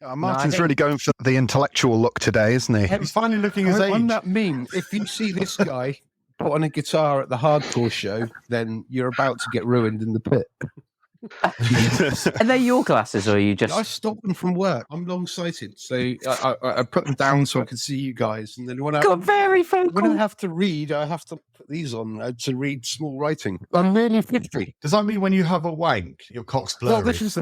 Martyn's really going for the intellectual look today, isn't he? He's finally looking his age. On that meme, if you see this guy put on a guitar at the hardcore show, then you're about to get ruined in the pit. Are they your glasses, or are you just... I stopped them from work. I'm long-sighted, so I put them down so I can see you guys. And then when I have to read, I have to put these on to read small writing. I'm nearly 50. Does that mean when you have a wank, your cock's blurry? Well, this is the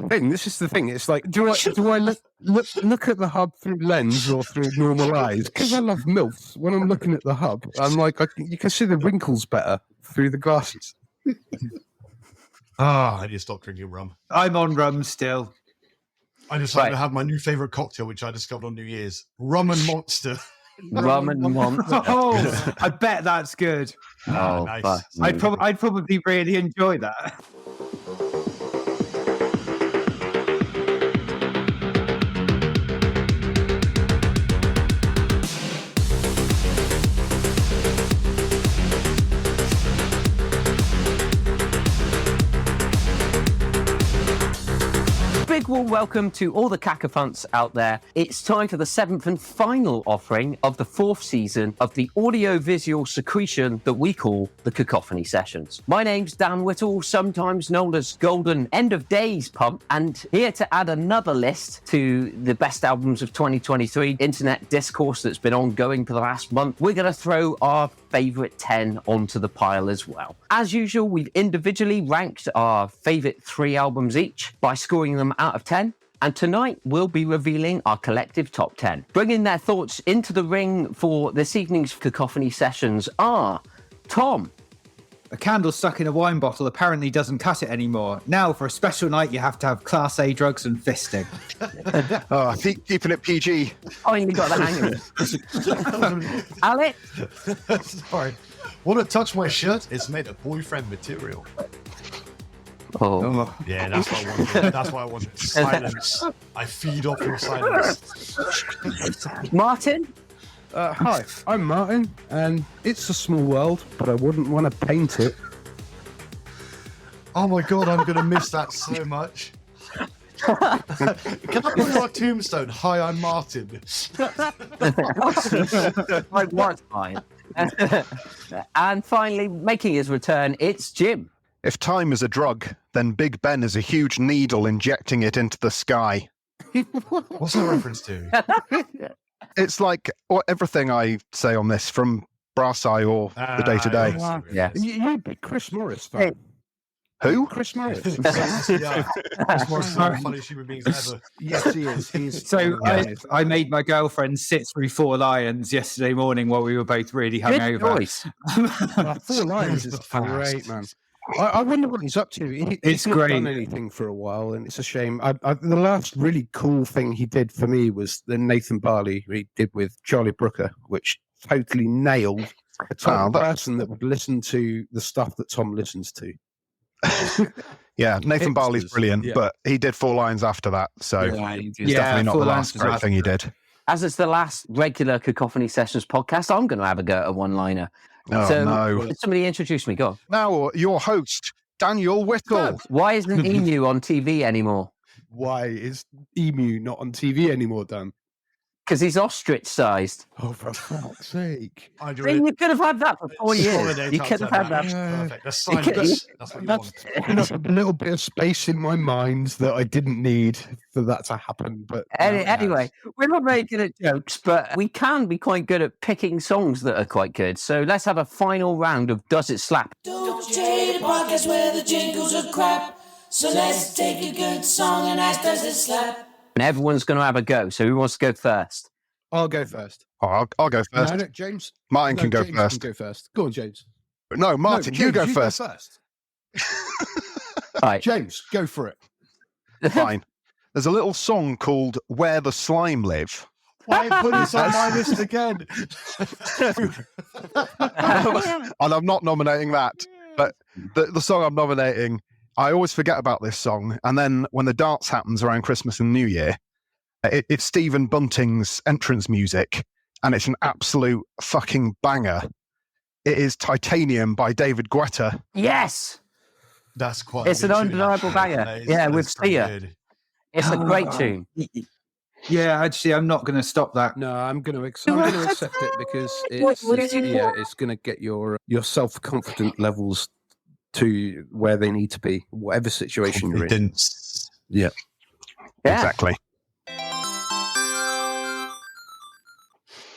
thing. It's like, do I look at the hub through lens or through normal eyes? Because I love MILFs. When I'm looking at the hub, I'm like, you can see the wrinkles better through the glasses. I need to stop drinking rum. I'm on rum still. I decided to have my new favourite cocktail, which I discovered on New Year's. Rum and Monster. Rum and Monster. Oh, I bet that's good. Oh, nice. I'd probably really enjoy that. Big warm welcome to all the cacophants out there. It's time for the 7th and final offering of the 4th season of the audio-visual secretion that we call the Cacophony Sessions. My name's Dan Whitell, sometimes known as Golden End of Days Pump, and here to add another list to the best albums of 2023 internet discourse that's been ongoing for the last month. We're going to throw our favourite 10 onto the pile as well. As usual, we've individually ranked our favourite 3 albums each by scoring them out of 10. And tonight we'll be revealing our collective top 10. Bringing their thoughts into the ring for this evening's Cacophony Sessions are Tom. A candle stuck in a wine bottle apparently doesn't cut it anymore. Now, for a special night, you have to have Class A drugs and fisting. Keeping it PG. Finally got the hang of it. Alex? Sorry. Want to touch my shirt? It's made of boyfriend material. Oh. Yeah, that's what I wanted. That's what I wanted. Silence. I feed off your silence. Martyn? Hi, I'm Martyn, and it's a small world, but I wouldn't want to paint it. Oh my god, I'm going to miss that so much. Can I put on our tombstone? Hi, I'm Martyn. Like what's mine? And finally, making his return, it's Jim. If time is a drug, then Big Ben is a huge needle injecting it into the sky. What's that reference to? It's like everything I say on this, from Brass Eye or the Day to Day. Yeah. You're a big Chris Morris fan. Who? Chris Morris. Yeah. Chris Morris is one of the funniest human beings ever. Yes, he is. So I made my girlfriend sit through 4 Lions yesterday morning while we were both really hungover. Good choice. 4 Lions is great, man. I wonder what he's up to. He's not done anything for a while, and it's a shame. The last really cool thing he did for me was the Nathan Barley he did with Charlie Brooker, which totally nailed a Tom person that would listen to the stuff that Tom listens to. Yeah, Nathan Barley's brilliant, but he did 4 Lines after that, so it's definitely not the last great thing he did. As it's the last regular Cacophony Sessions podcast, I'm going to have a go at a one-liner. No. Somebody introduce me, go on. Now, your host, Daniel Whitell. Why isn't Emu on TV anymore? Why is Emu not on TV anymore, Dan? Because he's ostrich-sized. Oh, for fuck's sake. You could have had that for 4 years. You could have had that. Perfect. That's silence. That's what you want. A little bit of space in my mind that I didn't need for that to happen. But anyway, we're not very good at jokes, but we can be quite good at picking songs that are quite good. So let's have a final round of Does It Slap? Don't you hate a podcast where the jingles are crap? So let's take a good song and ask, does it slap? And everyone's going to have a go. So who wants to go first? I'll go first. Oh, I'll go first. No, James. Martyn can go James first. Can go first. Go on, James. No, Martyn, James, you go first. All right. James, go for it. Fine. There's a little song called Where the Slime Live. Why put this on my list again? And I'm not nominating that, but the song I'm nominating, I always forget about this song. And then when the dance happens around Christmas and New Year, it's Stephen Bunting's entrance music, and it's an absolute fucking banger. It is Titanium by David Guetta. Yes! That's quite. It's an undeniable banger. Yeah, with Sia. It's a great tune. Yeah, actually, I'm not going to stop that. No, I'm going to accept it because it's going to get your self-confident levels to where they need to be, whatever situation you're in. Yeah. Exactly.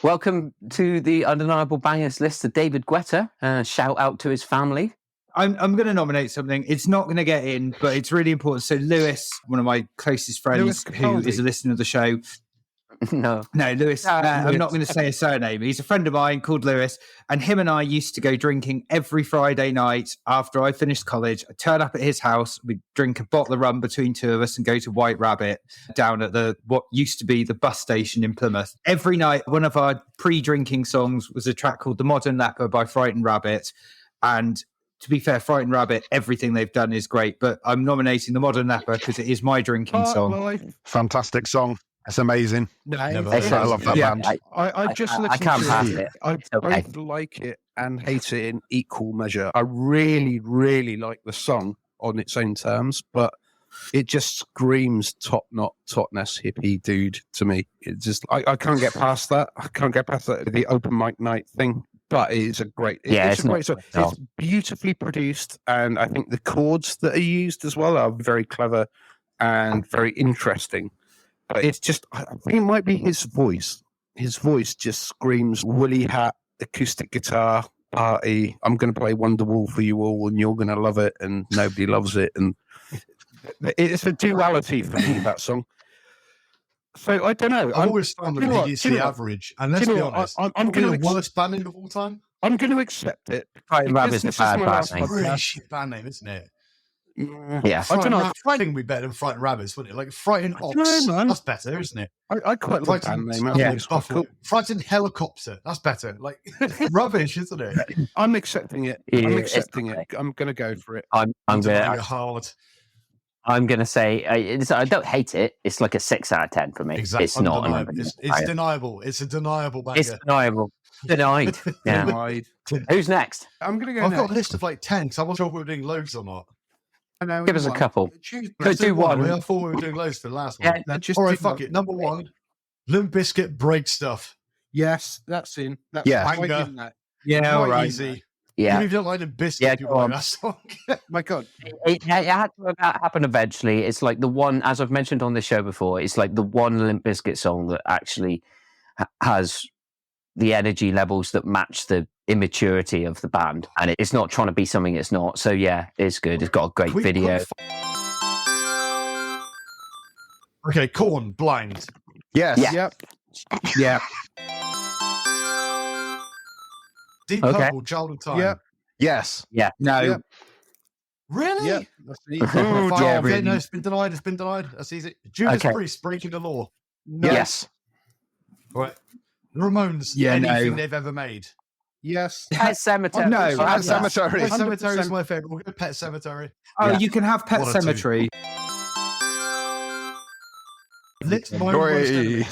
Welcome to the Undeniable Bangers list to David Guetta. Shout out to his family. I'm going to nominate something. It's not going to get in, but it's really important. So Lewis, one of my closest friends who is a listener of the show. No, Lewis. I'm not going to say his surname. He's a friend of mine called Lewis, and him and I used to go drinking every Friday night after I finished college. I'd turn up at his house, we'd drink a bottle of rum between two of us and go to White Rabbit down at what used to be the bus station in Plymouth. Every night, one of our pre-drinking songs was a track called The Modern Leper by Frightened Rabbit. And to be fair, Frightened Rabbit, everything they've done is great, but I'm nominating The Modern Leper because it is my drinking song. Fantastic song. It's amazing. I love that band. I just listened I can't to pass it. it. I Okay. both like it and hate it in equal measure. I really, really like the song on its own terms, but it just screams top-notch hippie dude to me. It just I can't get past that. I can't get past that, the open mic night thing. But it is a great, it's a great song. It's beautifully produced, and I think the chords that are used as well are very clever and very interesting. But it's just, I think it might be his voice. His voice just screams woolly hat, acoustic guitar, party. I'm going to play Wonderwall for you all, and you're going to love it, and nobody loves it. And it's a duality for me, that song. So I don't know. I've always found that it's the average. And let's be honest, I'm going to worst band name of all time. I'm going to accept it. Frightened Rabbit's a bad band name. Really shit band name, isn't it? Yeah. I don't know. Frightened would be better than Frightened Rabbits, wouldn't it? Like Frightened Ox. No, man. That's better, isn't it? I quite like that name. Yeah. Cool. Frightened Helicopter. That's better. Like rubbish, isn't it? I'm accepting it. Yeah, I'm it's accepting okay. it. I'm going to go for it. I'm gonna hard. I'm gonna say I don't hate it. It's like a 6 out of 10 for me. Exactly. It's not. It's deniable. It's a deniable banger. It's deniable. Denied. Yeah. Denied. Who's next? I'm going to go. I've got a list of like 10 because I wasn't sure if we were doing loads or not. Give us a couple. Choose. Could do one. I thought we were doing loads for the last Yeah, one. just All do right, fuck one. it. Number 1, Limp Bizkit Break Stuff. Yes, that's in. That's Yeah. quite Banger. in that. Yeah, all Quite right. easy. Yeah. Even if you don't like Limp Bizkit, Yeah, people go like on. that song. My God. It had to happen eventually. It's like the one, as I've mentioned on this show before, it's like the one Limp Bizkit song that actually has the energy levels that match the immaturity of the band. And it's not trying to be something it's not. So yeah, it's good. It's got a great video. Okay, Korn, Blind. Yes. Yeah. Yep. Yeah. Deep Okay. Purple, Child of Time. Yep. Yes. No. Yep. Really? Yep. That's the Oh, Yeah, okay, really. no, it's been denied. It's been denied. That's easy. Judas Okay. Priest, Breaking the Law. Yes. All right. The Ramones, Yeah, anything no. they've ever made. Yes. Pet Cemetery. No, Pet Pet Cemetery. Pet Cemetery is my favourite. We'll go Pet Cemetery. Oh, Yeah. you can have Pet One or two. Cemetery. Lit My Own Worst Enemy.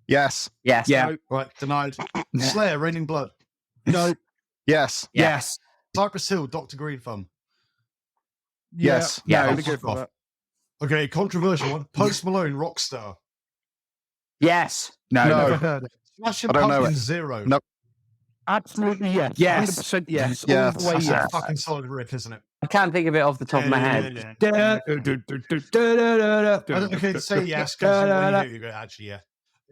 Yes. Yes. Yeah. Right, denied. Slayer, Raining Blood. No. Yes. Yeah. Yes. Cypress Hill, Dr. Green Thumb. Yes. Yeah. No, Oh, I'm gonna fuck go for off. Okay, controversial one. Post Malone, Rockstar. Yes. No. No. Never heard it. Smashing I don't know Pumpkins, it. Zero. No. Absolutely yes. Yes. 100% yes. Yes. All the way That's yes. a fucking solid riff, isn't it? I can't think of it off the top of my head. Okay, say yes, because you go, actually, yeah.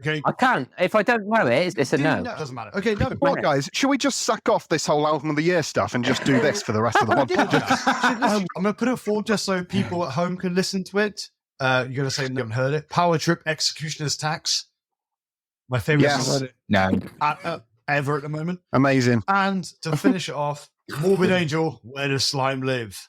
Okay, I can't. If I don't know it, it's a no. doesn't matter. Okay, no. Well, guys, should we just sack off this whole album of the year stuff and just do this for the rest of the podcast? I'm going to put it forward just so people at home can listen to it. You're going to say you haven't heard it. Power Trip, Executioner's Tax. My favorite Yes. song No. ever at the moment. Amazing. And to finish it off, Morbid Angel, Where Does Slime Live?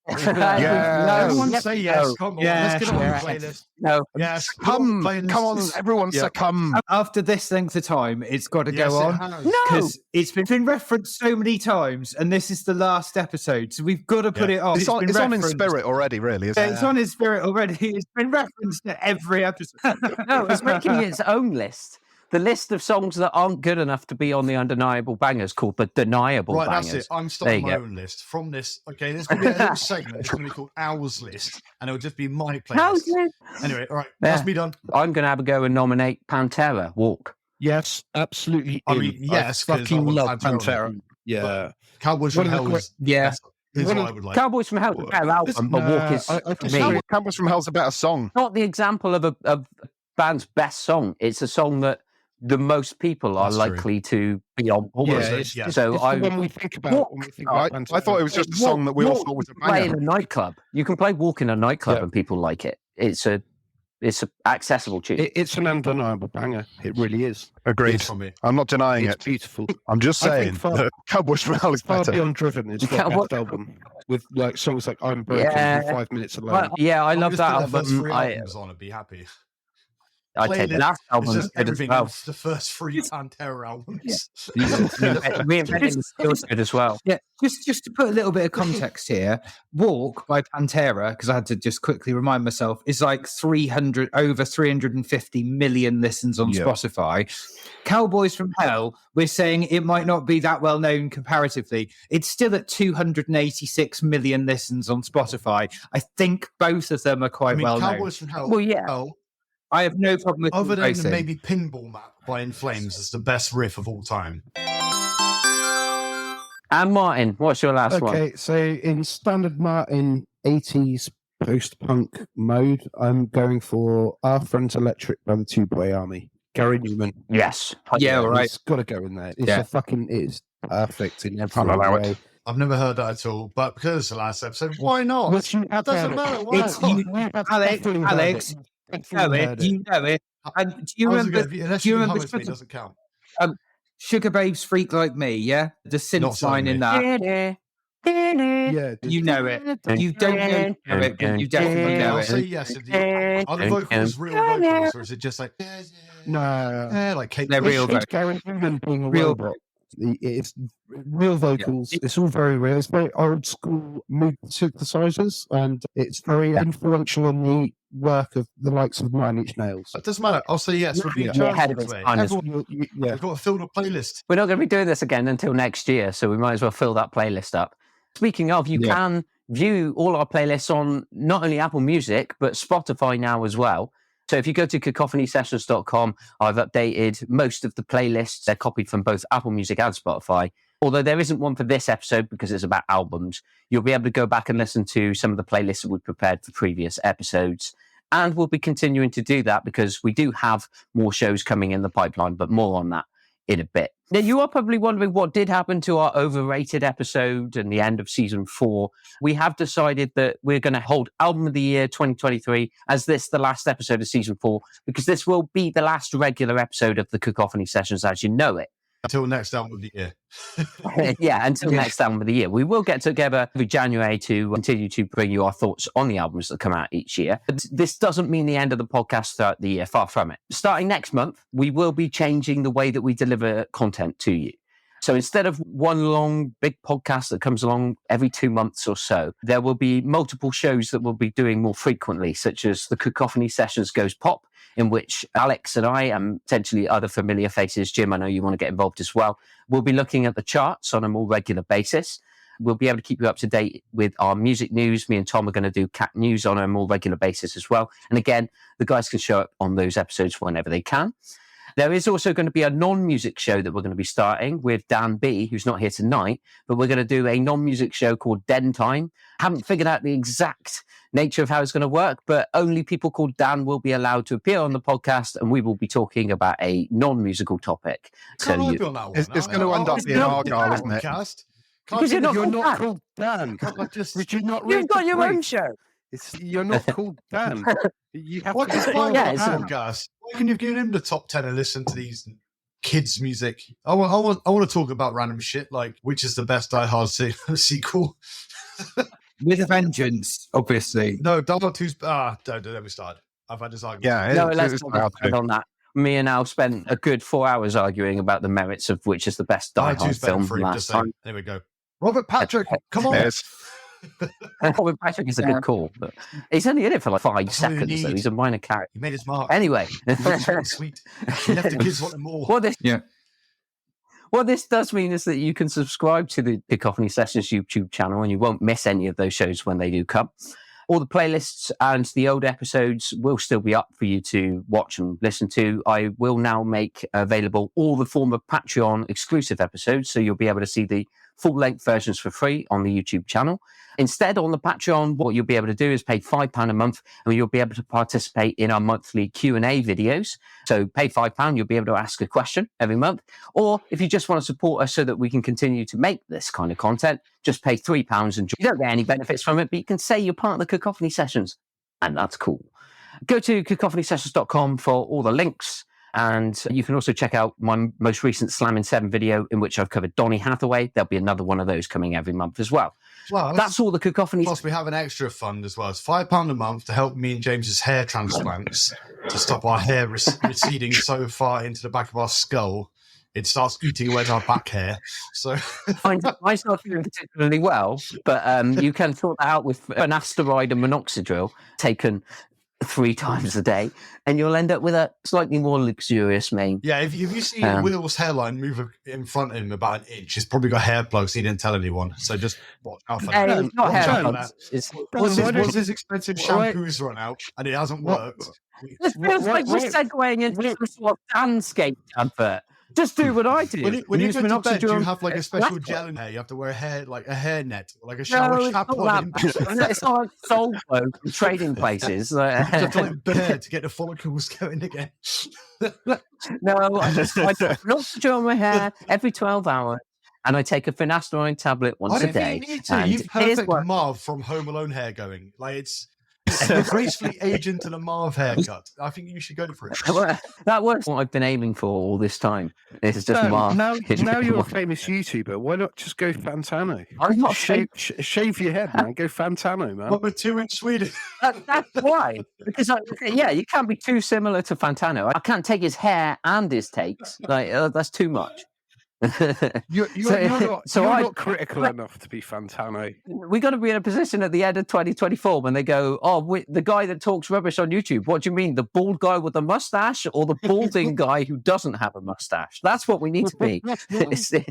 Yeah. Everyone Yes. say yes. No. Come on, Yes, let's get on yes. the playlist. No. Yes, Come playlist. on, everyone, Yeah. succumb. After this length of time, it's got to Yes, go it on. has. No. Because it's been referenced so many times, and this is the last episode, so we've got to put it on. It's on been in referenced. spirit already, really, isn't Yeah, it? it's on in spirit already. It's been referenced at every episode. No, it's making its own list. the list of songs that aren't good enough to be on the undeniable bangers called the deniable Right, bangers. that's it. I'm starting my own list from this. Okay, there's going to be a little segment. It's going to be called Owl's List, and it'll just be my playlist. Anyway, all right, that's me done. I'm going to have a go and nominate Pantera, Walk. Yes, absolutely. I mean, yes, I fucking love Pantera. Yeah. Cowboys from Hell is what I would like. Cowboys from Hell is a better album, but Walk is, to me, Cowboys from Hell's a better song. not the example of a band's best song. It's a song that the most people are likely to be on board. Yeah, so when we think about Pantera, I thought it was just a song that we all thought was a play banger. in a nightclub. You can play Walk in a nightclub and people like it. It's a accessible tune. It's an undeniable banger. It really is. Agreed. I'm not denying It's it. beautiful. I'm just saying that Cowboys from Hell is Far better. Beyond Driven is the best album with like songs like I'm Broken and 5 Minutes Alone. I love that album. album. Three albums on it, be happy. I take the last album It's just good as everything well. else. The first 3 Pantera albums. Reinventing the skills good as well. Yeah, just to put a little bit of context here, Walk by Pantera, because I had to just quickly remind myself, is like over 350 million listens on Spotify. Cowboys from Hell, we're saying it might not be that well known comparatively. It's still at 286 million listens on Spotify. I think both of them are quite well known. Cowboys from Hell. Well, yeah. I have no problem with Other than both. maybe Pinball Map by In Flames is the best riff of all time. And Martin, what's your last one? Okay, so in standard Martyn 80s post-punk mode, I'm going for Our Friends Electric by the Two Boy Army. Gary Newman. Yes. Yeah, all right. It's got to go in there. It's it's perfect in every allow way. I've never heard that at all, but because it's the last episode, why not? But you have Doesn't heard matter. it. Why It's not? Alex, you know it. And do you remember? Unless Do you you remember? remember me, it doesn't count. Sugar Babes Freak Like Me, yeah? The synth line in that. Yeah, You know it. You don't know it, but you definitely know I'll it. say yes. Are the vocals real vocals, or is it just like like Kate? They're real It's Gary Newman being a Real- robot. It's real vocals. It's all very real. It's very old school mood synthesizers, and it's very influential on the work of the likes of Nine Inch Nails. It doesn't matter. I'll say yes. We're being Yeah, ahead of charitable its today. time. We've got to fill the playlist. We're not going to be doing this again until next year, so we might as well fill that playlist up. Speaking of, you can view all our playlists on not only Apple Music, but Spotify now as well. So if you go to cacophonisessions.com, I've updated most of the playlists. They're copied from both Apple Music and Spotify. Although there isn't one for this episode because it's about albums, you'll be able to go back and listen to some of the playlists that we prepared for previous episodes. And we'll be continuing to do that because we do have more shows coming in the pipeline, but more on that in a bit. Now, you are probably wondering what did happen to our overrated episode and the end of season 4. We have decided that we're going to hold Album of the Year 2023 as this the last episode of season 4, because this will be the last regular episode of the Cacophony Sessions as you know it. Until next album of the year. Yeah, until next album of the year. We will get together every January to continue to bring you our thoughts on the albums that come out each year. But this doesn't mean the end of the podcast throughout the year, far from it. Starting next month, we will be changing the way that we deliver content to you. So instead of one long big podcast that comes along every 2 months or so, there will be multiple shows that we'll be doing more frequently, such as the Cacophony Sessions Goes Pop, in which Alex and I, and potentially other familiar faces, Jim, I know you want to get involved as well, we'll be looking at the charts on a more regular basis. We'll be able to keep you up to date with our music news. Me and Tom are going to do cat news on a more regular basis as well. And again, the guys can show up on those episodes whenever they can. There is also going to be a non-music show that we're going to be starting with Dan B, who's not here tonight, but we're going to do a non-music show called Den Time. Haven't figured out the exact nature of how it's going to work, but only people called Dan will be allowed to appear on the podcast, and we will be talking about a non-musical topic. It's going to end up being Argyle, isn't it? Because you're not called Dan. You've got your own show. You're not called Dan. You have Why to can podcast. Why can you give him the top 10 and listen to these kids' music? I want to talk about random shit like which is the best Die Hard sequel. With a vengeance, obviously. No, Die Hard 2's... don't let me start. I've had this argument. Yeah, let's talk on that. Me and Al spent a good 4 hours arguing about the merits of which is the best Die Hard film last time. There we go. Robert Patrick, come on. Yes. Robin Patrick is a good call, but he's only in it for like 5 seconds, so he's a minor character. He made his mark. Anyway. Sweet. He left the kids wanting more. What this does mean is that you can subscribe to the Cacophony Sessions YouTube channel and you won't miss any of those shows when they do come. All the playlists and the old episodes will still be up for you to watch and listen to. I will now make available all the former Patreon exclusive episodes, so you'll be able to see the full-length versions for free on the YouTube channel. Instead, on the Patreon, what you'll be able to do is pay £5 a month, and you'll be able to participate in our monthly Q&A videos. So pay £5, you'll be able to ask a question every month. Or if you just want to support us so that we can continue to make this kind of content, just pay £3 and you don't get any benefits from it, but you can say you're part of the Cacophony Sessions, and that's cool. Go to cacophonysessions.com for all the links. And you can also check out my most recent Slamming 7 video in which I've covered Donny Hathaway. There'll be another one of those coming every month as well. That's all the Cacophony. Plus, we have an extra fund as well. It's £5 a month to help me and James's hair transplants to stop our hair receding so far into the back of our skull. It starts eating away at our back hair. So Mine's not doing particularly well, but you can sort that out with finasteride and minoxidil taken 3 times a day, and you'll end up with a slightly more luxurious mane. Yeah, if you see Will's hairline move in front of him about an inch, he's probably got hair plugs. He didn't tell anyone, so just watch out for that. It's not hair plugs. Once his expensive shampoos run out and it hasn't worked. It feels like we're segueing into some sort of Danscape advert. Just do what I do. When you go to bed, do you have like a special gel in hair? You have to wear a hair net, like a shower cap on. It's not like soul clothes and trading places. You have to like bed to get the follicles going again. No, I put minoxidil on my hair every 12 hours. And I take a finasteride tablet once a day. You need to. You've perfect Marv from Home Alone hair going. Like it's gracefully age into the Marv haircut. I think you should go for it. That was what I've been aiming for all this time. It's just Marv. Now you're a famous YouTuber. Why not just go Fantano? I'm not shave your head, man. Go Fantano, man. What with 2-inch Sweden? That's why. Because you can't be too similar to Fantano. I can't take his hair and his takes. Like that's too much. You're not critical enough to be Fantano. We got to be in a position at the end of 2024 when they go, the guy that talks rubbish on YouTube. What do you mean, the bald guy with the mustache or the balding guy who doesn't have a mustache? That's what we need to be. It's a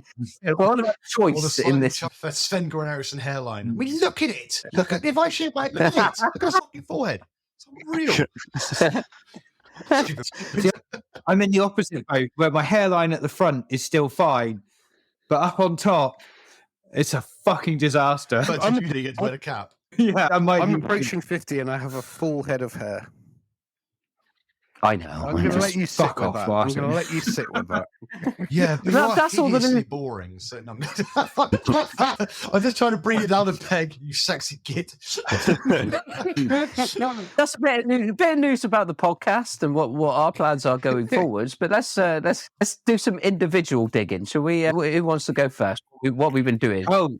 lot of choice in this. Sven Goran Eriksson hairline. I mean, look at it. Look at if I shave my head. Look at his fucking forehead. It's unreal. I'm in the opposite boat where my hairline at the front is still fine, but up on top, it's a fucking disaster. But you usually get to wear a cap. Yeah, I'm approaching 50 and I have a full head of hair. I know. I'm going to let you sit with that. I'm going to let you sit with that. Yeah, that's all that is boring. So, no, I'm just trying to bring it down a peg, you sexy kid. That's a bit of news about the podcast and what our plans are going forwards. But let's do some individual digging. Shall we? Who wants to go first? What we've been doing? Oh,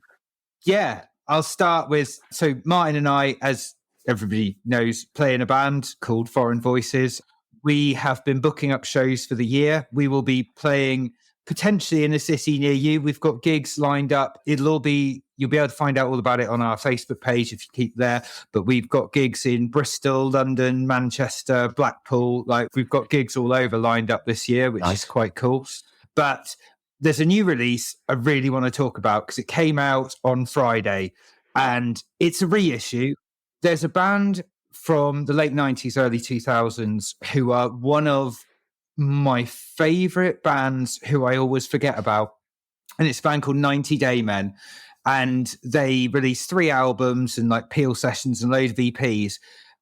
yeah. I'll start with Martyn and I, as everybody knows, play in a band called Foreign Voices. We have been booking up shows for the year. We will be playing potentially in a city near you. We've got gigs lined up. You'll be able to find out all about it on our Facebook page if you keep there. But we've got gigs in Bristol, London, Manchester, Blackpool. Like we've got gigs all over lined up this year, which is quite cool. But there's a new release I really want to talk about because it came out on Friday and it's a reissue. There's a band from the late 90s, early 2000s, who are one of my favourite bands who I always forget about. And it's a band called 90 Day Men. And they released 3 albums and like Peel Sessions and a load of EPs.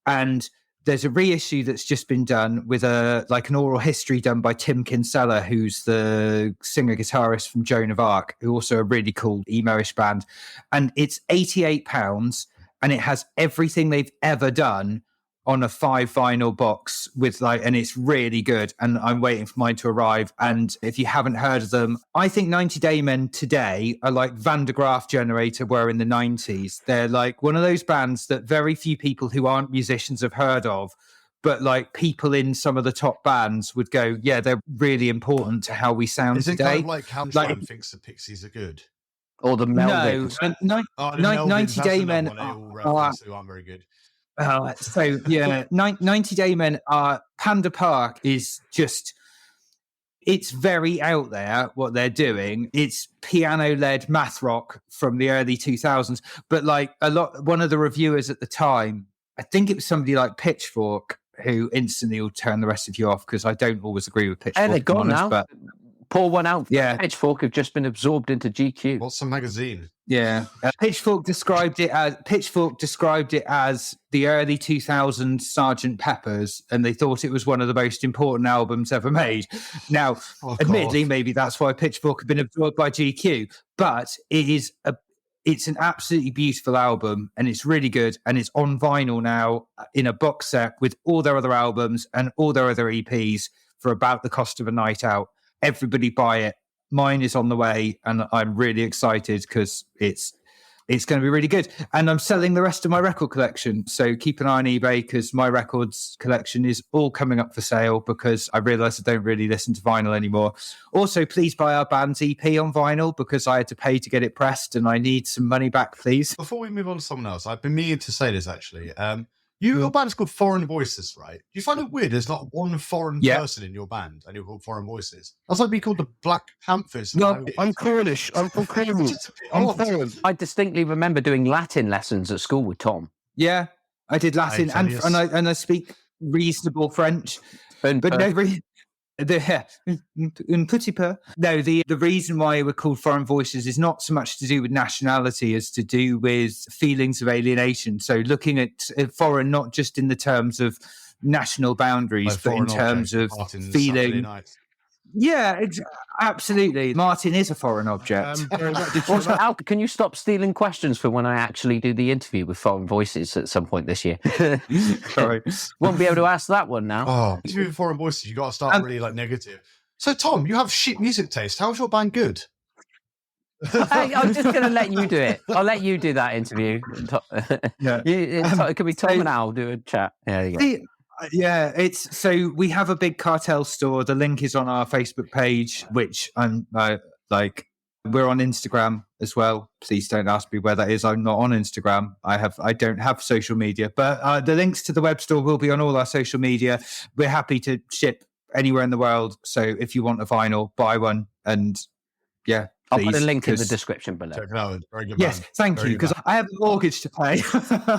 And there's a reissue that's just been done with an oral history done by Tim Kinsella, who's the singer-guitarist from Joan of Arc, who also a really cool emo-ish band. And it's £88. And it has everything they've ever done on a 5 vinyl box and it's really good. And I'm waiting for mine to arrive. And if you haven't heard of them, I think 90 Day Men today are like Van der Graaf Generator were in the 90s. They're like one of those bands that very few people who aren't musicians have heard of, but like people in some of the top bands would go, yeah, they're really important to how we sound today. Is it kind of like how Martyn thinks the Pixies are good? Or the Melvins? No, Oh, the 90 Melvins, Day that's Men another one they all reference who aren't very good. So yeah, 90 Day Men are Panda Park is just, it's very out there what they're doing. It's piano-led math rock from the early 2000s, but like one of the reviewers at the time, I think it was somebody like Pitchfork, who instantly will turn the rest of you off because I don't always agree with Pitchfork. They're gone now. But Pour one out. Yeah. Pitchfork have just been absorbed into GQ. What's the magazine? Yeah, Pitchfork described it as the early 2000s Sgt. Pepper's, and they thought it was one of the most important albums ever made. Now, admittedly, maybe that's why Pitchfork have been absorbed by GQ, but it's an absolutely beautiful album, and it's really good, and it's on vinyl now in a box set with all their other albums and all their other EPs for about the cost of a night out. Everybody buy it. Mine is on the way, and I'm really excited because it's going to be really good. And I'm selling the rest of my record collection, so keep an eye on eBay because my records collection is all coming up for sale because I realise I don't really listen to vinyl anymore. Also, please buy our band's EP on vinyl because I had to pay to get it pressed, and I need some money back, please. Before we move on to someone else, I've been meaning to say this actually. Your band is called Foreign Voices, right? Do you find it weird there's not one foreign person in your band and you're called Foreign Voices? That's like being called the Black Panthers. No, I'm Cornish. I'm from Cornwall. I'm foreign. I distinctly remember doing Latin lessons at school with Tom. Yeah, I did Latin and I speak reasonable French, but no, un petit peu. No, the reason why we're called Foreign Voices is not so much to do with nationality as to do with feelings of alienation. So looking at foreign, not just in the terms of national boundaries, but in terms of feeling. Yeah, absolutely. Martyn is a foreign object. Also, Al, can you stop stealing questions for when I actually do the interview with Foreign Voices at some point this year? Sorry. Won't be able to ask that one now. Oh, interview with Foreign Voices, you got to start really like negative. So, Tom, you have shit music taste. How's your band good? Hey, I'm just going to let you do it. I'll let you do that interview. Yeah. It could be Tom and Al do a chat. There you go. Yeah, it's so we have a big cartel store. The link is on our Facebook page, which I'm like. We're on Instagram as well. Please don't ask me where that is. I'm not on Instagram. I don't have social media, but the links to the web store will be on all our social media. We're happy to ship anywhere in the world. So if you want a vinyl, buy one, and yeah. I'll put a link in the description below. Very good. Yes, thank you, because I have a mortgage to pay.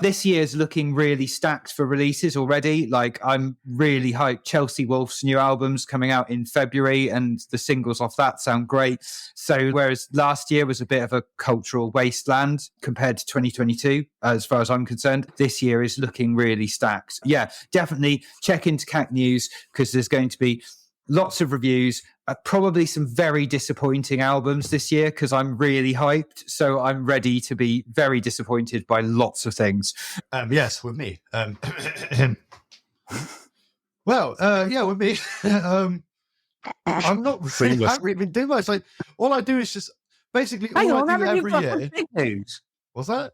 This year's looking really stacked for releases already. Like, I'm really hyped. Chelsea Wolf's new album's coming out in February, and the singles off that sound great. So whereas last year was a bit of a cultural wasteland compared to 2022, as far as I'm concerned, this year is looking really stacked. Yeah, definitely check into CAC News because there's going to be lots of reviews, probably some very disappointing albums this year because I'm really hyped. So I'm ready to be very disappointed by lots of things. Yes, with me. With me. I'm not really, I haven't really been doing much. Like, all I do is just basically Hang all on, I do every year. Big news. What's that?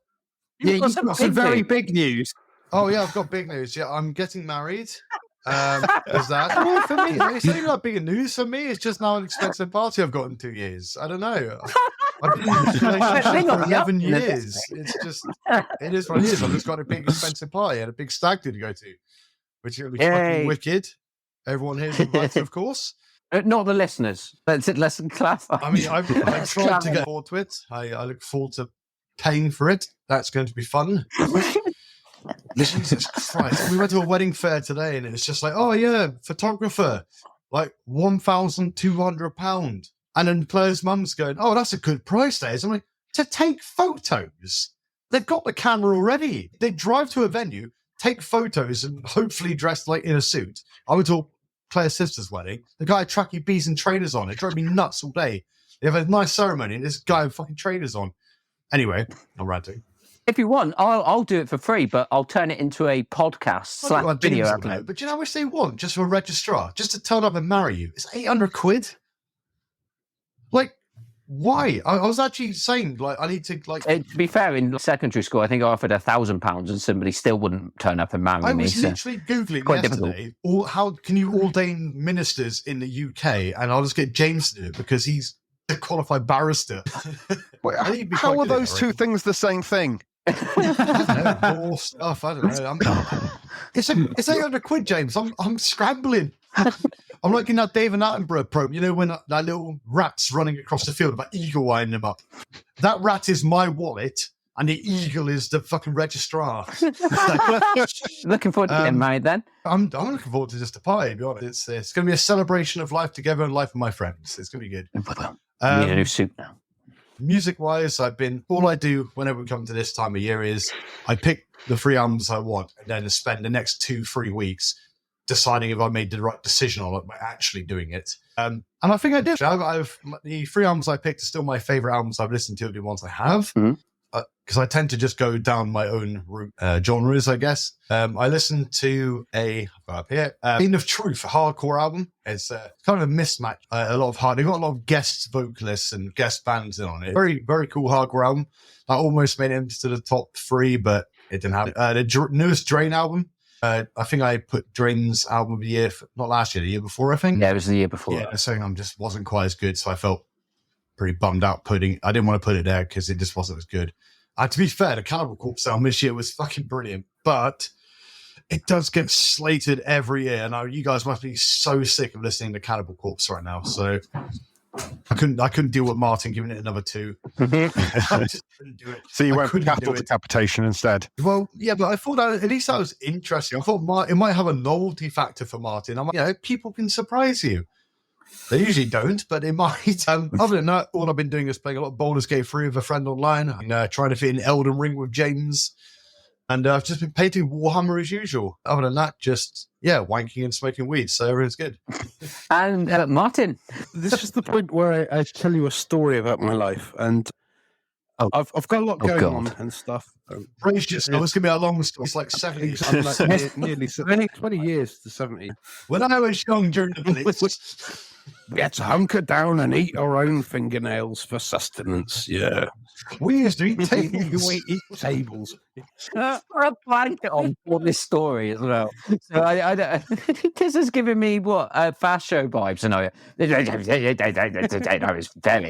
You've got some very big news. Oh yeah, I've got big news. Yeah, I'm getting married. Is that well, for me? It's not even big news for me. It's just now an expensive party I've got in 2 years. I don't know. I've been in this relationship for 11 years. It's just, it is what it is. I've just got a big expensive party and a big stag do to go to, which will be fucking wicked. Everyone here is invited, of course. Not the listeners. Let's clarify. I mean, I've tried to get forward to it. I look forward to paying for it. That's going to be fun. Jesus Christ. We went to a wedding fair today and it's just like, oh yeah, photographer, like £1,200. And then Claire's mum's going, oh, that's a good price there. I'm like, to take photos? They've got the camera already. They drive to a venue, take photos and hopefully dressed like in a suit. I went to Claire's sister's wedding. The guy had tracky bees and trainers on. It drove me nuts all day. They have a nice ceremony and this guy with fucking trainers on. Anyway, I'm ranting. If you want, I'll do it for free, but I'll turn it into a podcast / video upload. But do you know how much they want just for a registrar? Just to turn up and marry you? It's 800 quid. Like, why? I was actually saying, like, I need to, like... To be fair, in secondary school, I think I offered £1,000 and somebody still wouldn't turn up and marry me. I was literally Googling yesterday, how can you ordain ministers in the UK? And I'll just get James to do it because he's a qualified barrister. Wait, I think you'd be how quite are good at it, those I two reckon. things the same thing? I don't know, more stuff. I don't know. It's 800 quid, James. I'm scrambling. I'm like in that David Attenborough probe. You know when that little rat's running across the field, that eagle winding him up. That rat is my wallet, and the eagle is the fucking registrar. Looking forward to getting married then. I'm looking forward to just a party. To be honest, it's going to be a celebration of life together and life with my friends. It's going to be good. I need a new suit now. Music-wise, all I do whenever we come to this time of year is I pick the 3 albums I want and then spend the next 2-3 weeks deciding if I made the right decision on it by actually doing it. And I think I did. I've the 3 albums I picked are still my favorite albums I've listened to, the ones I have. Mm-hmm. Because I tend to just go down my own genres, I guess. I listened to Pain of Truth, a hardcore album. It's kind of a mismatch. They got a lot of guest vocalists and guest bands in on it. Very, very cool hardcore album. I almost made it into the top 3, but it didn't happen. The newest Drain album. I think I put Drain's album of the year, not last year, the year before, I think. Yeah, it was the year before. Yeah, so I just wasn't quite as good, so I felt pretty bummed out I didn't want to put it there because it just wasn't as good. To be fair, the Cannibal Corpse album this year was fucking brilliant, but it does get slated every year. And you guys must be so sick of listening to Cannibal Corpse right now. So I couldn't deal with Martyn giving it another 2. I just couldn't do it. So you went for couldn't cattle do it. decapitation instead. Well, yeah, but I thought at least that was interesting. I thought it might have a novelty factor for Martyn. I'm like, people can surprise you. They usually don't, but they might. Other than that, all I've been doing is playing a lot of Baldur's Gate 3 with a friend online, and trying to fit in Elden Ring with James. And I've just been painting Warhammer as usual. Other than that, just, wanking and smoking weed. So everything's good. And Martyn. This is the point where I tell you a story about my life. And I've got a lot going on and stuff. Praise yourself. It's going to be a long story. It's like 70. I'm like nearly 20 years to 70. When I was young during the Blitz, we had to hunker down and eat our own fingernails for sustenance. Yeah. we used to eat tables. We eat tables. For a blanket on for this story as well. So I this is giving me fast show vibes. I know it's very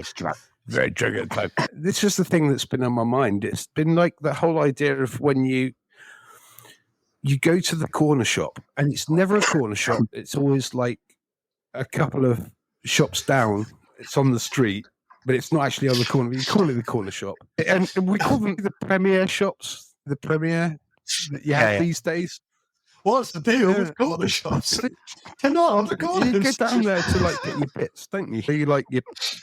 drunk. Very triggered type. This is the thing that's been on my mind. It's been like the whole idea of when you go to the corner shop, and it's never a corner shop. It's always like a couple of shops down. It's on the street, but it's not actually on the corner. You call it the corner shop, and we call them the premier shops. The premier that you have these days. What's the deal with corner shops? They're not on the corners. You go down there to get your bits, don't you? You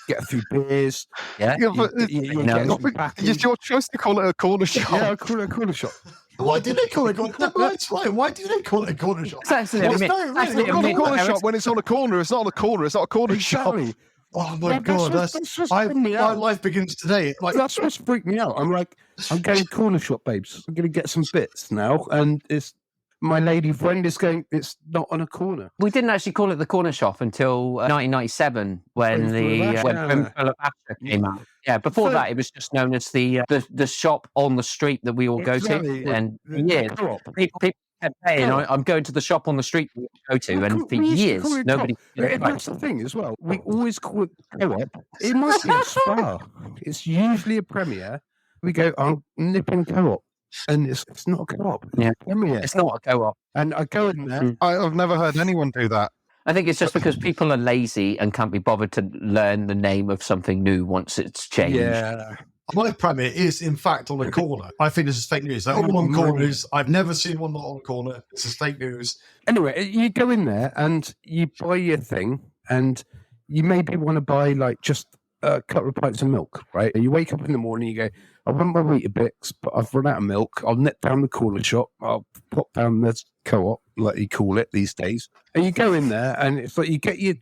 get a few beers. Yeah, but It's your choice to call it a corner shop. Yeah, I call it a corner shop. Why do they call it a corner shop? That's right. Why do they call it a corner shop? It's actually It's not a corner shop when it's on a corner. It's not on a corner. It's not a corner shop. Oh my God! My life begins today. That's what's freaked me out. I'm going corner shop, babes. I'm going to get some bits now, and it's my lady friend is going. It's not on a corner. We didn't actually call it the corner shop until 1997 when Brimful of Asher came out. Yeah, before that it was just known as the shop on the street that we all go to. And people kept saying, "I'm going to the shop on the street we go to," and for years nobody. That's the thing as well. We always call it co-op. It might be a spa. It's usually a premiere. We go, I'm nipping co-op. And it's not a co-op. Yeah, premiere. It's not a co-op. And I go in there. I've never heard anyone do that. I think it's just because people are lazy and can't be bothered to learn the name of something new once it's changed. Yeah. My premiere is, in fact, on a corner. I think this is fake news. They're all on corners. I've never seen one not on a corner. This is fake news. Anyway, you go in there and you buy your thing, and you maybe want to buy just a couple of pints of milk, right? And you wake up in the morning, you go, I want my Weetabix, but I've run out of milk. I'll nip down the corner shop. I'll pop down the co-op, like you call it these days. And you go in there, and it's like you get your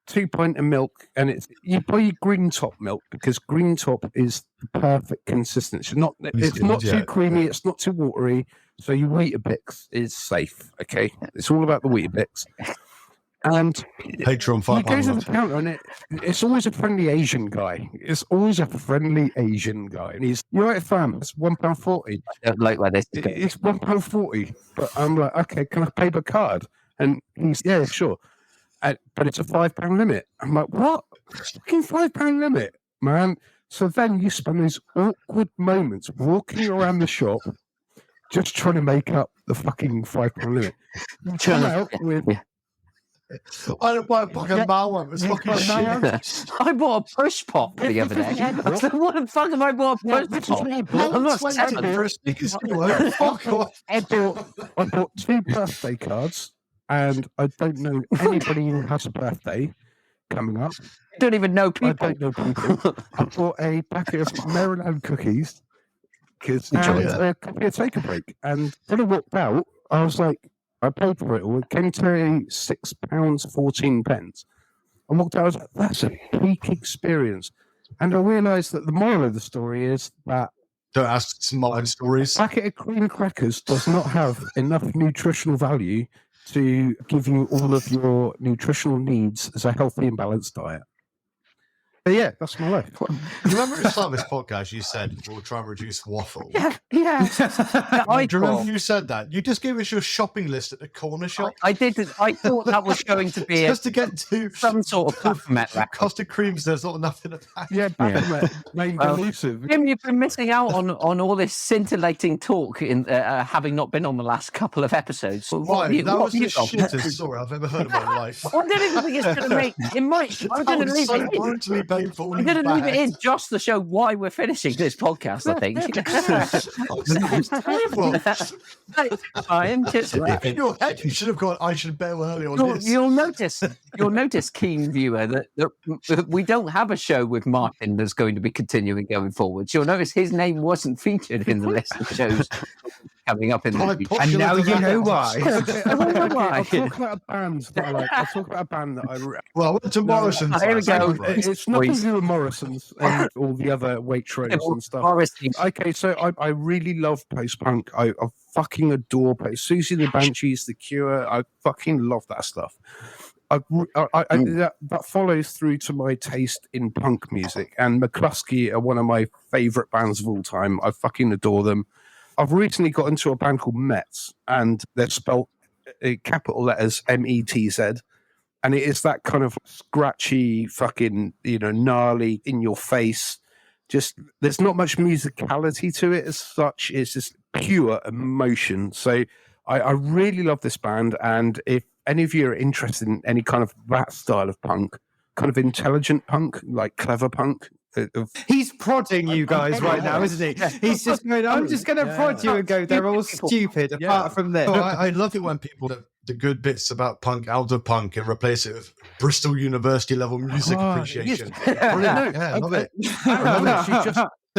2 pint of milk, and you buy your green top milk because green top is the perfect consistency. It's not too creamy, it's not too watery. So your Weetabix is safe. Okay, it's all about the Weetabix. And Patreon you go to the counter, and it's always a friendly Asian guy. It's always a friendly Asian guy. And you're right, fam, it's £1.40. I don't like where this is going. It's £1.40. But I'm like, okay, can I pay by card? And he's, yeah, sure. but it's a £5 limit. I'm like, what? Fucking £5 limit, man. So then you spend these awkward moments walking around the shop just trying to make up the fucking £5 limit. You come out with... I don't buy a fucking Mal one. It's fucking shit. I bought a push pop the other day. What the fuck have I bought a push pop? I'm not I bought 2 birthday cards, and I don't know anybody who has a birthday coming up. Don't even know people. I don't know people. I bought a packet of Maryland cookies and a copy of Take a Break. And when I walked out, I was like, I paid for it all. It came to £6.14. I walked out, I was like, that's a peak experience. And I realised that the moral of the story is that don't ask smart stories. A packet of cream crackers does not have enough nutritional value to give you all of your nutritional needs as a healthy and balanced diet. But yeah, that's my life. You remember at the start of this podcast, you said we'll try and reduce waffle. Yeah. Do you remember you said that? You just gave us your shopping list at the corner shop. I did. I thought that was going to be just to get to some sort of Baphomet record. Custard creams. There's not enough in the pack. Yeah, Baphomet. Made elusive. Jim, you've been missing out on all this scintillating talk in having not been on the last couple of episodes. Right, that was the shittest story I've ever heard in my life. I don't even think it's going to make. It might. I'm going to leave it in. I'm going to leave it in just to show why we're finishing this podcast, I think. I am just... In your head, you should have gone, I should bail early on this. You'll notice, keen viewer, that we don't have a show with Martyn that's going to be continuing going forward. You'll notice his name wasn't featured in the list of shows coming up in the future. And now you know why. I'll talk about a band that I like. I'll talk about a band that I... Well, I went to Morrison's. Here we go. It's nothing to do with Morrison's and all the other Waitrose and stuff. Okay, so I really love post-punk. I fucking adore post. Susie and the Banshees, The Cure. I fucking love that stuff. That follows through to my taste in punk music. And McCluskey are one of my favourite bands of all time. I fucking adore them. I've recently got into a band called Mets, and they're spelled capital letters METZ. And it is that kind of scratchy, fucking, gnarly, in your face. Just, there's not much musicality to it as such. It's just pure emotion. So I really love this band. And if any of you are interested in any kind of that style of punk, kind of intelligent punk, like clever punk. He's prodding you guys right now, isn't he? He's just going, I'm just going to prod you and go, they're all stupid apart from this. Well, I love it when people have the good bits about punk out of punk and replace it with Bristol University level music appreciation. Brilliant. Yeah, I love it.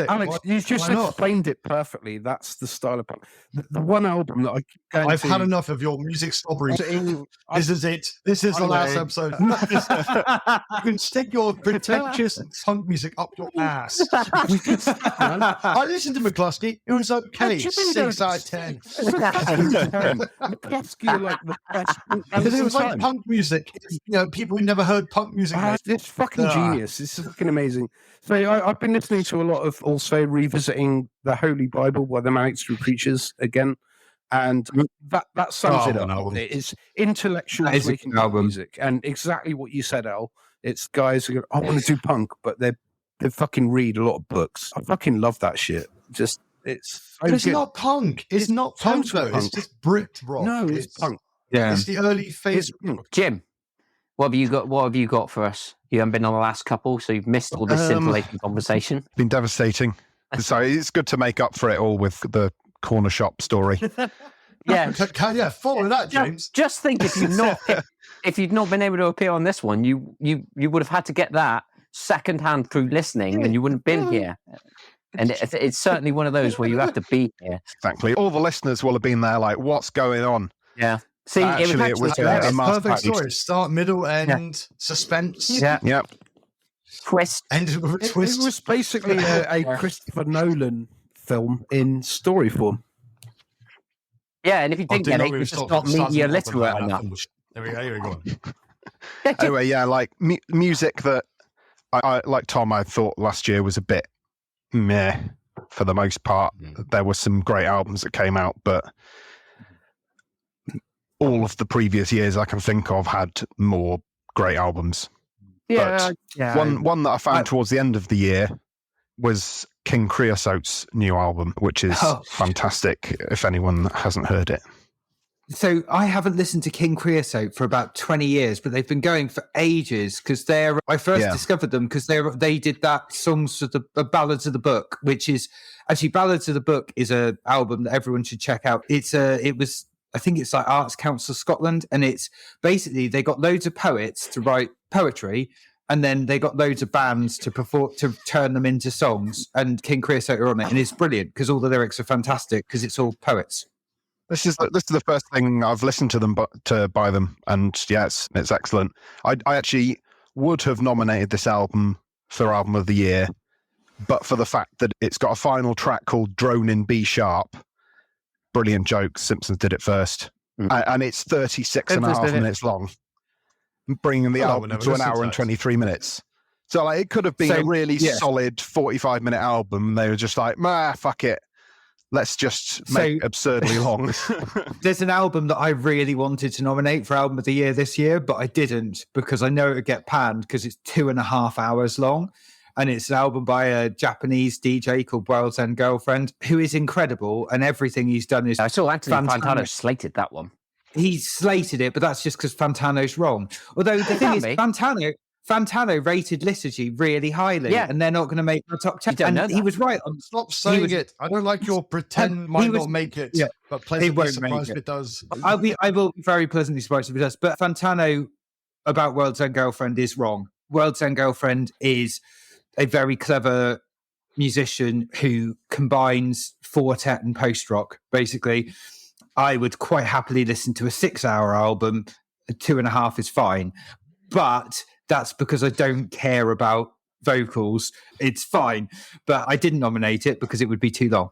Alex, you just explained it perfectly. That's the style of punk. The one album that I keep going I've had enough of your music snobbery. This is it. This is the last episode. You can stick your pretentious punk music up your ass. I listened to McCluskey. It was okay. 6 out of 10. McCluskey are like the best. Because it was like punk music. People who never heard punk music. It's fucking genius. It's fucking amazing. So I've been listening to a lot of also revisiting the Holy Bible by the Manic Street Preachers again, and that sums it up. It's intellectual making music, and exactly what you said, Al. It's guys who go, I want to do punk, but they fucking read a lot of books. I fucking love that shit. Just but it's not punk. It's not punk though. It's just Brit rock. No, it's punk. Yeah, it's the early phase. Jim, what have you got? What have you got for us? You haven't been on the last couple, so you've missed all this scintillating conversation. Been devastating. So it's good to make up for it all with the corner shop story. Yeah, follow that, James. Just think if you'd not been able to appear on this one, you would have had to get that secondhand through listening, and you wouldn't have been here. And it's certainly one of those where you have to be here. Exactly. All the listeners will have been there, like, what's going on? Yeah. See, it was a perfect story. Start, middle, end, suspense. Yeah. Yep. Twist. Ended with a twist. It was basically a Christopher Nolan film in story form. Yeah, and if you didn't get it, you're just not media literate enough. There we go. Anyway, yeah, like music that I like Tom, I thought last year was a bit meh for the most part. There were some great albums that came out, but all of the previous years I can think of had more great albums. Yeah, But one that I found towards the end of the year was King Creosote's new album, which is fantastic if anyone hasn't heard it. So I haven't listened to King Creosote for about 20 years, but they've been going for ages because I first discovered them because they did that Songs of the Ballads of the Book, which is actually Ballads of the Book is an album that everyone should check out. I think it's like Arts Council Scotland, and it's basically they got loads of poets to write poetry, and then they got loads of bands to perform to turn them into songs. And King Creosote are on it, and it's brilliant because all the lyrics are fantastic because it's all poets. This is the first thing I've listened to them to buy them, and it's excellent. I actually would have nominated this album for Album of the Year, but for the fact that it's got a final track called Drone in B Sharp. Brilliant joke. Simpsons did it first. And it's 36 and a half minutes long, bringing the album to an hour and 23 minutes. So it could have been a really solid 45-minute album. They were just like, fuck it. Let's just make it absurdly long. There's an album that I really wanted to nominate for Album of the Year this year, but I didn't because I know it would get panned because it's 2.5 hours long. And it's an album by a Japanese DJ called World's End Girlfriend, who is incredible. And everything he's done is... I saw Anthony Fantano slated that one. He slated it, but that's just because Fantano's wrong. Although the thing is, Fantano rated Liturgy really highly, and they're not going to make the top 10. And he was right. Stop saying it. I don't like your pretend might not make it, but pleasantly surprised if it does. I will be very pleasantly surprised if it does. But Fantano about World's End Girlfriend is wrong. World's End Girlfriend is a very clever musician who combines quartet and post-rock, basically. I would quite happily listen to a 6-hour album. 2.5 is fine. But that's because I don't care about vocals. It's fine. But I didn't nominate it because it would be too long.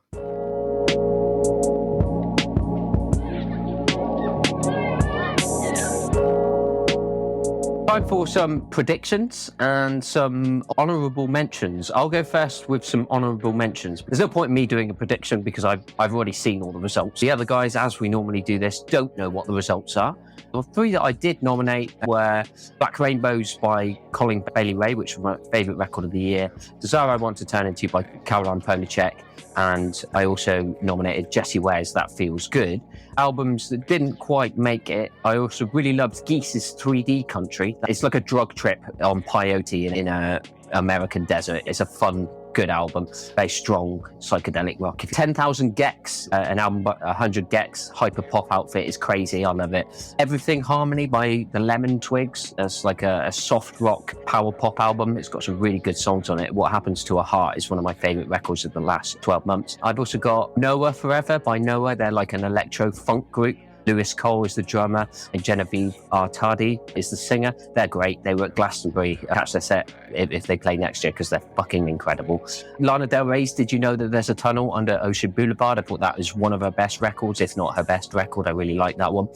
Time for some predictions and some honourable mentions. I'll go first with some honourable mentions. There's no point in me doing a prediction because I've already seen all the results. The other guys, as we normally do this, don't know what the results are. The 3 that I did nominate were Black Rainbows by Colin Bailey Ray, which was my favourite record of the year, Desire I Want to Turn Into by Caroline Polachek, and I also nominated Jessie Ware's That Feels Good. Albums that didn't quite make it. I also really loved Geese's 3D Country. It's like a drug trip on peyote in a American desert. It's a fun, good album. Very strong psychedelic rock. 10,000 Gex, an album by 100 Gex, hyper pop outfit is crazy. I love it. Everything Harmony by the Lemon Twigs. It's like a soft rock power pop album. It's got some really good songs on it. What Happens to a Heart is one of my favorite records of the last 12 months. I've also got Noah Forever by Noah. They're like an electro funk group. Lewis Cole is the drummer and Genevieve Artadi is the singer. They're great. They were at Glastonbury. Catch their set if they play next year because they're fucking incredible. Lana Del Rey's Did You Know That There's a Tunnel Under Ocean Boulevard? I thought that was one of her best records, if not her best record. I really like that one.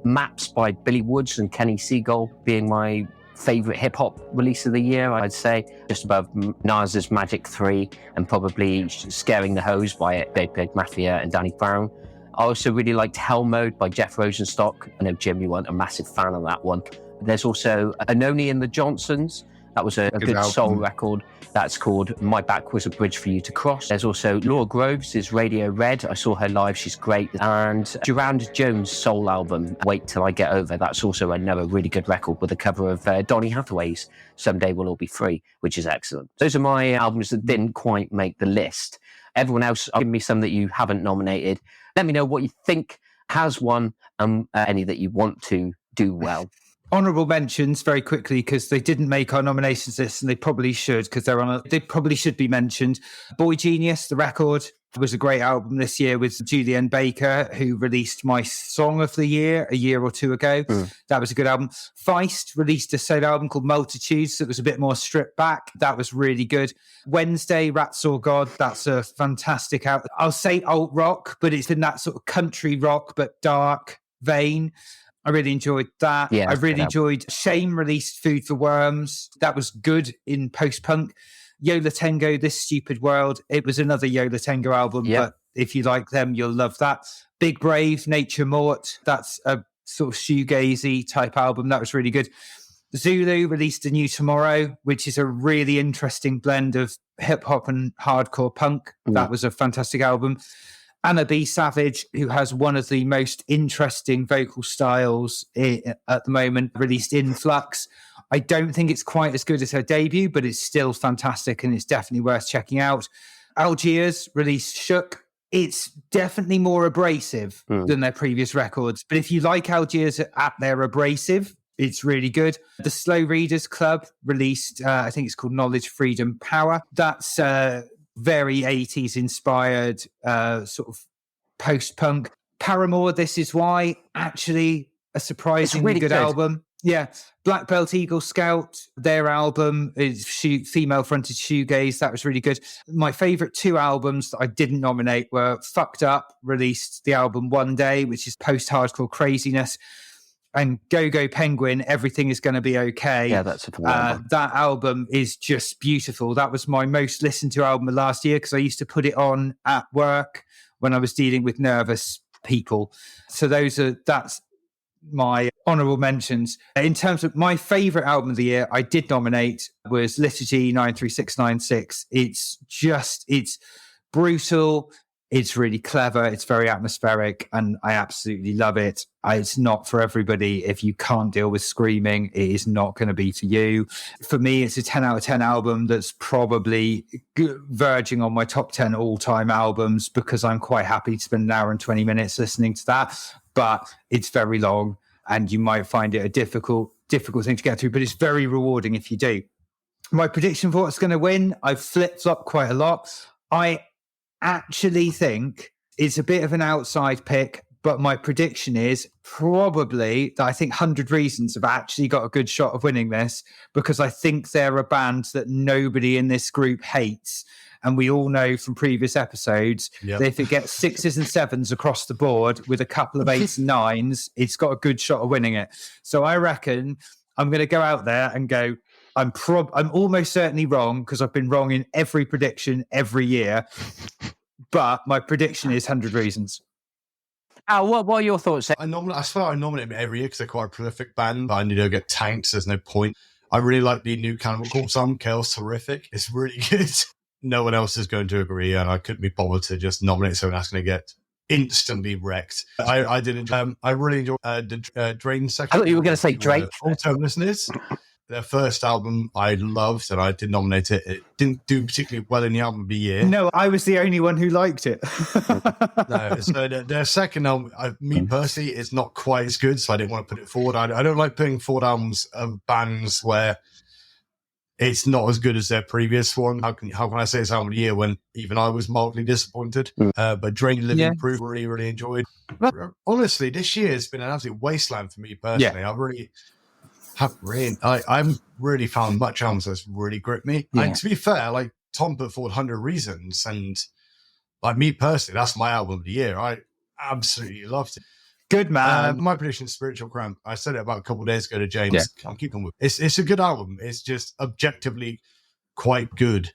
Maps by Billy Woods and Kenny Seagull being my favourite hip-hop release of the year, I'd say. Just above Nas's Magic 3 and probably Scaring the Hose by Big Big Mafia and Danny Brown. I also really liked Hell Mode by Jeff Rosenstock. I know, Jim, you weren't a massive fan of that one. There's also Anoni and the Johnsons. That was a good soul record. That's called My Back Was a Bridge for You to Cross. There's also Laura Groves' is Radio Red. I saw her live. She's great. And Durand Jones' soul album, Wait Till I Get Over. That's also another really good record with a cover of Donny Hathaway's Someday We'll All Be Free, which is excellent. Those are my albums that didn't quite make the list. Everyone else, give me some that you haven't nominated. Let me know what you think has won and any that you want to do well. Honourable mentions very quickly because they didn't make our nominations list and they probably should because they probably should be mentioned. Boy Genius, the record, was a great album this year with Julian Baker, who released my song of the year a year or two ago. That was a good album. Feist released a solo album called Multitudes that was a bit more stripped back. That was really good. Wednesday, Rats or God, that's a fantastic album. I'll say alt rock, but it's in that sort of country rock but dark vein. I really enjoyed that. I really enjoyed Shame released Food for Worms. That was good in post-punk. Yola Tengo, This Stupid World. It was another Yola Tengo album, but if you like them, you'll love that. Big Brave, Nature Mort. That's a sort of shoegazy type album. That was really good. Zulu released a new Tomorrow, which is a really interesting blend of hip hop and hardcore punk. That was a fantastic album. Anna B. Savage, who has one of the most interesting vocal styles at the moment, released Influx. I don't think it's quite as good as her debut, but it's still fantastic and it's definitely worth checking out. Algiers released Shook. It's definitely more abrasive than their previous records. But if you like Algiers at their abrasive, it's really good. The Slow Readers Club released, I think it's called Knowledge, Freedom, Power. That's very 80s inspired sort of post-punk. Paramore, This Is Why, actually a surprisingly really good album. Yeah. Black Belt Eagle Scout, their album is female-fronted shoegaze. That was really good. My favourite two albums that I didn't nominate were Fucked Up, released the album One Day, which is post-hardcore craziness, and Go Go Penguin, Everything Is Gonna Be Okay. Yeah, that's a fun album. That album is just beautiful. That was my most listened to album of last year because I used to put it on at work when I was dealing with nervous people. So that's my honourable mentions. In terms of my favourite album of the year, I did nominate was Liturgy 93696. It's brutal. It's really clever. It's very atmospheric, and I absolutely love it. It's not for everybody. If you can't deal with screaming, it is not going to be for you. For me, it's a 10 out of 10 album that's probably verging on my top 10 all-time albums because I'm quite happy to spend an hour and 20 minutes listening to that. But it's very long, and you might find it a difficult thing to get through, but it's very rewarding if you do. My prediction for what's going to win, I've flip-flopped quite a lot. I actually think it's a bit of an outside pick, but my prediction is probably that I think 100 Reasons have actually got a good shot of winning this because I think they're a band that nobody in this group hates. And we all know from previous episodes that if it gets 6s and 7s across the board with a couple of 8s and 9s, it's got a good shot of winning it. So I reckon I'm going to go out there and go, I'm almost certainly wrong because I've been wrong in every prediction every year. But my prediction is 100 Reasons. Al, what are your thoughts? I swear I nominate them every year because they're quite a prolific band, but I need to get tanked, so there's no point. I really like the new Cannibal Corpse album, Chaos Terrific. It's really good. No one else is going to agree, and I couldn't be bothered to just nominate someone that's going to get instantly wrecked. I did. I really enjoyed the Drain section. I thought you were going to say Drake. Full-time listeners. Their first album I loved, and I did nominate it. It didn't do particularly well in the album of the year. No, I was the only one who liked it. No, so their second album, me personally, is not quite as good, so I didn't want to put it forward. I don't like putting forward albums of bands where it's not as good as their previous one. How can I say it's album of the year when even I was mildly disappointed? But Drain, Living Proof, really enjoyed. But honestly, this year has been an absolute wasteland for me personally. I've really found much albums that's really gripped me. And to be fair, like Tom put forward 100 Reasons, and like me personally, that's my album of the year. I absolutely loved it. Good man. My prediction is Spiritual Cramp. I said it about a couple of days ago to James. Yeah. I'll keep on with it. It's a good album. It's just objectively quite good.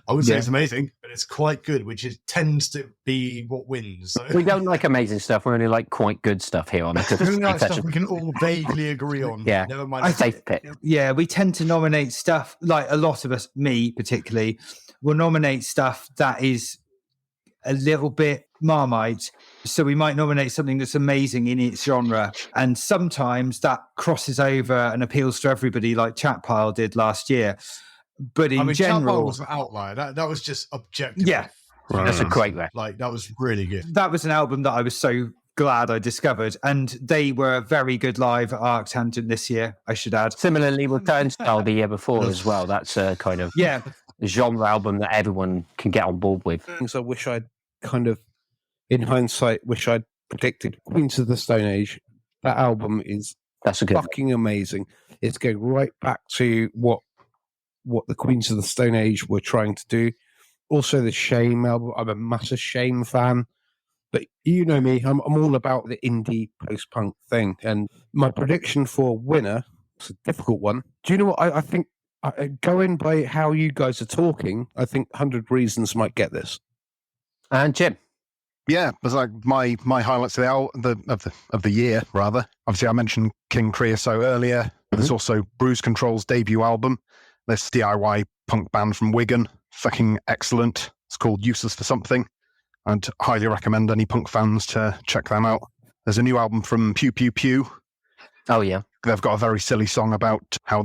I would say it's amazing, but it's quite good, which tends to be what wins. So. We don't like amazing stuff. We only like quite good stuff here on the Cacophony Sessions. We can all vaguely agree on. Yeah, never mind. Safe pick. Yeah, we tend to nominate stuff, like a lot of us, me particularly, will nominate stuff that is a little bit Marmite. So we might nominate something that's amazing in its genre. And sometimes that crosses over and appeals to everybody, like Chat Pile did last year. But in general, Chat Pile was an outlier. That was just objective. Yeah. Right. That's a great record. Like, that was really good. That was an album that I was so glad I discovered. And they were very good live at Arctangent this year, I should add. Similarly with Turnstile the year before as well. That's a kind of genre album that everyone can get on board with. Things I wish I'd kind of, in hindsight, wish I'd predicted. Queens of the Stone Age. That album is fucking amazing. It's going right back to what the Queens of the Stone Age were trying to do. Also the Shame album. I'm a massive Shame fan. But you know me, I'm all about the indie post-punk thing. And my prediction for winner, it's a difficult one. Do you know what? I think, going by how you guys are talking, I think 100 Reasons might get this. And Jim? Yeah, it was like my highlights of the year, rather. Obviously, I mentioned King Creosote earlier. There's also Bruise Control's debut album. This DIY punk band from Wigan. Fucking excellent. It's called Useless for Something. I'd highly recommend any punk fans to check them out. There's a new album from Pew Pew Pew. Oh, yeah. They've got a very silly song about how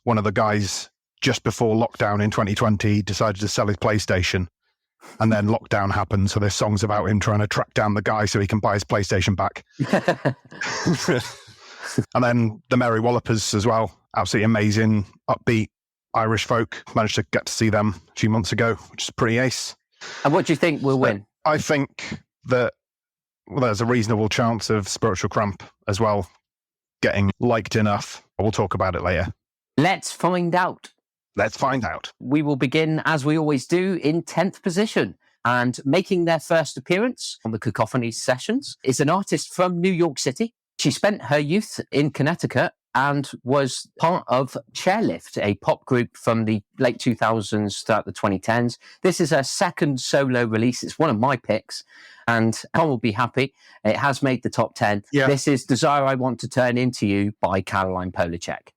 one of the guys just before lockdown in 2020 decided to sell his PlayStation, and then lockdown happened. So there's songs about him trying to track down the guy so he can buy his PlayStation back. And then the Merry Wallopers as well. Absolutely amazing, upbeat Irish folk. Managed to get to see them a few months ago, which is pretty ace. And what do you think will win? I think that there's a reasonable chance of Spiritual Cramp as well getting liked enough. We'll talk about it later. Let's find out. Let's find out. We will begin, as we always do, in 10th position. And making their first appearance on the Cacophony Sessions is an artist from New York City. She spent her youth in Connecticut and was part of Chairlift, a pop group from the late 2000s throughout the 2010s. This is her second solo release. It's one of my picks, and Tom will be happy. It has made the top 10. Yeah. This is Desire I Want to Turn Into You by Caroline Polachek.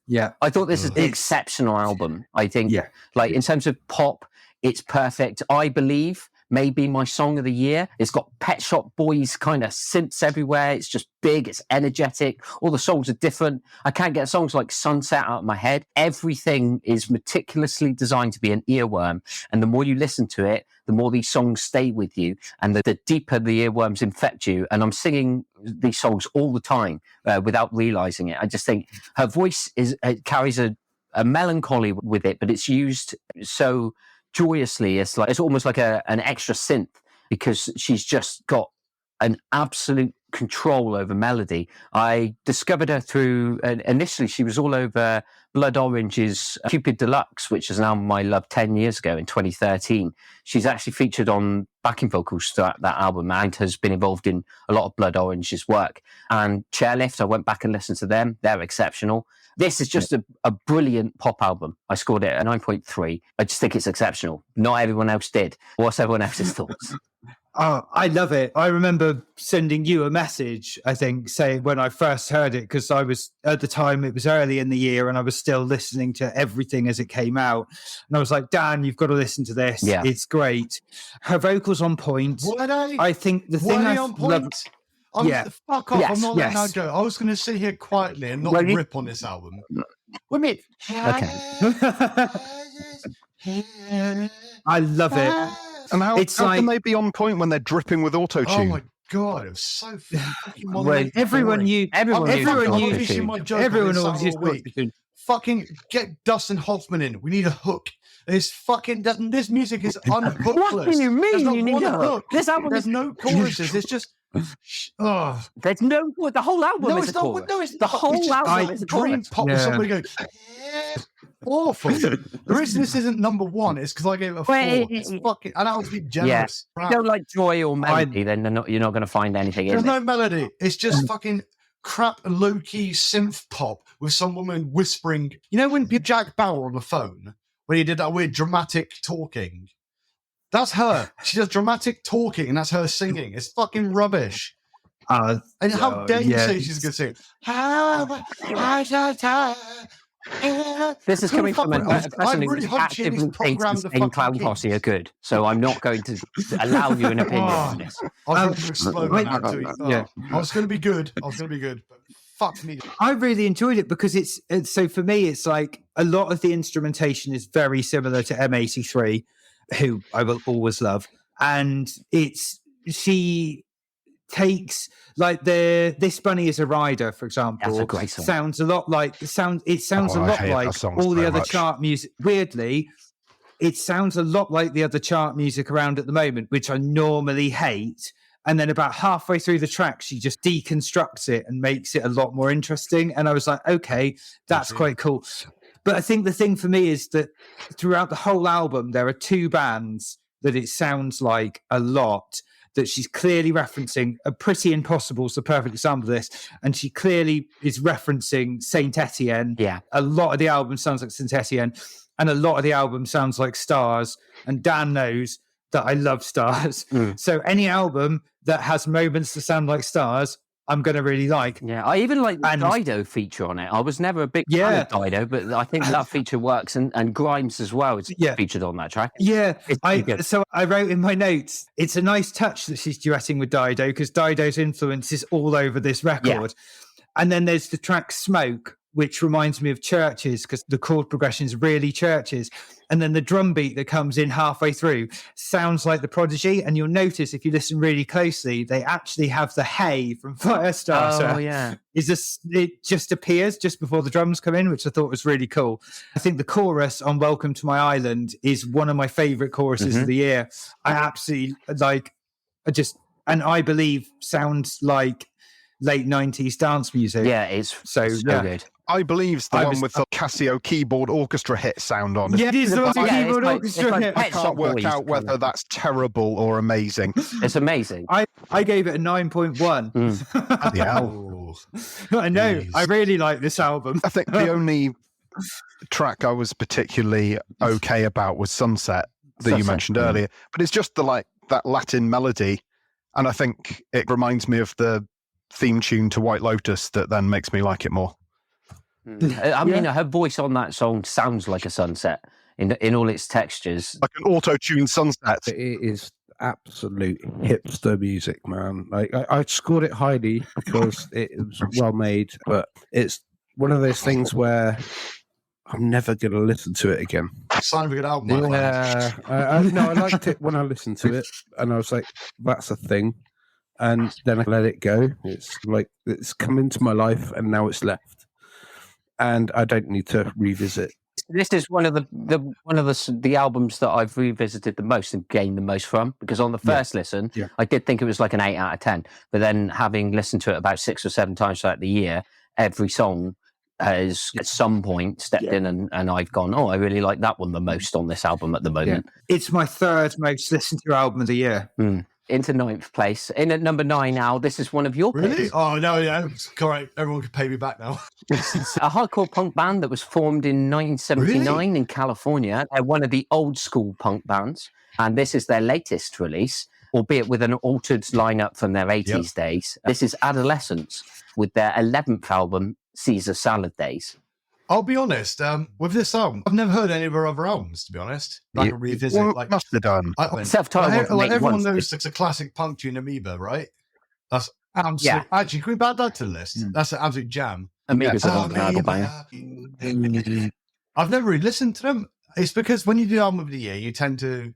Yeah. I thought this is an exceptional album. I think, in terms of pop, it's perfect. I Believe may be my song of the year. It's got Pet Shop Boys kind of synths everywhere. It's just big. It's energetic. All the songs are different. I can't get songs like Sunset out of my head. Everything is meticulously designed to be an earworm. And the more you listen to it, the more these songs stay with you and the deeper the earworms infect you. And I'm singing these songs all the time without realizing it. I just think her voice carries a melancholy with it, but it's used so joyously. It's almost like an extra synth, because she's just got an absolute control over melody. I discovered her through, initially she was all over Blood Orange's Cupid Deluxe, which is an album I loved 10 years ago in 2013. She's actually featured on backing vocals throughout that album and has been involved in a lot of Blood Orange's work. And Chairlift, I went back and listened to them. They're exceptional. This is just a brilliant pop album. I scored it a 9.3. I just think it's exceptional. Not everyone else did. What's everyone else's thoughts? Oh, I love it. I remember sending you a message, I think, saying when I first heard it, because I was, at the time, it was early in the year and I was still listening to everything as it came out. And I was like, Dan, you've got to listen to this. Yeah. It's great. Her vocals on point. Were they? I think the thing I on point? Fuck off. I'm not letting that go. I was going to sit here quietly and not rip on this album. Wait a minute. Okay. I love it. And how can they be on point when they're dripping with auto-tune? Oh my God, it was so fucking well, everyone always fucking get Dustin Hoffman in. We need a hook. This music is unhookless. What do you mean you need a hook? This album There's no choruses. It's just there's no the whole album is a chorus. No, it's the whole album is a dream chorus. pop with somebody going awful. The reason this isn't number one is because I gave it a 4. It's fucking, and I was being generous. If you don't like joy or melody, then you're not going to find anything in it. There's no melody. It's just fucking crap, low-key synth pop with some woman whispering. You know when Jack Bauer on the phone, when he did that weird dramatic talking? That's her. She does dramatic talking, and that's her singing. It's fucking rubbish. And how dare you say she's going to sing? This is coming from a person who actively thinks the same Clown Posse are good, so I'm not going to allow you an opinion on this. I was going to be good. But fuck me. I really enjoyed it because it's so for me, it's like a lot of the instrumentation is very similar to M83, who I will always love, and she takes like This Bunny Is a Rider, for example. That's a great song. Sounds a lot like all the other chart music. Weirdly, it sounds a lot like the other chart music around at the moment, which I normally hate. And then about halfway through the track, she just deconstructs it and makes it a lot more interesting. And I was like, okay, that's quite cool. But I think the thing for me is that throughout the whole album, there are 2 bands that it sounds like a lot, that she's clearly referencing. A Pretty Impossible is the perfect example of this. And she clearly is referencing Saint Etienne. Yeah. A lot of the album sounds like Saint Etienne. And a lot of the album sounds like Stars. And Dan knows that I love Stars. So any album that has moments that sound like Stars, I'm going to really like. Yeah, I even like the Dido feature on it. I was never a big fan of Dido, but I think that feature works, and Grimes as well is featured on that track. Yeah, so I wrote in my notes, it's a nice touch that she's duetting with Dido, because Dido's influence is all over this record. Yeah. And then there's the track Smoke, which reminds me of Churches, because the chord progression is really Churches. And then the drum beat that comes in halfway through sounds like The Prodigy. And you'll notice, if you listen really closely, they actually have the Hey from Firestarter. Oh, yeah. It just appears just before the drums come in, which I thought was really cool. I think the chorus on Welcome to My Island is one of my favourite choruses of the year. I absolutely and I believe sounds like late 90s dance music. Yeah, it's so good. I Believe's the one with the Casio keyboard orchestra hit sound on it. Yeah, it is the keyboard orchestra hit. I can't work out whether that's terrible or amazing. It's amazing. I gave it a 9.1. Yeah. I know. Jeez. I really like this album. I think the only track I was particularly okay about was Sunset that you mentioned earlier. But it's just that Latin melody. And I think it reminds me of the theme tune to White Lotus that then makes me like it more. I mean, her voice on that song sounds like a sunset in all its textures. Like an auto-tuned sunset. It is absolute hipster music, man. Like I scored it highly because it was well made, but it's one of those things where I'm never going to listen to it again. Sign of a good album. Yeah, I liked it when I listened to it, and I was like, that's a thing. And then I let it go. It's like it's come into my life, and now it's left. And I don't need to revisit. This is one of the albums that I've revisited the most and gained the most from, because on the first listen, I did think it was like an 8 out of 10. But then, having listened to it about 6 or 7 times throughout the year, every song has at some point stepped in and I've gone, I really like that one the most on this album at the moment. Yeah. It's my third most listened to album of the year. Into 9th place. In at number 9 now, this is one of your picks. Really? Oh, no, yeah. Correct. Everyone can pay me back now. A hardcore punk band that was formed in 1979 in California. They're one of the old school punk bands. And this is their latest release, albeit with an altered lineup from their 80s days. This is Adolescence with their 11th album, Caesar Salad Days. I'll be honest, with this album, I've never heard any of her other albums, to be honest. Like a revisit. Must have done. Self-titled. Everyone knows it's a classic punk tune, Amoeba, right? That's absolutely... Actually, can we add that to the list? That's an absolute jam. Amoeba's I've never really listened to them. It's because when you do album of the year, you tend to...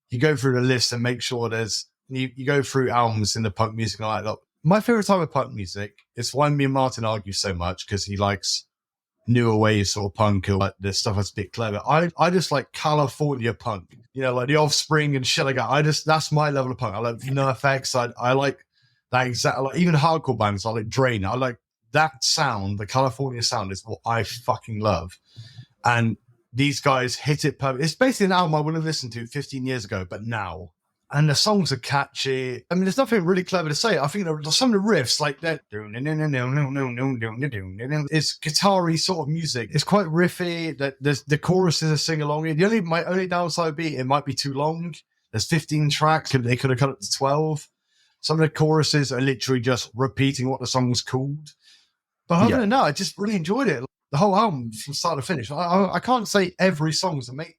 You go through the list and make sure there's... You go through albums in the punk music and like, look, my favourite type of punk music is why me and Martyn argue so much, because he likes newer waves sort of punk or like this stuff that's a bit clever. I just like California punk, like the Offspring and shit like that. That's my level of punk. I like NoFX. I like that exact, like even hardcore bands. I like Drain. I like that sound. The California sound is what I fucking love. And these guys hit it perfect. It's basically an album I would have listened to 15 years ago, but now. And the songs are catchy. I mean, there's nothing really clever to say. I think some of the riffs, like that, it's guitar-y sort of music. It's quite riffy. The choruses are sing-along. My only downside would be it might be too long. There's 15 tracks. They could have cut it to 12. Some of the choruses are literally just repeating what the song's called. But other than that, I just really enjoyed it. The whole album from start to finish. I can't say every song's amazing.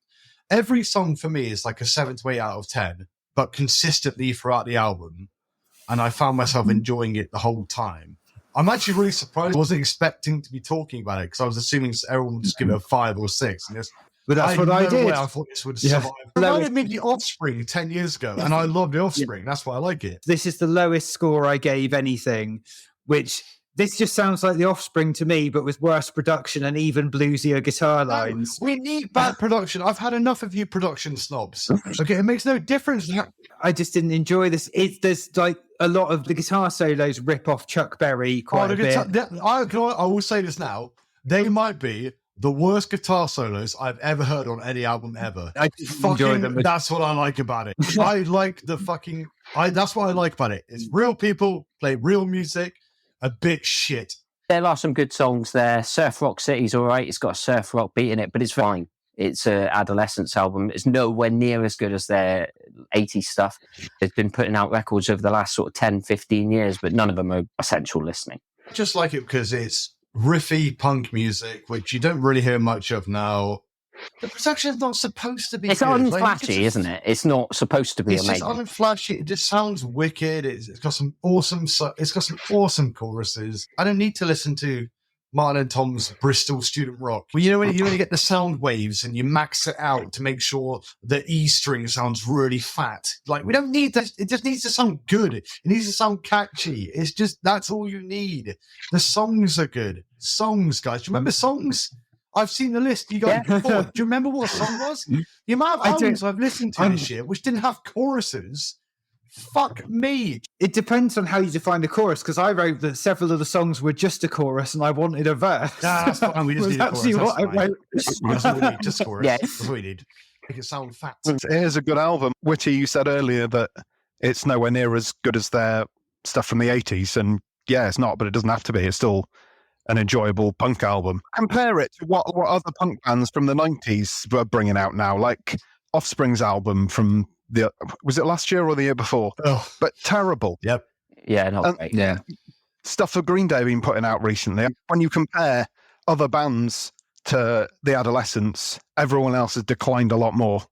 Every song for me is like a 7 to 8 out of 10. But consistently throughout the album, and I found myself enjoying it the whole time. I'm actually really surprised. I wasn't expecting to be talking about it because I was assuming everyone would just give it a 5 or 6. But that's what I did. I thought this would survive. It reminded me of The Offspring 10 years ago, and I love The Offspring. That's why I like it. This is the lowest score I gave anything, which... This just sounds like The Offspring to me, but with worse production and even bluesier guitar lines. We need bad production. I've had enough of you production snobs. Okay, it makes no difference. I just didn't enjoy this. There's like a lot of the guitar solos rip off Chuck Berry quite a bit. I will say this now. They might be the worst guitar solos I've ever heard on any album ever. I just enjoy them. That's what I like about it. I like the fucking... that's what I like about it. It's real people play real music. A bit shit. There are some good songs there. Surf Rock City's all right. It's got a surf rock beat in it, but it's fine. It's an Adolescence album. It's nowhere near as good as their 80s stuff. They've been putting out records over the last sort of 10, 15 years, but none of them are essential listening. I just like it because it's riffy punk music, which you don't really hear much of now. The production is not supposed to be It's good. unflashy, isn't it? It's not supposed to be It's amazing. just unflashy. It just sounds wicked. It's got some awesome choruses. I don't need to listen to Martyn and Tom's Bristol student rock. Well, when you get the sound waves and you max it out to make sure the E string sounds really fat. Like, we don't need that. It just needs to sound good. It needs to sound catchy. It's just, that's all you need. The songs are good. Songs, guys. Do you remember songs? I've seen the list you got before. Do you remember what song was? The amount of albums I've listened to this year which didn't have choruses. Fuck me. It depends on how you define the chorus, because I wrote that several of the songs were just a chorus and I wanted a verse. That's fine. We just need a chorus. That's what we need. Just chorus. Yeah. That's what we need. Make it sound fat. It is a good album. Whitty, you said earlier that it's nowhere near as good as their stuff from the 80s. And yeah, it's not, but it doesn't have to be. It's still an enjoyable punk album. Compare it to what other punk bands from the 90s were bringing out now, like Offspring's album from was it last year or the year before? Oh. But terrible. Yep. Yeah, not great. Yeah. Stuff for Green Day been putting out recently. When you compare other bands to the Adolescents, everyone else has declined a lot more.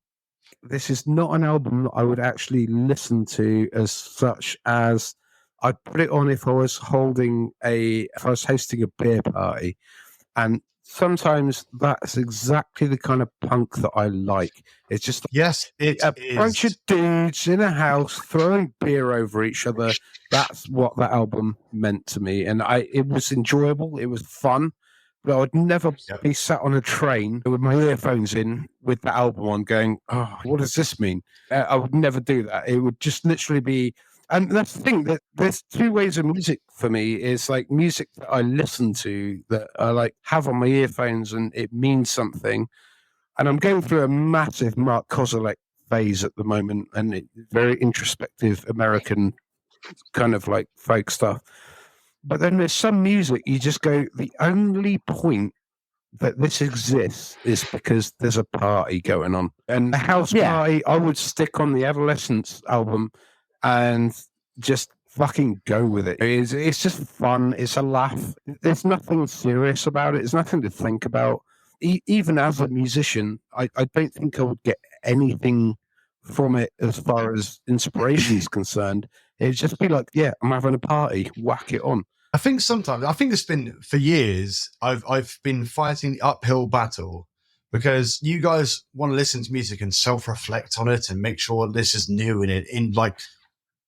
This is not an album that I would actually listen to as such as I'd put it on if I was hosting a beer party. And sometimes that's exactly the kind of punk that I like. It's just Yes, it a is. bunch of dudes in a house throwing beer over each other. That's what that album meant to me. And it was enjoyable. It was fun. But I would never be sat on a train with my earphones in with the album on going, oh, what does this mean? I would never do that. It would just literally be... And that's the thing, that there's two ways of music for me. Is like music that I listen to, that I like have on my earphones and it means something. And I'm going through a massive Mark Kozelek phase at the moment, and it's very introspective American kind of like folk stuff. But then there's some music you just go, the only point that this exists is because there's a party going on. And the house party, I would stick on the Adolescence album and just fucking go with it. It's just fun. It's a laugh. There's nothing serious about it. There's nothing to think about. Even as a musician, I don't think I would get anything from it as far as inspiration is concerned. It'd just be like, yeah, I'm having a party, whack it on. I think it's been for years, I've been fighting the uphill battle because you guys want to listen to music and self-reflect on it and make sure this is new in like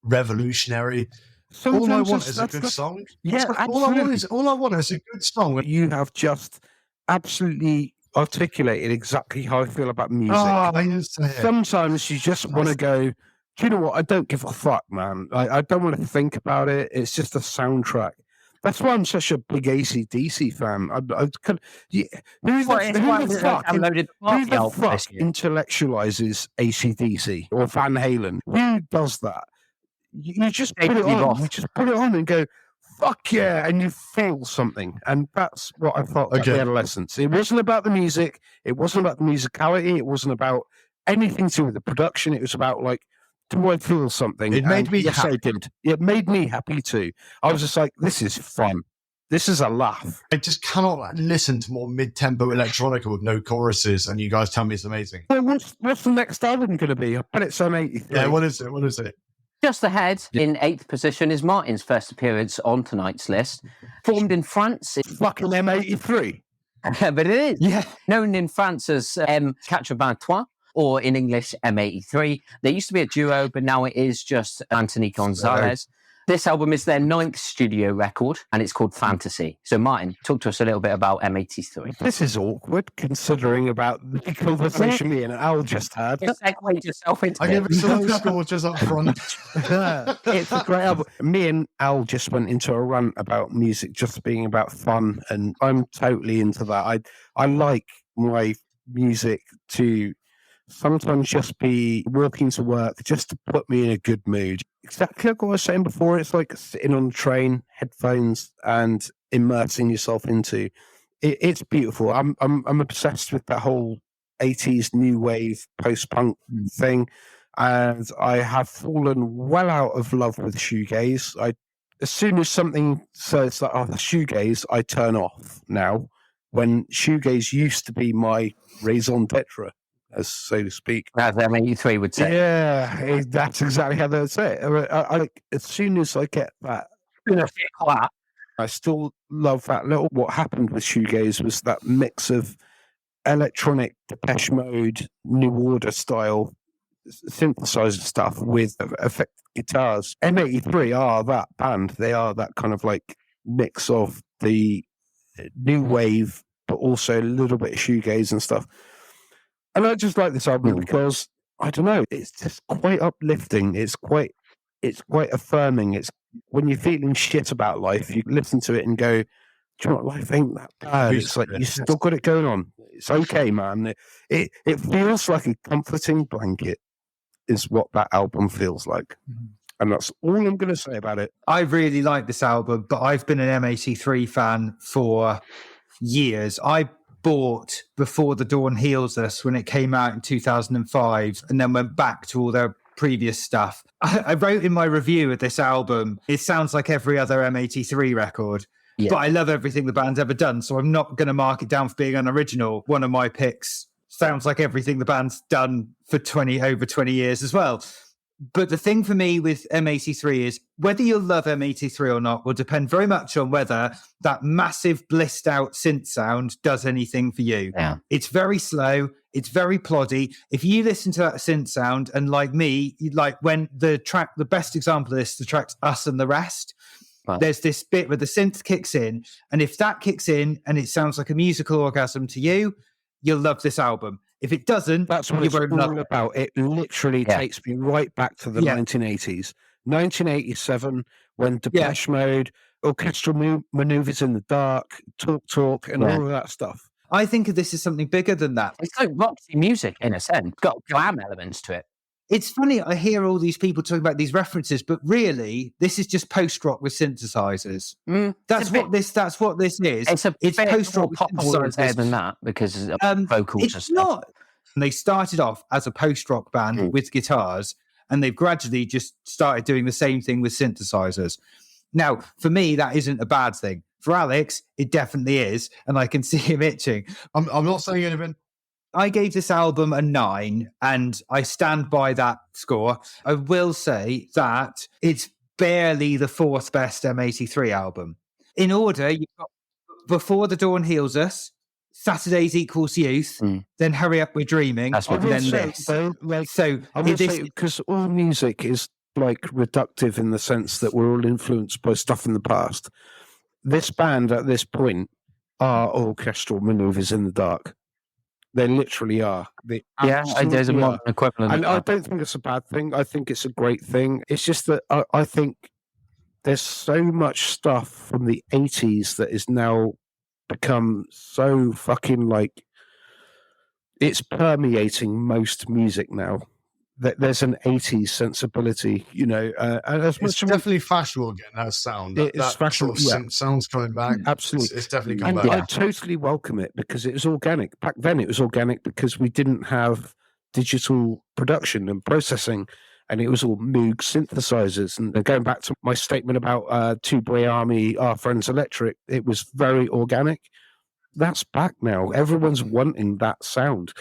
revolutionary. Sometimes all I want is a good song. Yeah, all I want is a good song. You have just absolutely articulated exactly how I feel about music. Sometimes you just want to go, do you know what? I don't give a fuck, man. I don't want to think about it. It's just a soundtrack. That's why I'm such a big AC/DC fan. Who the fuck intellectualizes AC/DC or Van Halen? Who does that? You just put it on. You just put it on and go, fuck yeah, and you feel something. And that's what I felt about the Adolescence. It wasn't about the music. It wasn't about the musicality. It wasn't about anything to do with the production. It was about, like, do I feel something? It made me happy. I did. It made me happy too. I was just like, this is fun. This is a laugh. I just cannot listen to more mid-tempo electronica with no choruses, and you guys tell me it's amazing. What's the next album going to be? I bet it's on 83. Yeah, what is it? Just ahead, in 8th position, is Martyn's first appearance on tonight's list. Formed in France. Fucking M83. But it is. Yeah. Known in France as Catastrophe, or in English, M83. There used to be a duo, but now it is just Anthony Gonzalez. This album is their 9th studio record, and it's called Fantasy. So, Martyn, talk to us a little bit about M83. This is awkward, considering about the conversation me and Al just had. Segue yourself into I gave it some score just up front. It's a great album. Me and Al just went into a rant about music just being about fun, and I'm totally into that. I like my music to sometimes just be walking to work, just to put me in a good mood. Exactly like what I was saying before, it's like sitting on a train, headphones, and immersing yourself into. It's beautiful. I'm obsessed with that whole 80s new wave post-punk thing. And I have fallen well out of love with shoegaze. As soon as something says that, oh, the shoegaze, I turn off now. When shoegaze used to be my raison d'etre, as so to speak. As M83 would say. Yeah, that's exactly how they would say it. As soon as I get that, I still love that little. What happened with shoegaze was that mix of electronic Depeche Mode, New Order style synthesizer stuff with effective guitars. M83 are that band. They are that kind of like mix of the new wave, but also a little bit of shoegaze and stuff. And I just like this album because, I don't know, it's just quite uplifting. It's quite affirming. It's when you're feeling shit about life, you listen to it and go, do you know what, life ain't that bad. It's like you still got it going on. It's okay, man. It feels like a comforting blanket is what that album feels like. And that's all I'm going to say about it. I really like this album, but I've been an M83 fan for years. I bought Before the Dawn Heals Us when it came out in 2005 and then went back to all their previous stuff. I wrote in my review of this album, it sounds like every other M83 record. Yeah. But I love everything the band's ever done, so I'm not going to mark it down for being unoriginal. One of my picks sounds like everything the band's done for over 20 years as well. But the thing for me with M83 is whether you love M83 or not will depend very much on whether that massive blissed out synth sound does anything for you. Yeah. It's very slow. It's very ploddy. If you listen to that synth sound and like me, like when the best example of this, the track's Us and the Rest. Right. There's this bit where the synth kicks in, and if that kicks in and it sounds like a musical orgasm to you, you'll love this album. If it doesn't, that's what it's all about. It literally takes me right back to the 1980s. 1987, when Depeche Mode, orchestral maneuvers in the dark, talk, and all of that stuff. I think of this as something bigger than that. It's like Roxy music, in a sense. It's got glam elements to it. It's funny, I hear all these people talking about these references, but really, this is just post-rock with synthesizers. That's what this is. It's post-rock pop synthesizers than that because of vocals. It's not. And they started off as a post-rock band with guitars, and they've gradually just started doing the same thing with synthesizers. Now, for me, that isn't a bad thing. For Alex, it definitely is, and I can see him itching. I'm not saying anything. I gave this album a 9, and I stand by that score. I will say that it's barely the 4th best M83 album. In order, you've got Before the Dawn Heals Us, Saturdays Equals Youth, then Hurry Up We're Dreaming, and then this. Because all music is like reductive in the sense that we're all influenced by stuff in the past. This band at this point are orchestral maneuvers in the dark. They literally are. There's a modern equivalent. And I don't think it's a bad thing. I think it's a great thing. It's just that I think there's so much stuff from the 80s that is now become so fucking like it's permeating most music now. There's an 80s sensibility, you know. And as it's definitely fashionable getting that sound. That fashionable sound's coming back. Absolutely. It's definitely coming back. I totally welcome it because it was organic. Back then it was organic because we didn't have digital production and processing, and it was all Moog synthesizers. And going back to my statement about Two Boy Army, Our Friends Electric, it was very organic. That's back now. Everyone's wanting that sound.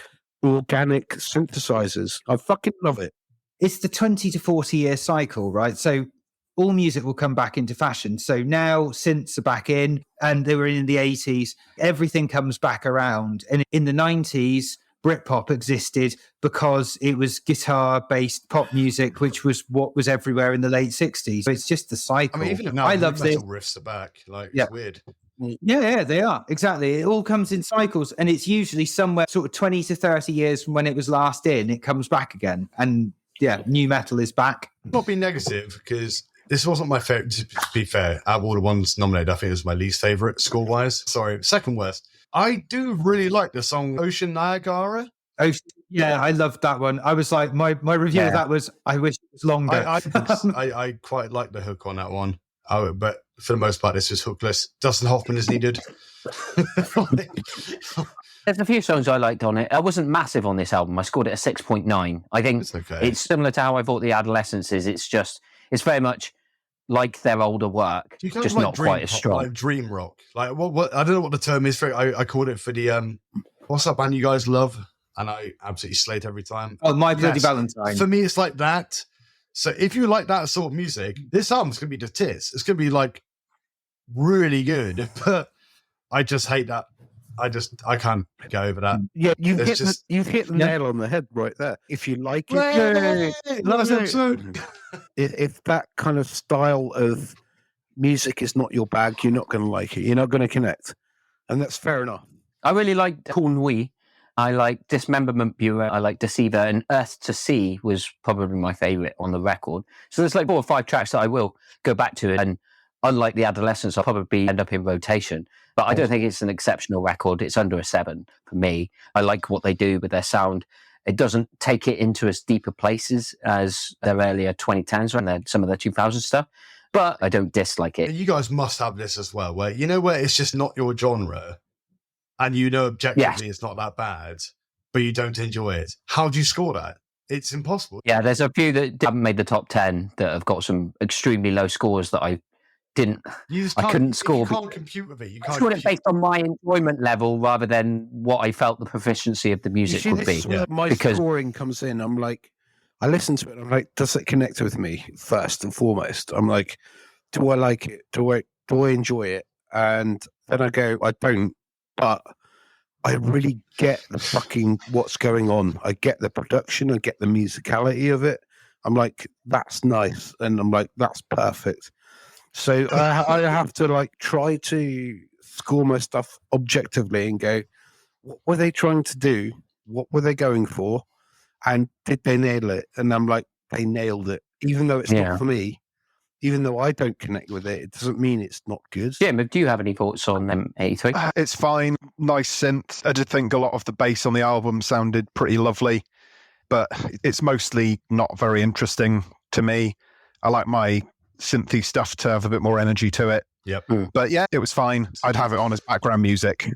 Organic synthesizers. I fucking love it. It's the 20 to 40 year cycle, right? So all music will come back into fashion. So now synths are back in, and they were in the 80s. Everything comes back around. And in the 90s, Britpop existed because it was guitar-based pop music, which was what was everywhere in the late 60s. So it's just the cycle. I mean, even now, I love the riffs are back. It's weird. Yeah, they are. Exactly. It all comes in cycles, and it's usually somewhere sort of 20 to 30 years from when it was last in, it comes back again. And new metal is back. Not being negative, because this wasn't my favorite, to be fair. Out of all the ones nominated, I think it was my least favorite score-wise. Sorry, second worst. I do really like the song Ocean Niagara. I loved that one. I was like, my review of that was, I wish it was longer. I quite like the hook on that one. But for the most part, this is hookless. Dustin Hoffman is needed. There's a few songs I liked on it. I wasn't massive on this album. I scored it a 6.9. I think it's similar to how I thought The Adolescence is. It's very much like their older work, just not quite as strong. Like dream rock. Like what? I don't know what the term is for it. I called it for the what's that band you guys love? And I absolutely slate every time. Oh, My Bloody Valentine. For me, it's like that. So if you like that sort of music, this album's gonna be the tits. It's gonna be like really good, but I just hate that. I can't go over that. Yeah, you've hit the nail on the head right there. If you like it, last episode. If that kind of style of music is not your bag, you're not going to like it. You're not going to connect, and that's fair enough. I really liked Cool Nuit. I like Dismemberment Bureau. I like Deceiver, and Earth to Sea was probably my favourite on the record. So there's like 4 or 5 tracks that I will go back to, and unlike The Adolescence, I'll probably end up in rotation. But I don't think it's an exceptional record. It's under a 7 for me. I like what they do with their sound. It doesn't take it into as deeper places as their earlier 2010s and some of their 2000 stuff. But I don't dislike it. You guys must have this as well, where it's just not your genre, and objectively it's not that bad, but you don't enjoy it. How do you score that? It's impossible. Yeah, there's a few that haven't made the top 10 that have got some extremely low scores that I couldn't score. You can't compute with it. You can't scored it based on my enjoyment level rather than what I felt the proficiency of the music would be. My scoring comes in. I'm like, I listen to it. I'm like, does it connect with me first and foremost? I'm like, do I like it? Do I enjoy it? And then I go, I don't, but I really get the fucking what's going on. I get the production. I get the musicality of it. I'm like, that's nice, and I'm like, that's perfect. So I have to like try to score my stuff objectively and go, what were they trying to do? What were they going for? And did they nail it? And I'm like, they nailed it. Even though it's not for me, even though I don't connect with it, it doesn't mean it's not good. Yeah, but do you have any thoughts on 83? It's fine. Nice synth. I did think a lot of the bass on the album sounded pretty lovely, but it's mostly not very interesting to me. I like my synthy stuff to have a bit more energy to it. Yep. But yeah, it was fine. I'd have it on as background music.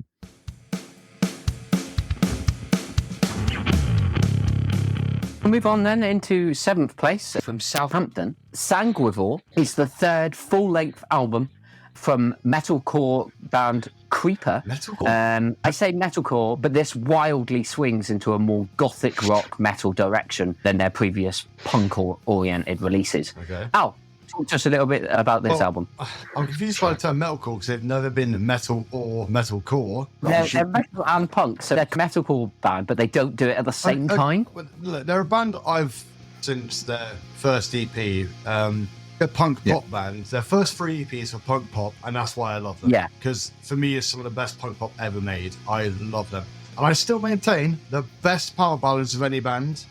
We'll move on then into 7th place from Southampton. Sanguivore is the 3rd full-length album from metalcore band Creeper. Metalcore? I say metalcore, but this wildly swings into a more gothic rock metal direction than their previous punk-oriented releases. Okay. Al, talk to us a little bit about this album. I'm confused by the term metalcore because they've never been metal or metalcore. They're metal and punk, so they're a metalcore band, but they don't do it at the same time. Look, they're a band I've, since their first EP, they're punk pop bands. Their first 3 EPs are punk pop, and that's why I love them. Yeah. Because for me, it's some of the best punk pop ever made. I love them. And I still maintain the best power ballads of any band,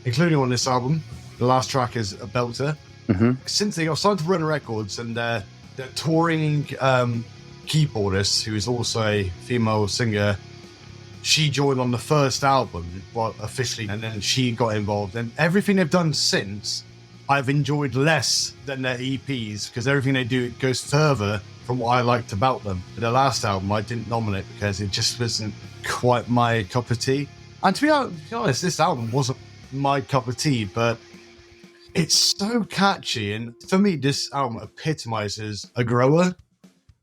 including on this album. The last track is a belter. Mm-hmm. Since they got signed to Run Records, and their touring keyboardist, who is also a female singer, she joined on the first album, well, officially, and then she got involved. And everything they've done since, I've enjoyed less than their EPs, because everything they do goes further from what I liked about them. But the last album I didn't nominate because it just wasn't quite my cup of tea. And to be honest, this album wasn't my cup of tea, but it's so catchy. And for me, this album epitomizes a grower.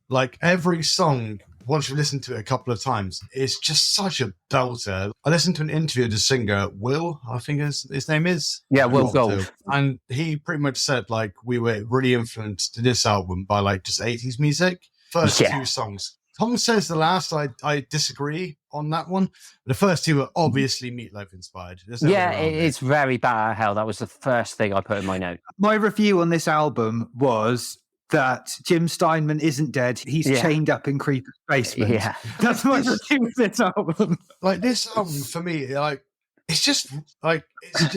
Like, every song, once you listen to it a couple of times, it's just such a belter. I listened to an interview of the singer, Will, I think his name is. Yeah, Will Gold. And he pretty much said, like, we were really influenced to this album by, like, just 80s music. First 2 songs. Tom says the last, I disagree on that one. The first 2 are obviously Meatloaf inspired. It's very bad hell. That was the first thing I put in my note. My review on this album was that Jim Steinman isn't dead. He's chained up in Creeper's basement. Yeah. That's my review of this album. Like, this album, for me, like, it's just, like,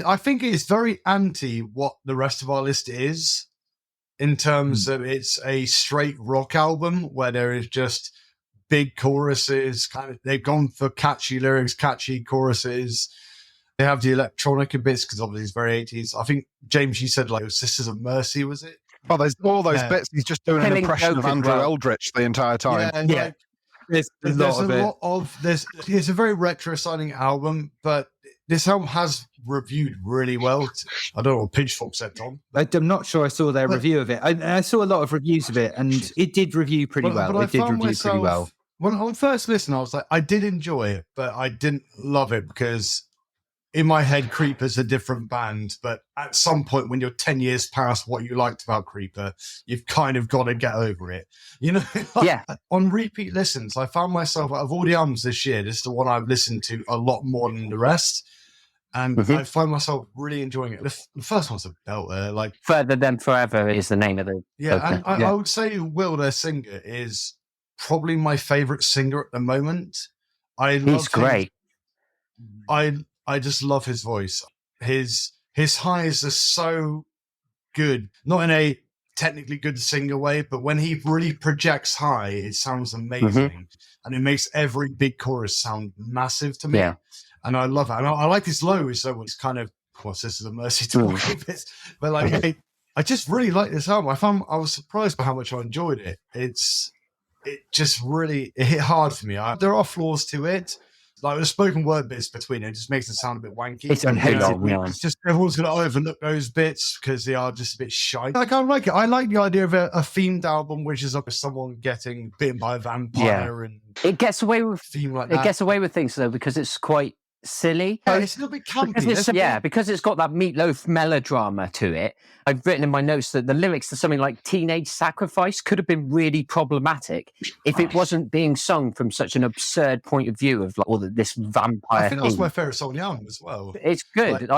I think it's very anti what the rest of our list is, in terms of it's a straight rock album where there is just big choruses. They've gone for catchy lyrics, catchy choruses. They have the electronic bits because obviously it's very 80s. I think, James, you said, like, Sisters of Mercy, was it? Well, there's all those bits. He's just doing an impression of Andrew Eldritch the entire time. Yeah. There's a lot of it. It's a very retro sounding album, but this album has reviewed really well. I don't know what Pitchfork said, Tom. I'm not sure I saw their review of it. I saw a lot of reviews of it, and it did review pretty well. But when on first listen, I was like, I did enjoy it, but I didn't love it because in my head, Creeper's a different band. But at some point, when you're 10 years past what you liked about Creeper, you've kind of got to get over it. You know, Yeah. On repeat listens, I found myself, out of all the albums this year, this is the one I've listened to a lot more than the rest. And I find myself really enjoying it. The first one's a belter. Like Further Than Forever is the name of the. and I would say Will, their singer, is probably my favorite singer at the moment. He's great. I just love his voice. His highs are so good, not in a technically good singer way, but when he really projects high, it sounds amazing, and it makes every big chorus sound massive to me. Yeah. And I love it. And I like his lows, so it's kind of, of course, this is a mercy to all of it. But like, I just really like this album. I was surprised by how much I enjoyed it. It just really hit hard for me. There are flaws to it. Like the spoken word bits between it just makes it sound a bit wanky. It's unhateable. It's just everyone's going to overlook those bits because they are just a bit shy. I kind of like it. I like the idea of a themed album, which is like someone getting bitten by a vampire and it gets away with theme like that. It gets away with things though because it's quite silly. Yeah, it's a little bit campy. Because it's got that Meatloaf melodrama to it. I've written in my notes that the lyrics to something like Teenage Sacrifice could have been really problematic if it wasn't being sung from such an absurd point of view of like all this vampire I think that's my favourite song on the album as well. It's good.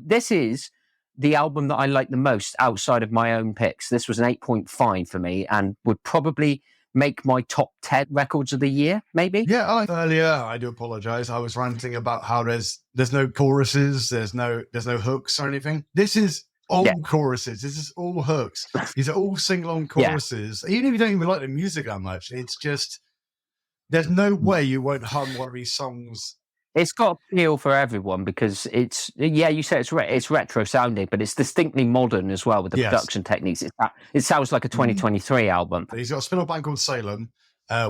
This is the album that I like the most outside of my own picks. This was an 8.5 for me and would probably make my top 10 records of the year, maybe. Yeah, earlier, I do apologize. I was ranting about how there's no choruses, there's no hooks or anything. This is all choruses. This is all hooks. These are all sing-along choruses. Even if you don't even like the music that much, it's just there's no way you won't hum one of these songs. It's got appeal for everyone because it's you say it's retro sounding, but it's distinctly modern as well with the production techniques. It sounds like a 2023 album. He's got a spin-off band called Salem,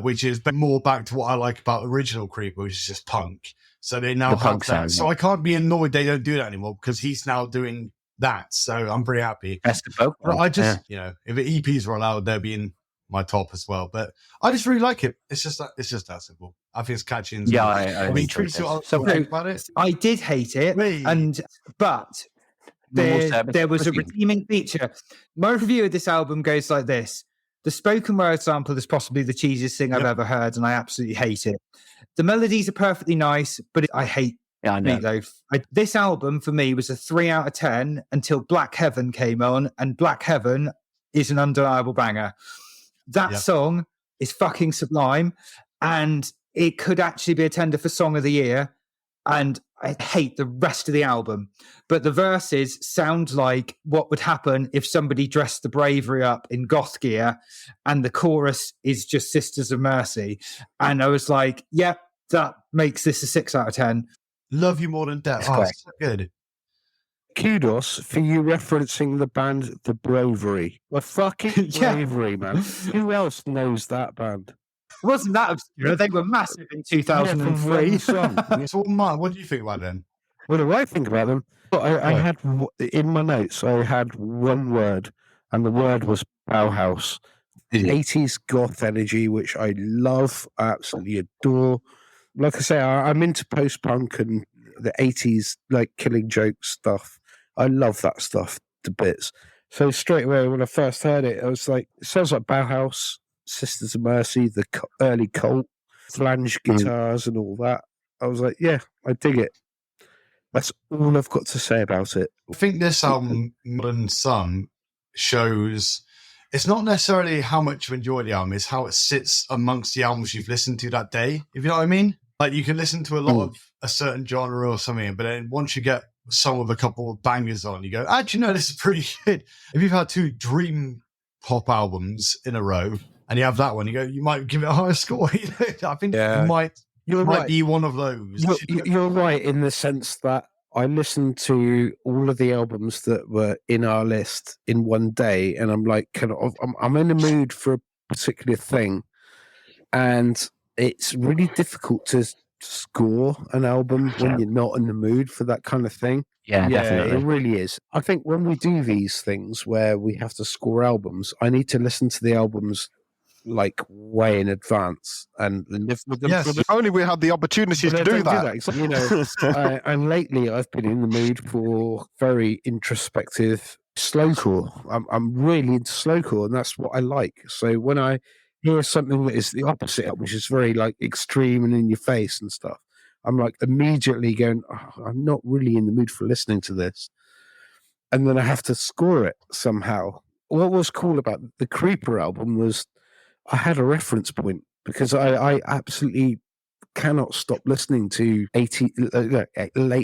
which is more back to what I like about original Creeper, which is just punk. So they now have that. Sound, so I can't be annoyed they don't do that anymore because he's now doing that. So I'm pretty happy. Best of both. But I just, if the EPs were allowed, they'd be in my top as well. But I just really like it. It's just that simple. I think it's catchy. And I mean, about it. I did hate it, but there was a redeeming feature. My review of this album goes like this. The spoken word sample is possibly the cheesiest thing I've ever heard, and I absolutely hate it. The melodies are perfectly nice, but I hate Meatloaf. This album, for me, was a 3 out of 10 until Black Heaven came on, and Black Heaven is an undeniable banger. That song is fucking sublime, and it could actually be a tender for Song of the Year. And I hate the rest of the album, but the verses sound like what would happen if somebody dressed the Bravery up in goth gear, and the chorus is just Sisters of Mercy. And I was like, that makes this a 6 out of 10. Love You More Than Death. Oh, so good. Kudos for you referencing the band The Bravery. The fucking Bravery, man. Who else knows that band? It wasn't that obscure. They were massive in 2003. So, Mark, what do you think about them? What do I think about them? I had, in my notes, I had one word, and the word was Bauhaus. The 80s goth energy, which I love, absolutely adore. Like I say, I'm into post-punk and the 80s, like Killing Joke stuff. I love that stuff to bits. So straight away, when I first heard it, I was like, it sounds like Bauhaus, Sisters of Mercy, the early Cult, flange guitars and all that. I was like, yeah, I dig it. That's all I've got to say about it. I think this album, Modern Sun, shows it's not necessarily how much you enjoy the album, it's how it sits amongst the albums you've listened to that day, if you know what I mean. Like, you can listen to a lot of a certain genre or something, but then once you get some with a couple of bangers on, you go, actually, no, this is pretty good. If you've had 2 dream pop albums in a row, and you have that one, you go, you might give it a higher score. I think you might be one of those. You're right in the sense that I listened to all of the albums that were in our list in one day, and I'm like, I'm in the mood for a particular thing, and it's really difficult to score an album when you're not in the mood for that kind of thing. Yeah, definitely. It really is. I think when we do these things where we have to score albums, I need to listen to the albums like way in advance and live with them. Yes. If only we had the opportunity to do that. You know, and lately I've been in the mood for very introspective slowcore. I'm really into slowcore, and that's what I like. So when I hear something that is the opposite, which is very like extreme and in your face and stuff, I'm like immediately going, oh, I'm not really in the mood for listening to this. And then I have to score it somehow. What was cool about the Creeper album was I had a reference point, because I absolutely cannot stop listening to late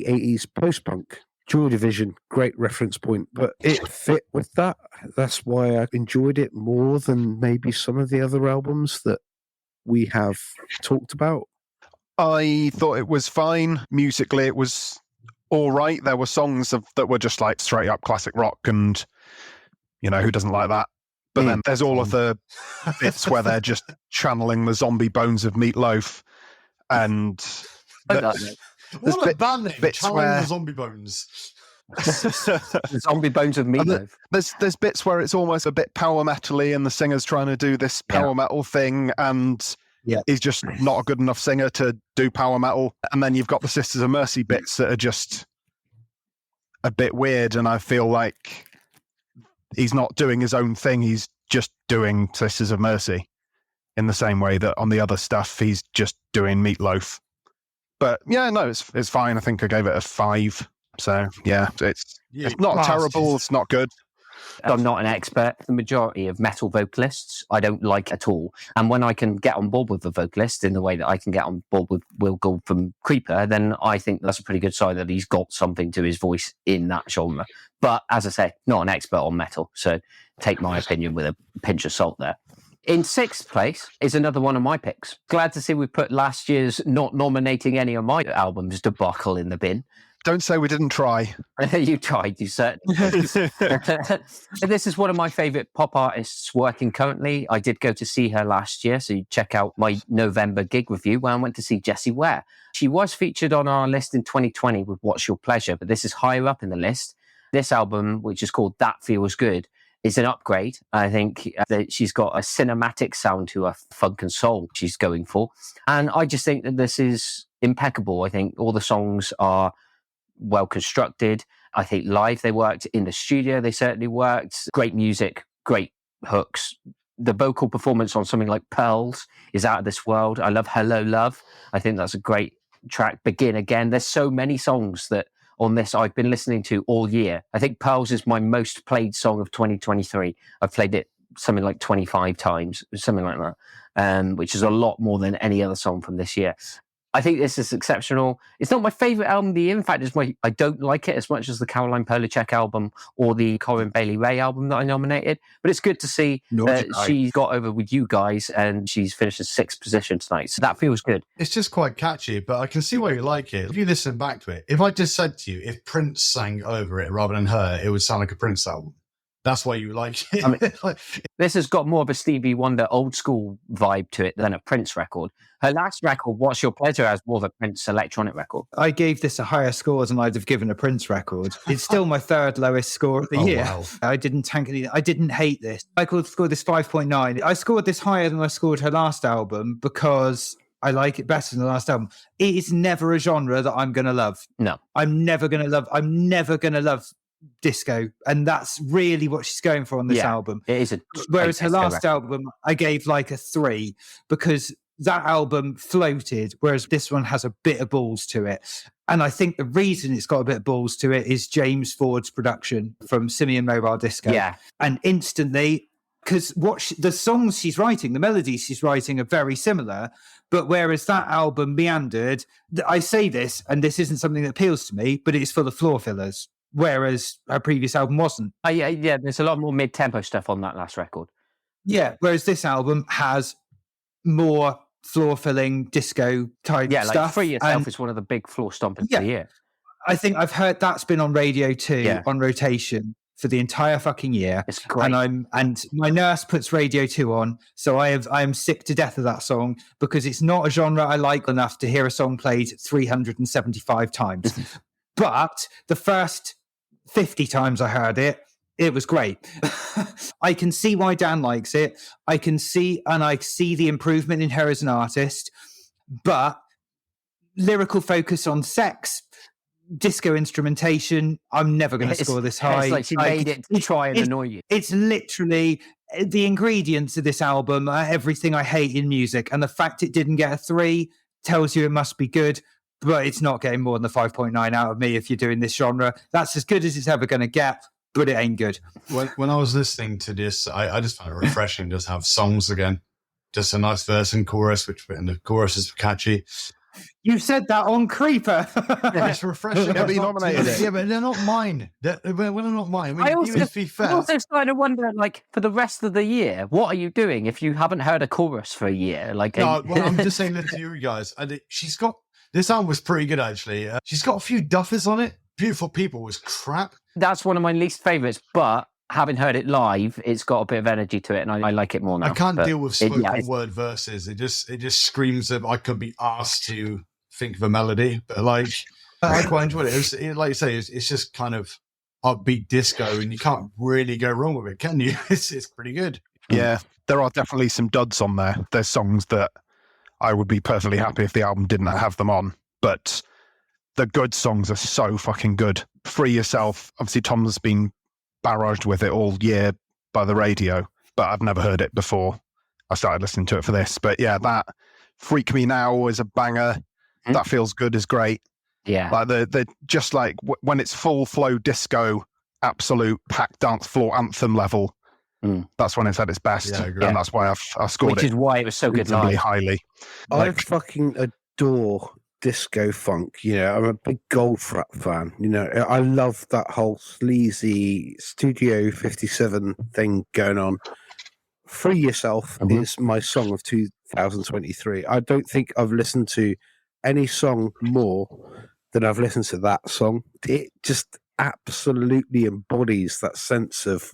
80s post-punk. Joy Division, great reference point, but it fit with that. That's why I enjoyed it more than maybe some of the other albums that we have talked about. I thought it was fine. Musically, it was all right. There were songs that were just like straight up classic rock, and, you know, who doesn't like that? But then there's all of the bits where they're just channeling the zombie bones of Meatloaf. And what a band name, channeling the zombie bones. The zombie bones of Meatloaf. There's bits where it's almost a bit power metal-y, and the singer's trying to do this power metal thing, and he's just not a good enough singer to do power metal. And then you've got the Sisters of Mercy bits that are just a bit weird, and I feel like he's not doing his own thing. He's just doing Sisters of Mercy in the same way that on the other stuff he's just doing Meatloaf. But yeah, no, it's fine. I think I gave it a 5. So yeah, it's not terrible. It's not good. I'm not an expert. The majority of metal vocalists I don't like at all. And when I can get on board with the vocalist in the way that I can get on board with Will Gould from Creeper, then I think that's a pretty good sign that he's got something to his voice in that genre. But as I say, not an expert on metal, so take my opinion with a pinch of salt there. In 6th place is another one of my picks. Glad to see we put last year's not nominating any of my albums debacle in the bin. Don't say we didn't try. You tried, you certainly. This is one of my favourite pop artists working currently. I did go to see her last year, so you check out my November gig review where I went to see Jessie Ware. She was featured on our list in 2020 with What's Your Pleasure, but this is higher up in the list. This album, which is called That Feels Good, is an upgrade. I think that she's got a cinematic sound to her funk and soul she's going for. And I just think that this is impeccable. I think all the songs are well constructed. I think live they worked, in the studio they certainly worked. Great music, great hooks. The vocal performance on something like Pearls is out of this world. I love Hello Love. I think that's a great track. Begin Again. There's so many songs that on this I've been listening to all year. I think Pearls is my most played song of 2023. I've played it something like 25 times, something like that, which is a lot more than any other song from this year. I think this is exceptional. It's not my favourite album of the year. In fact, I don't like it as much as the Caroline Polachek album or the Corinne Bailey Rae album that I nominated. But it's good to see that she got over with you guys and she's finished in 6th position tonight. So that feels good. It's just quite catchy, but I can see why you like it. If you listen back to it, if I just said to you, if Prince sang over it rather than her, it would sound like a Prince album. That's why you like it. I mean, this has got more of a Stevie Wonder old school vibe to it than a Prince record. Her last record, What's Your Pleasure, has more of a Prince electronic record. I gave this a higher score than I'd have given a Prince record. It's still my 3rd lowest score of the year. Wow. I didn't tank anything. I didn't hate this. I scored this 5.9. I scored this higher than I scored her last album because I like it better than the last album. It is never a genre that I'm going to love. No. I'm never going to love disco, and that's really what she's going for on this album. It is whereas her last album I gave like a 3 because that album floated, whereas this one has a bit of balls to it. And I think the reason it's got a bit of balls to it is James Ford's production from Simeon Mobile Disco. Yeah. And instantly, because the songs she's writing, the melodies she's writing are very similar, but whereas that album meandered, I say this, and this isn't something that appeals to me, but it's full of floor fillers. Whereas her previous album wasn't. Yeah, there's a lot more mid-tempo stuff on that last record. Yeah, whereas this album has more floor-filling disco type stuff. Yeah, like Free Yourself is one of the big floor stompers of the year. I think I've heard that's been on radio too, on rotation for the entire fucking year. It's great. And my nurse puts Radio 2 on, so I am sick to death of that song because it's not a genre I like enough to hear a song played 375 times. But the first 50 times I heard it, it was great. I can see why Dan likes it. I see the improvement in her as an artist, but lyrical focus on sex, disco instrumentation, I'm never going to score this high. It's like she made it to try and annoy you. It's literally the ingredients of this album are everything I hate in music, and the fact it didn't get a 3 tells you it must be good, but it's not getting more than a 5.9 out of me if you're doing this genre. That's as good as it's ever going to get, but it ain't good. When I was listening to this, I just found it refreshing just to have songs again. Just a nice verse and chorus, and the chorus is catchy. You said that on Creeper. It's refreshing. Yeah, but you nominated it. Yeah, but they're not mine. They're not mine. I mean, I also, even to be fair, I'm also starting to wonder, like, for the rest of the year, what are you doing if you haven't heard a chorus for a year? Like, no, well, I'm just saying that to you guys. And this album was pretty good, actually. She's got a few duffers on it. Beautiful People was crap. That's one of my least favourites, but having heard it live, it's got a bit of energy to it, and I like it more now. I can't deal with spoken word verses. It just screams that I could be asked to think of a melody, but like I quite enjoyed it. Like you say, it's just kind of upbeat disco, and you can't really go wrong with it, can you? It's pretty good. Yeah, there are definitely some duds on there. There's songs that I would be perfectly happy if the album didn't have them on, but the good songs are so fucking good. Free Yourself, obviously Tom's been barraged with it all year by the radio, but I've never heard it before I started listening to it for this. But yeah, that Freak Me Now is a banger. That Feels Good is great. Yeah, like the just like when it's full flow disco, absolute packed dance floor anthem level. That's when it's at its best, and that's why I scored which it. is why it was so good really live. highly. I fucking adore disco funk. You know, I'm a big Goldfrapp fan. You know, I love that whole sleazy Studio 57 thing going on. Free Yourself is my song of 2023. I don't think I've listened to any song more than I've listened to that song. It just absolutely embodies that sense of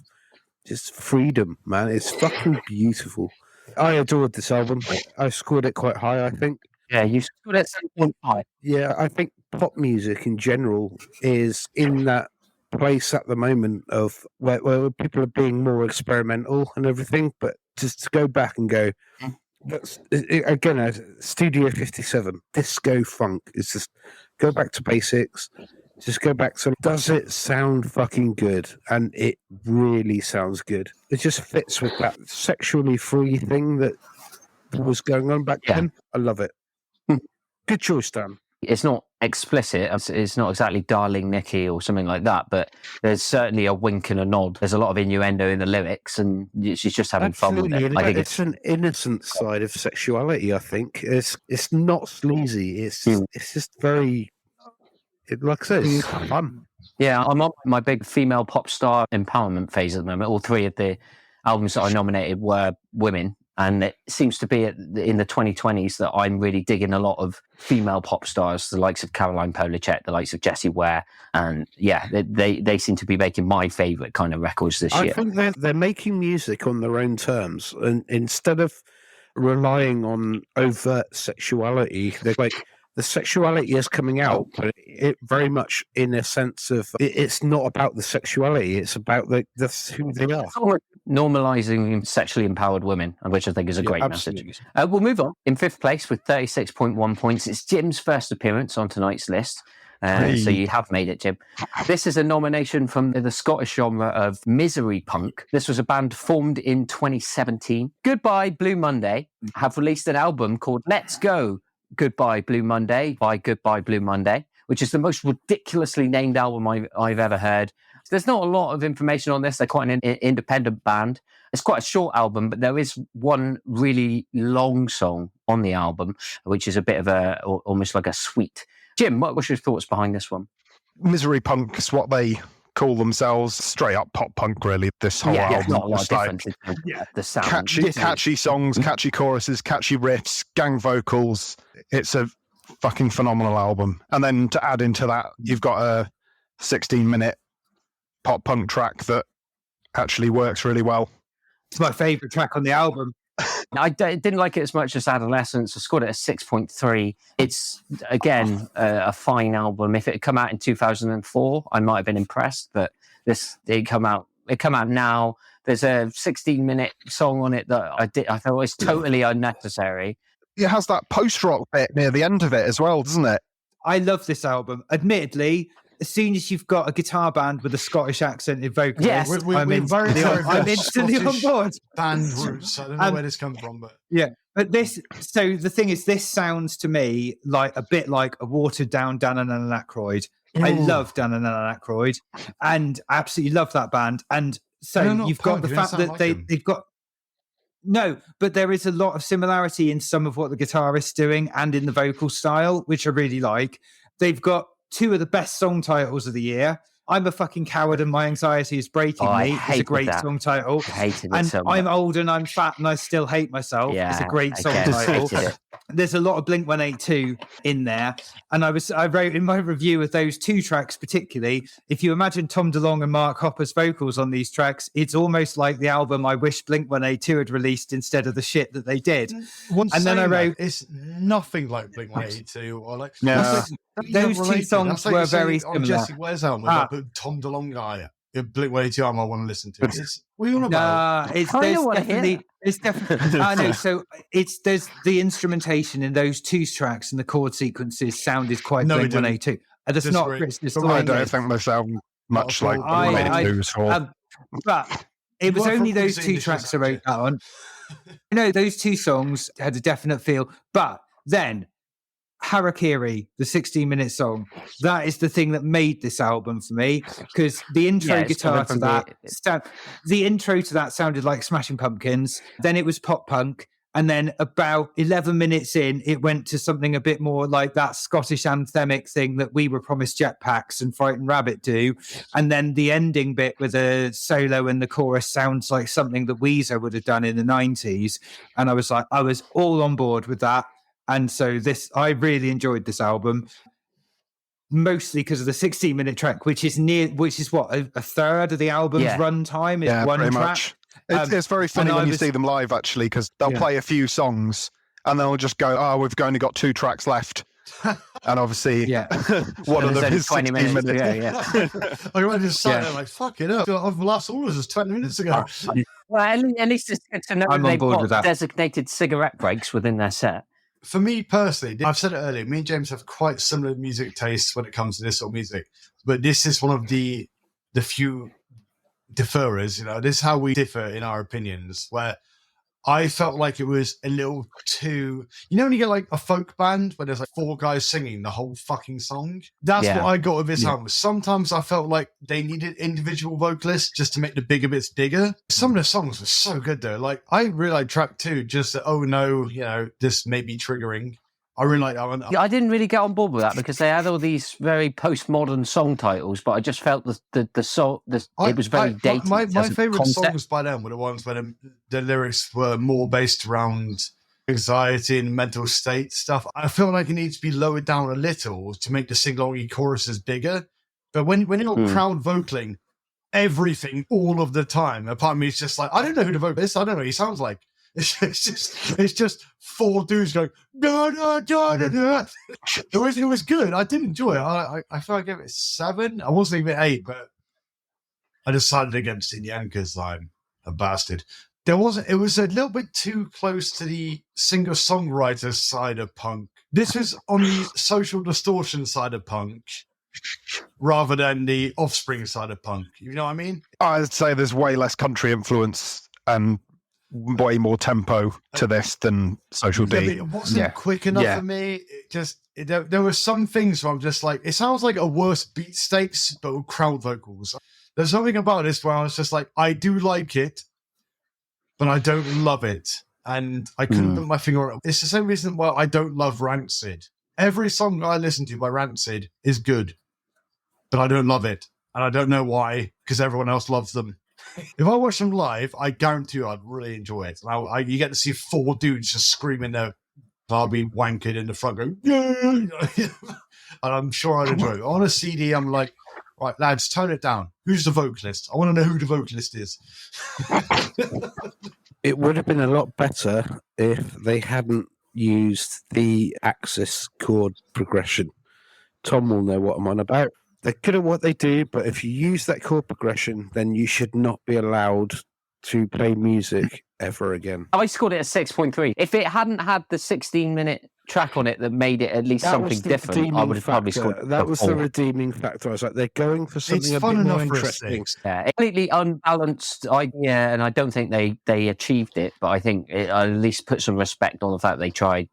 just freedom, man. It's fucking beautiful. I adored this album. I scored it quite high, I think. Yeah, you scored it 7.5. Yeah, I think pop music in general is in that place at the moment of where people are being more experimental and everything, but just to go back and go, that's again, Studio 57, disco funk. It's just go back to basics. Just go back to, does it sound fucking good? And it really sounds good. It just fits with that sexually free thing that was going on back then. I love it. Good choice, Dan. It's not explicit. It's not exactly Darling Nikki or something like that, but there's certainly a wink and a nod. There's a lot of innuendo in the lyrics, and she's just having fun with it. I think it's an innocent side of sexuality. I think it's not sleazy. It's just very, like I said, it's fun. Yeah, I'm on my big female pop star empowerment phase at the moment. All 3 of the albums that I nominated were women. And it seems to be in the 2020s that I'm really digging a lot of female pop stars, the likes of Caroline Polachek, the likes of Jessie Ware. And yeah, they seem to be making my favourite kind of records this year. I think they're making music on their own terms. And instead of relying on overt sexuality, they're like, the sexuality is coming out, but it very much in a sense of it's not about the sexuality; it's about the who they are. Normalising sexually empowered women, which I think is a great message. We'll move on. In 5th place with 36.1 points, it's Jim's first appearance on tonight's list. So you have made it, Jim. This is a nomination from the Scottish genre of misery punk. This was a band formed in 2017. Goodbye Blue Monday have released an album called Let's Go Goodbye Blue Monday by Goodbye Blue Monday, which is the most ridiculously named album I've ever heard. There's not a lot of information on this. They're quite an independent band. It's quite a short album, but there is one really long song on the album, which is a bit of almost like a suite. Jim, what's your thoughts behind this one? Misery punk is what they call themselves. Straight up pop punk, really. This whole album. It's not a lot of difference. The sound. Catchy songs, catchy choruses, catchy riffs, gang vocals. It's a fucking phenomenal album. And then to add into that, you've got a 16-minute pop punk track that actually works really well. It's my favourite track on the album. I didn't like it as much as Adolescence. I scored it a 6.3. It's, again, a fine album. If it had come out in 2004, I might have been impressed, but it come out now. There's a 16-minute song on it that I thought was totally unnecessary. It has that post-rock bit near the end of it as well, doesn't it? I love this album. Admittedly, as soon as you've got a guitar band with a Scottish accented vocalist, yes, I'm instantly on board. Band roots. I don't know where this comes from, but yeah. But so the thing is, this sounds to me like a bit like a watered down Dan and Aykroyd. I love Dan and Aykroyd, and I absolutely love that band. And so you've got the fact that they've got. No, but there is a lot of similarity in some of what the guitarist's doing and in the vocal style, which I really like. They've got two of the best song titles of the year. I'm a fucking coward and my anxiety is breaking me. It's a great song title. I hated it and so much. I'm old and I'm fat and I still hate myself. Yeah, it's a great song again, title. There's a lot of Blink-182 in there. And I wrote in my review of those two tracks particularly, if you imagine Tom DeLonge and Mark Hopper's vocals on these tracks, it's almost like the album I wish Blink-182 had released instead of the shit that they did. And then I wrote, it's nothing like Blink-182 or like those two songs were very similar. Jesse Ware's album, but Tom DeLonge guy. Blink-182 album I want to listen to. What are you on about? It's definitely. I know. So there's the instrumentation in those two tracks and the chord sequences sounded quite Blink-182. That's not Chris's. I don't think they sound much like Blink-182. But it was only those two tracks I wrote that on. Those two songs had a definite feel. But then Harakiri, the 16-minute song, that is the thing that made this album for me, because the intro guitar to that sounded like Smashing Pumpkins. Then it was pop punk, and then about 11 minutes in, it went to something a bit more like that Scottish anthemic thing that We Were Promised Jetpacks and Frightened Rabbit do. And then the ending bit with a solo and the chorus sounds like something that Weezer would have done in the 90s. And I was all on board with that. And so I really enjoyed this album, mostly because of the 16-minute track, which is what, a third of the album's runtime is one track. Much. It's very funny when you see them live, actually, because they'll play a few songs and they'll just go, "Oh, we've only got 2 tracks left," and obviously, one of them is 20 minutes. I remember just sat there like, "Fuck it up!" The last orders was 20 minutes ago. Well, at least it's good to know they've got designated cigarette breaks within their set. For me personally, I've said it earlier, me and James have quite similar music tastes when it comes to this sort of music. But this is one of the few differers, this is how we differ in our opinions, where I felt like it was a little too, when you get like a folk band where there's like 4 guys singing the whole fucking song. That's what I got with this album. Sometimes I felt like they needed individual vocalists just to make the bigger bits bigger. Some of the songs were so good though. Like I really like track 2, just that, oh no, this may be triggering. I really like that one. I didn't really get on board with that because they had all these very postmodern song titles, but I just felt the song, it was very dated. My favourite songs by them were the ones where the lyrics were more based around anxiety and mental state stuff. I feel like it needs to be lowered down a little to make the sing-along choruses bigger. But when you're crowd vocaling everything all of the time, a part of me is just like, I don't know who the vocalist is. I don't know what he sounds like. It's just 4 dudes going da, da, da, da, da. It was good. I did enjoy it. I feel like I gave it 7. I wasn't even 8, but I decided against it in the end because I'm a bastard. It was a little bit too close to the singer-songwriter side of punk. This was on the social distortion side of punk rather than the Offspring side of punk. You know what I mean? I'd say there's way less country influence and way more tempo to this than Social D. It wasn't quick enough for me. There were some things where I'm just like, it sounds like a worse Beat Stakes, but with crowd vocals. There's something about this where I was just like, I do like it, but I don't love it. And I couldn't put my finger on it. It's the same reason why I don't love Rancid. Every song I listen to by Rancid is good, but I don't love it. And I don't know why, because everyone else loves them. If I watch them live, I guarantee you I'd really enjoy it. You get to see 4 dudes just screaming their Barbie wankered in the front going, yeah! And I'm sure I'd enjoy it. On a CD, I'm like, Right, lads, tone it down. Who's the vocalist? I want to know who the vocalist is. It would have been a lot better if they hadn't used the Axis chord progression. Tom will know what I'm on about. They're good at what they do, but if you use that chord progression, then you should not be allowed to play music ever again. I scored it a 6.3. If it hadn't had the 16-minute track on it that made it at least something different, I would have probably scored it. That was the redeeming factor. I was like, they're going for something a bit more interesting. Yeah, completely unbalanced idea, and I don't think they achieved it, but I think it at least put some respect on the fact they tried.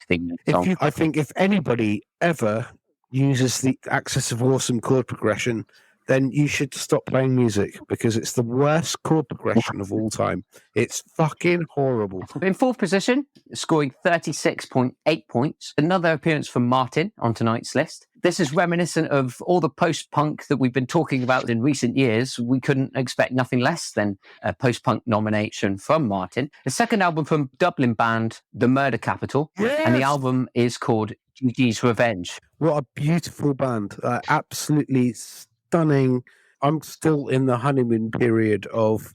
I think if anybody ever uses the Axis of Awesome chord progression, then you should stop playing music, because it's the worst chord progression of all time. It's fucking horrible. In fourth position, scoring 36.8 points, another appearance from Martyn on tonight's list. This is reminiscent of all the post-punk that we've been talking about in recent years. We couldn't expect nothing less than a post-punk nomination from Martyn. The second album from Dublin band, The Murder Capital, and the album is called Gigi's Revenge. What a beautiful band. Absolutely stunning. I'm still in the honeymoon period of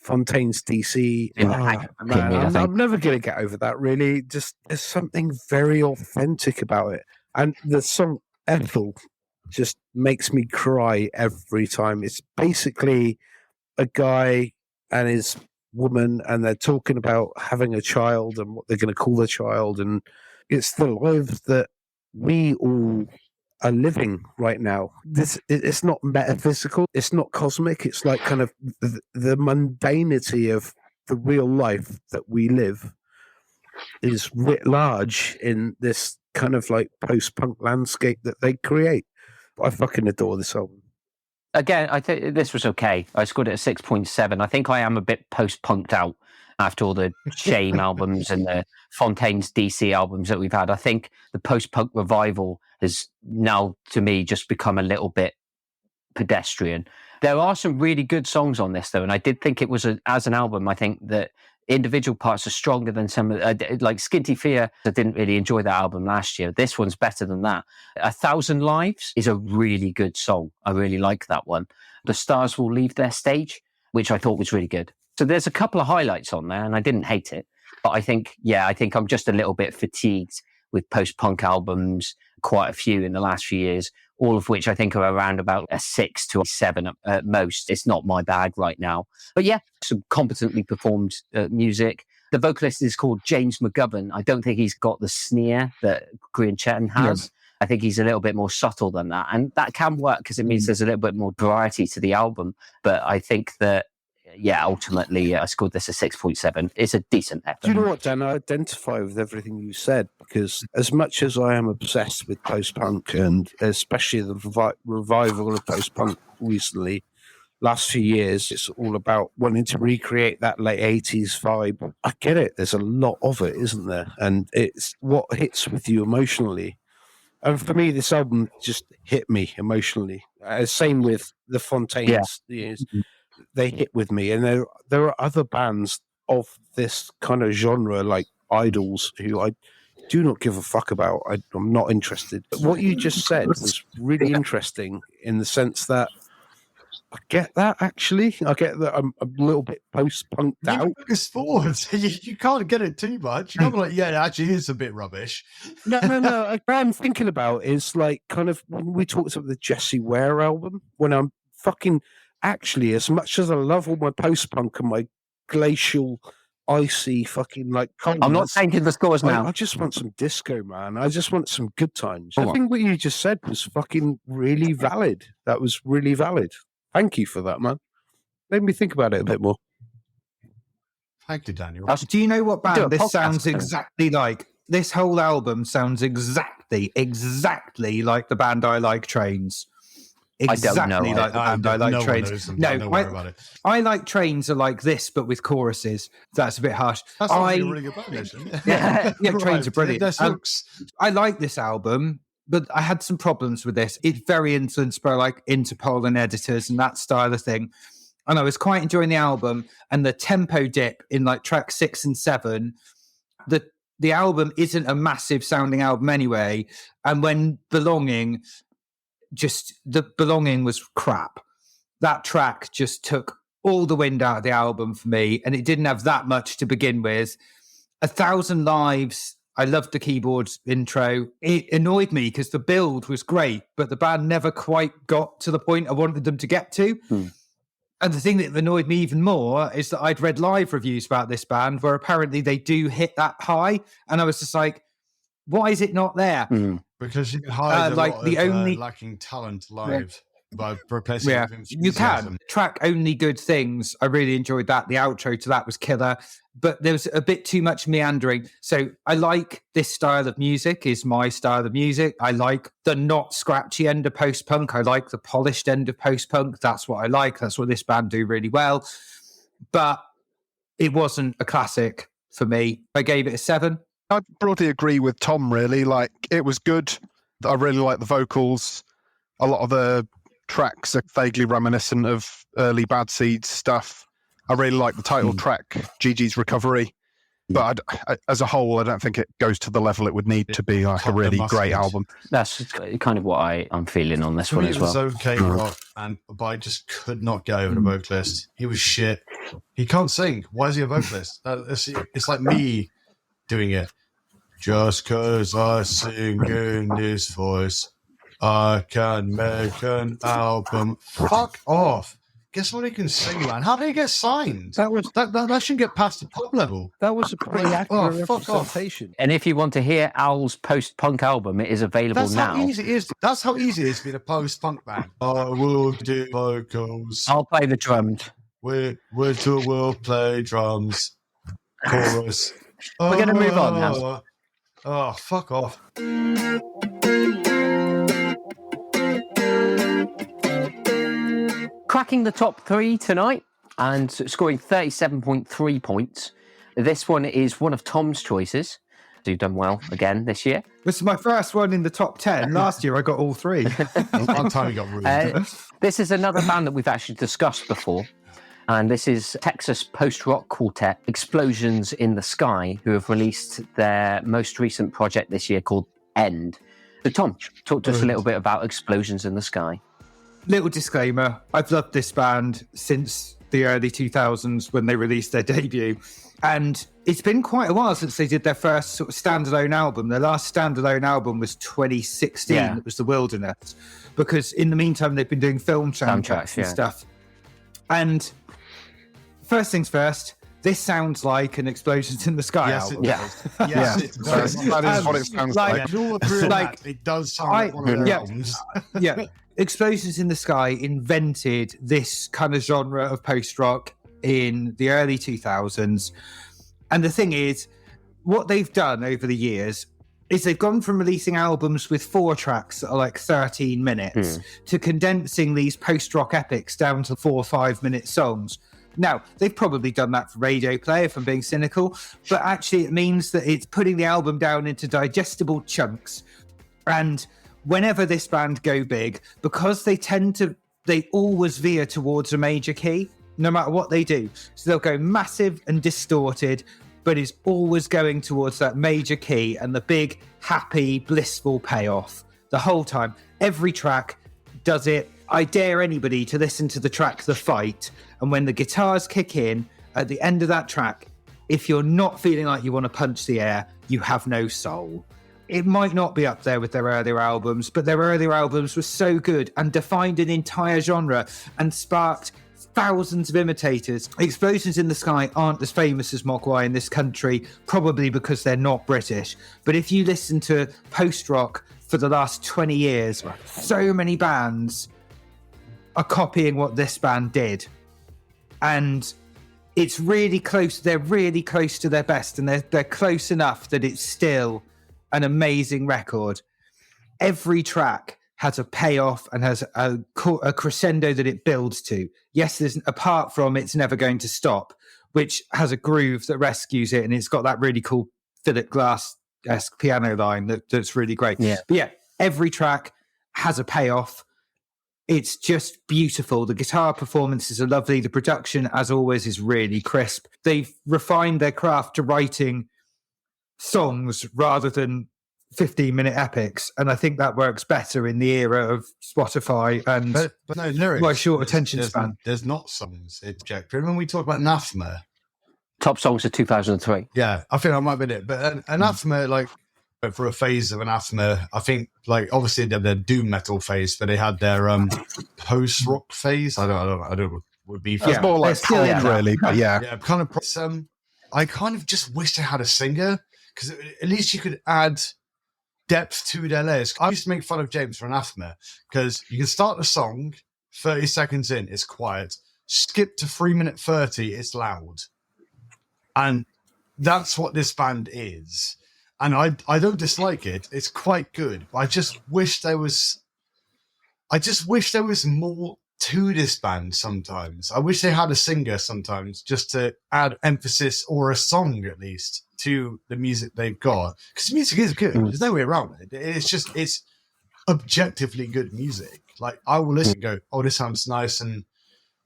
Fontaine's DC. I'm never going to get over that, really. Just there's something very authentic about it. And the song Ethel just makes me cry every time. It's basically a guy and his woman, and they're talking about having a child and what they're going to call the child. And it's the lives that we all are living right now. It's not metaphysical, it's not cosmic, it's like kind of the mundanity of the real life that we live is writ large in this kind of like post-punk landscape that they create. I fucking adore this album. Again, I think this was okay. I scored it at 6.7. I think I am a bit post-punked out after all the Shame albums and the Fontaine's DC albums that we've had. I think the post-punk revival has now, to me, just become a little bit pedestrian. There are some really good songs on this, though, and I did think it was, as an album, I think that individual parts are stronger than some, like Skinty Fear. I didn't really enjoy that album last year. This one's better than that. 1,000 Lives is a really good song. I really like that one. The Stars Will Leave Their Stage, which I thought was really good. So there's a couple of highlights on there, and I didn't hate it. But I think I'm just a little bit fatigued with post-punk albums, quite a few in the last few years, all of which I think are around about a 6 to a 7 at most. It's not my bag right now. But yeah, some competently performed music. The vocalist is called James McGovern. I don't think he's got the sneer that Grian Chetan has. Yeah. I think he's a little bit more subtle than that. And that can work because it means there's a little bit more variety to the album. But I think that, ultimately, I scored this a 6.7. It's a decent effort. Do you know what, Dan? I identify with everything you said, because as much as I am obsessed with post-punk, and especially the revival of post-punk recently, last few years, it's all about wanting to recreate that late 80s vibe. I get it. There's a lot of it, isn't there? And it's what hits with you emotionally. And for me, this album just hit me emotionally. Same with the Fontaines. Yeah. They hit with me. And there are other bands of this kind of genre, like Idols, who I do not give a fuck about. I'm not interested. But what you just said was really interesting in the sense that I get that, actually. I get that I'm a little bit post-punked out. Focus forward. You can't get it too much. You can't be like, actually, it's a bit rubbish. No. What I'm thinking about is like kind of when we talked about the Jessie Ware album, when I'm fucking actually, as much as I love all my post-punk and my glacial, icy fucking like coldness, I'm not changing the scores now. I just want some disco, man. I just want some good times. I think what you just said was fucking really valid. That was really valid. Thank you for that, man. Made me think about it a bit more. Thank you, Daniel. Do you know what band this sounds exactly like? This whole album sounds exactly like the band I Like Trains. Exactly I don't know. Like the band I Like Trains. I Like Trains are like this, but with choruses. That's a bit harsh. That's a really good band, actually. Yeah, Trains are brilliant. I like this album, but I had some problems with this. It's very influenced by like Interpol and Editors and that style of thing. And I was quite enjoying the album, and the tempo dip in like track 6 and 7. The album isn't a massive sounding album anyway. And when Belonging, just the Belonging was crap. That track just took all the wind out of the album for me, and it didn't have that much to begin with. 1,000 Lives, I loved the keyboard intro. It annoyed me because the build was great, but the band never quite got to the point I wanted them to get to. And the thing that annoyed me even more is that I'd read live reviews about this band where apparently they do hit that high. And I was just like, why is it not there? Because you can hide like the only lacking talent live by replacing it with you can. Track Only Good Things. I really enjoyed that. The outro to that was killer. But there was a bit too much meandering. So I like this style of music, is my style of music. I like the not scratchy end of post-punk. I like the polished end of post-punk. That's what I like. That's what this band do really well. But it wasn't a classic for me. I gave it a 7. I broadly agree with Tom, really. Like, it was good. I really like the vocals. A lot of the tracks are vaguely reminiscent of early Bad Seeds stuff. I really like the title track, Gigi's Recovery. But as a whole, I don't think it goes to the level it would need to be like a really great album. That's kind of what I'm feeling on this one as well. It was okay rock, but I just could not get over the vocalist. He was shit. He can't sing. Why is he a vocalist? It's like me doing it. Just 'cause I sing in this voice, I can make an album. Fuck off. Guess what, he can sing, man. How did he get signed? That shouldn't get past the pop level. That was a pretty accurate representation. And if you want to hear Owl's post-punk album, it is available now. That's how easy it is to be a post-punk band. I will do vocals. I'll play the drums. Whittle will play drums. Chorus. We're going to move on now. Oh, fuck off. Cracking the top 3 tonight and scoring 37.3 points. This one is one of Tom's choices. You've done well again this year. This is my first one in the top 10. Last year I got all 3. One time you got ruined. This is another band that we've actually discussed before. And this is Texas post-rock quartet Explosions in the Sky, who have released their most recent project this year called End. So Tom, talk to us a little bit about Explosions in the Sky. Little disclaimer, I've loved this band since the early 2000s when they released their debut. And it's been quite a while since they did their first sort of standalone album. Their last standalone album was 2016. It was The Wilderness. Because in the meantime, they've been doing film soundtracks and stuff. And first things first, this sounds like an Explosions in the Sky album. Yes, it does. That is what it sounds like. It does sound like one of their albums. Explosions in the Sky invented this kind of genre of post-rock in the early 2000s. And the thing is, what they've done over the years is they've gone from releasing albums with 4 tracks that are like 13 minutes to condensing these post-rock epics down to 4 or 5 minute songs. Now, they've probably done that for radio play, if I'm being cynical, but actually it means that it's putting the album down into digestible chunks. And whenever this band go big, because they always veer towards a major key, no matter what they do. So they'll go massive and distorted, but it's always going towards that major key and the big, happy, blissful payoff the whole time. Every track does it. I dare anybody to listen to the track The Fight, and when the guitars kick in at the end of that track, if you're not feeling like you want to punch the air, you have no soul. It might not be up there with their earlier albums, but their earlier albums were so good and defined an entire genre and sparked thousands of imitators. Explosions in the Sky aren't as famous as Mogwai in this country, probably because they're not British. But if you listen to post-rock for the last 20 years, so many bands are copying what this band did. And it's really close. They're really close to their best, and they're close enough that it's still an amazing record. Every track has a payoff and has a crescendo that it builds to. Yes, apart from It's Never Going to Stop, which has a groove that rescues it, and it's got that really cool Philip Glass-esque piano line that's really great. Yeah. But yeah, every track has a payoff. It's just beautiful. The guitar performances are lovely. The production, as always, is really crisp. They've refined their craft to writing songs rather than 15-minute epics, and I think that works better in the era of Spotify and but no lyrics. my short attention span. There's not songs. It's Jack. Remember when we talked about Anathema? Top songs of 2003. Yeah, I think that might be it. But Anathema, like, for a phase of Anathema, I think, like, obviously they had their doom metal phase, but they had their post rock phase. I don't would be. It's more like punk, really, but yeah, kind of. I kind of just wish they had a singer, because at least you could add depth to their layers. I used to make fun of James for Anathema because you can start the song, 30 seconds in, it's quiet. Skip to 3:30, it's loud. And that's what this band is. And I don't dislike it. It's quite good. But I just wish there was more to this band sometimes. I wish they had a singer sometimes just to add emphasis, or a song at least, to the music they've got. Because the music is good. There's no way around it. It's objectively good music. Like, I will listen and go, oh, this sounds nice and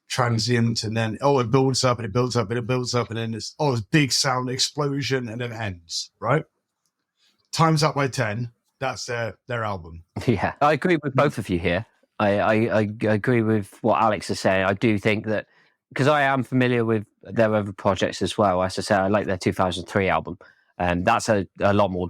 transient, and then, oh, it builds up and it builds up and it builds up, and then it's, oh, it's big sound explosion, and then it ends, right? Times up by 10. That's their album. Yeah, I agree with both of you here. I agree with what Alex is saying. I do think that, because I am familiar with their other projects as well. As I say, I like their 2003 album, and that's a lot more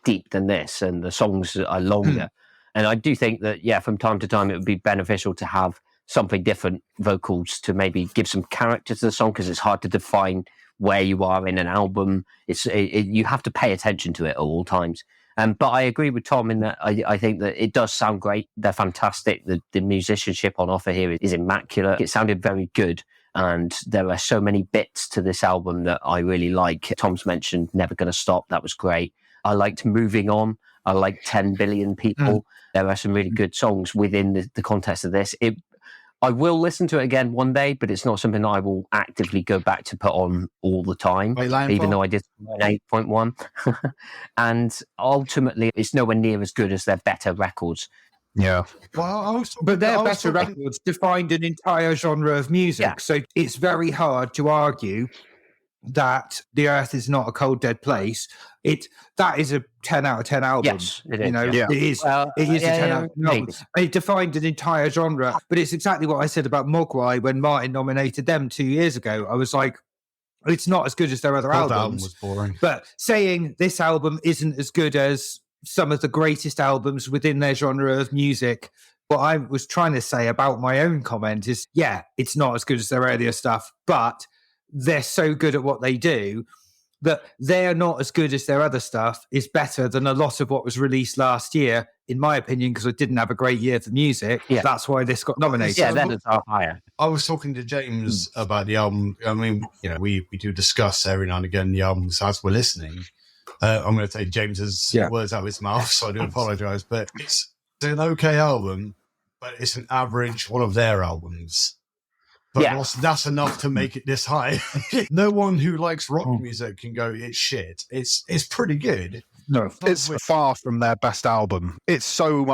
deep than this, and the songs are longer. And I do think that, yeah, from time to time, it would be beneficial to have something different vocals to maybe give some character to the song, because it's hard to define where you are in an album. You have to pay attention to it at all times. But I agree with Tom in that I think that it does sound great. They're fantastic. The musicianship on offer here is immaculate. It sounded very good. And there are so many bits to this album that I really like. Tom's mentioned Never Gonna Stop. That was great. I liked Moving On. I like 10 Billion People. There are some really good songs within the context of this. I will listen to it again one day, but it's not something that I will actively go back to put on all the time, even though I did 8.1. And ultimately, it's nowhere near as good as their better records. Yeah. But their better records defined an entire genre of music. Yeah. So it's very hard to argue that The Earth Is Not a Cold Dead Place. That is a 10 out of 10 album. Yes, it is. You know, Yeah. it is. It is a 10 out of 10 album. It defined an entire genre. But it's exactly what I said about Mogwai when Martyn nominated them 2 years ago. I was like, it's not as good as their other albums. The album was boring. But saying this album isn't as good as some of the greatest albums within their genre of music, what I was trying to say about my own comment is, yeah, it's not as good as their earlier stuff, but they're so good at what they do that they're not as good as their other stuff is better than a lot of what was released last year, in my opinion, because I didn't have a great year for music. Yeah. That's why this got nominated. Yeah, that are higher. I was talking to James about the album. I mean, you know, we do discuss every now and again the albums as we're listening. I'm going to take James's words out of his mouth, so I do apologize. But it's an okay album, but it's an average one of their albums. But that's enough to make it this high. No one who likes rock music can go, it's shit. It's pretty good. No, it's far from their best album. It's so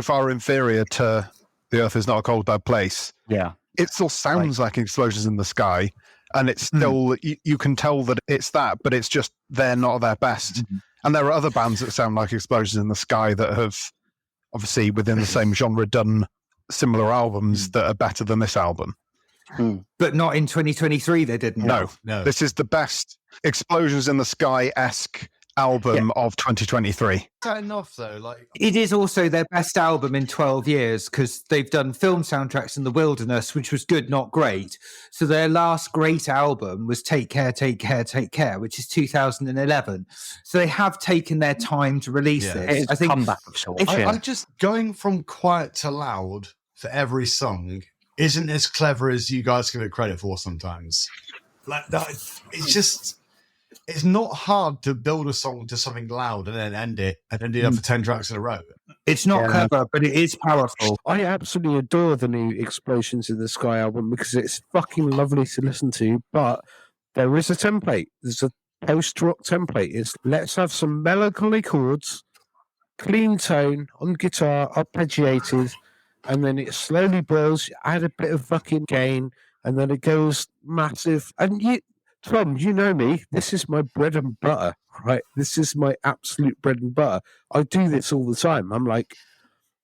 far inferior to The Earth Is Not a Cold Dead Place. Yeah. It still sounds like Explosions in the Sky, and it's still, you can tell that it's that, but it's just they're not their best. And there are other bands that sound like Explosions in the Sky that have, obviously within the same genre, done similar albums that are better than this album. But not in 2023 they didn't. No. This is the best Explosions in the Sky-esque album of 2023. Is that enough though? Like, it is also their best album in 12 years because they've done film soundtracks in the wilderness, which was good, not great. So their last great album was Take Care, Take Care, Take Care, which is 2011. So they have taken their time to release this. It's a comeback of sorts. I just, going from quiet to loud for every song isn't as clever as you guys give it credit for sometimes. Like that, it's just, it's not hard to build a song to something loud and then end it and then do it for 10 tracks in a row. It's not clever, but it is powerful. I absolutely adore the new Explosions in the Sky album because it's fucking lovely to listen to, but there is a template. There's a post-rock template. It's let's have some melancholy chords, clean tone on guitar, arpeggiated, and then it slowly builds, add a bit of fucking gain, and then it goes massive. And Tom, you know me. This is my bread and butter, right? This is my absolute bread and butter. I do this all the time. I'm like,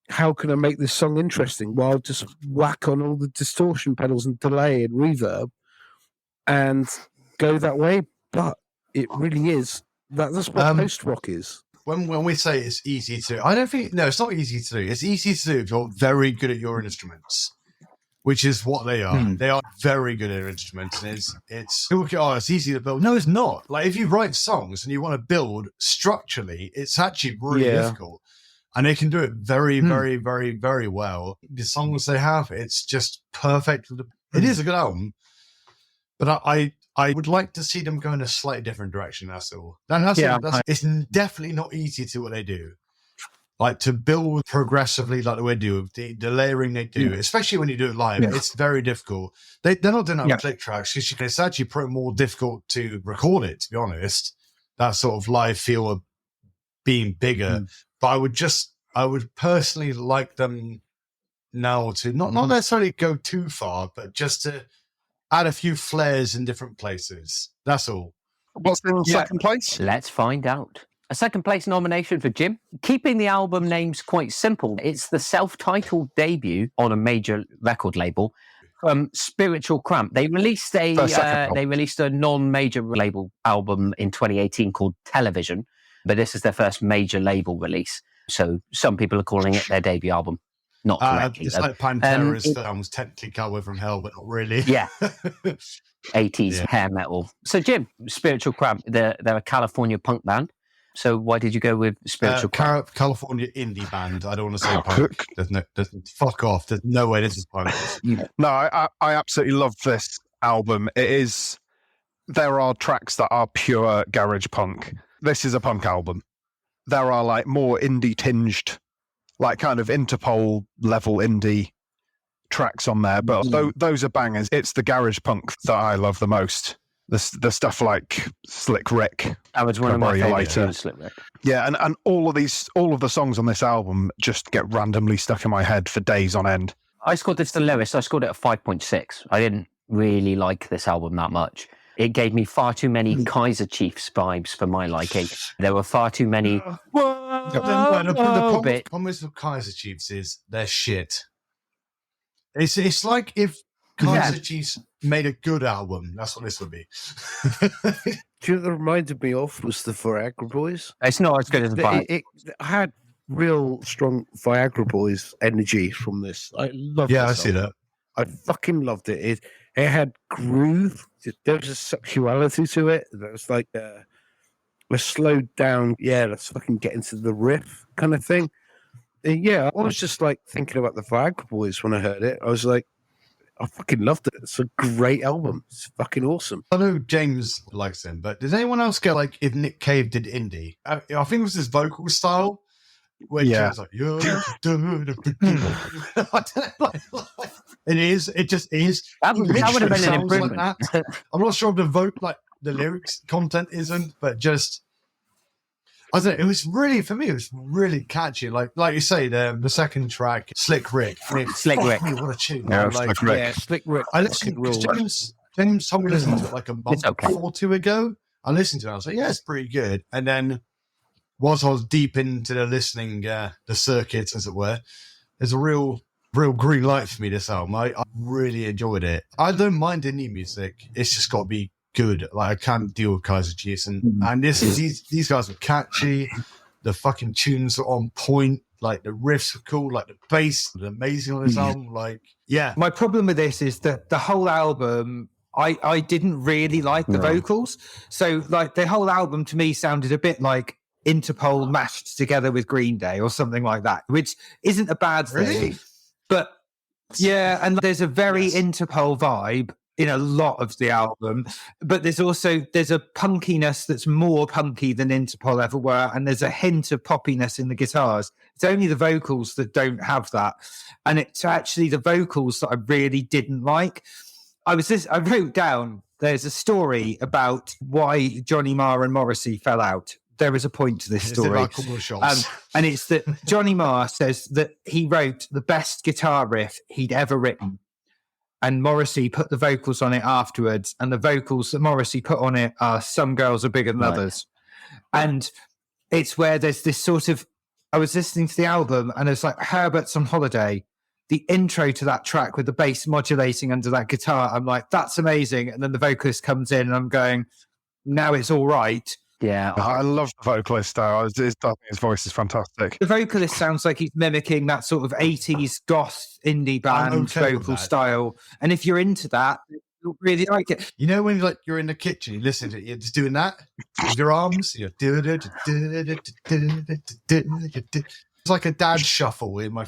how can I make this song interesting? Well, I'll just whack on all the distortion pedals and delay and reverb and go that way. But it really is. That's what post-rock is. When we say it's easy to, I don't think, no, it's not easy to do. It's easy to do if you're very good at your instruments, which is what they are. They are very good at their instruments. And it's easy to build. No, it's not. Like, if you write songs and you want to build structurally, it's actually really difficult. And they can do it very, very, very, very well. The songs they have, it's just perfect. It is a good album. But I would like to see them go in a slightly different direction, that's all. It's definitely not easy to do what they do. Like, to build progressively like the way they do, the layering they do, especially when you do it live, it's very difficult. They're not doing that with click tracks, because it's actually pretty more difficult to record it, to be honest. That sort of live feel of being bigger. But I would personally like them now to not necessarily go too far, but just to add a few flares in different places. That's all. What's in second place? Let's find out. A second place nomination for Jim. Keeping the album names quite simple, it's the self-titled debut on a major record label from Spiritual Cramp. They released a non-major label album in 2018 called Television, but this is their first major label release. So some people are calling it their debut album. Not correctly. It's like Pantera's films, technically Cowboy from Hell, but not really. Yeah. 80s hair metal. So Jim, Spiritual Cramp, they're a California punk band. So why did you go with Spiritual Cramp? California indie band. I don't want to say punk. Fuck off. There's no way this is punk. No, I absolutely love this album. There are tracks that are pure garage punk. This is a punk album. There are like more indie tinged, like kind of Interpol level indie tracks on there, but those are bangers. It's the garage punk that I love the most. The stuff like Slick Rick. That was one of my favorites. Slick Rick. Yeah, and all of the songs on this album just get randomly stuck in my head for days on end. I scored this to Lewis. I scored it at 5.6. I didn't really like this album that much. It gave me far too many Kaiser Chiefs vibes for my liking. There were far too many. The problem with Kaiser Chiefs is they're shit. It's like if Kaiser Chiefs made a good album. That's what this would be. Do you know what it reminded me of was the Viagra Boys? It's not as good as the it had real strong Viagra Boys energy from this. I love it. Yeah, I see that. I fucking loved it. It had groove. There was a sexuality to it. There was like a slowed down, let's fucking get into the riff kind of thing. And I was just like thinking about the Viagra Boys when I heard it. I was like, I fucking loved it. It's a great album. It's fucking awesome. I know James likes him, but does anyone else get like if Nick Cave did indie? I think it was his vocal style. Where James like, it just is. That would have been an improvement. Like I'm not sure if the lyrics content isn't, but just I don't know. It was really, for me, it was really catchy. Like you say, the second track, Slick Rick. Slick Rick. What a tune. Yeah, like, Slick Rick. Yeah, Slick Rick. I listened to James told me to listen to it like a month or two ago. I listened to it. I was like, yeah, it's pretty good. And then once I was deep into the listening, the circuit, as it were, there's a real green light for me, this album. I really enjoyed it. I don't mind indie music. It's just got to be good. Like, I can't deal with Kaiser Chiefs. And these guys are catchy. The fucking tunes are on point. Like, the riffs are cool. Like, the bass is amazing on this album. Like, yeah. My problem with this is that the whole album, I didn't really like the vocals. So, like, the whole album to me sounded a bit like Interpol mashed together with Green Day or something like that, which isn't a bad thing. Really? But yeah, and there's a very Interpol vibe in a lot of the album, but there's a punkiness that's more punky than Interpol ever were, and there's a hint of poppiness in the guitars. It's only the vocals that don't have that, and it's actually the vocals that I really didn't like. I wrote down, there's a story about why Johnny Marr and Morrissey fell out. There is a point to this story. And it's that Johnny Marr says that he wrote the best guitar riff he'd ever written. and Morrissey put the vocals on it afterwards, and the vocals that Morrissey put on it are Some Girls Are Bigger Than Others. And it's where there's this sort of, I was listening to the album and it's like Herbert's on Holiday, the intro to that track with the bass modulating under that guitar. I'm like, that's amazing. And then the vocalist comes in and I'm going, now it's all right. Yeah. I love the vocalist, though. I think his voice is fantastic. The vocalist sounds like he's mimicking that sort of 80s goth indie band vocal style. And if you're into that, you'll really like it. You know when you're in the kitchen, you listen to it, you're just doing that with your arms. It's like a dad shuffle in my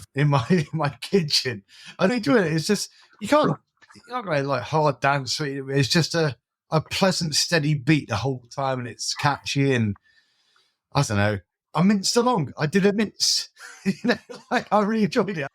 kitchen. I don't do it. It's just you're not going to like hard dance. It's just a pleasant, steady beat the whole time, and it's catchy. And I don't know. I minced along. I did a mince. I really enjoyed it.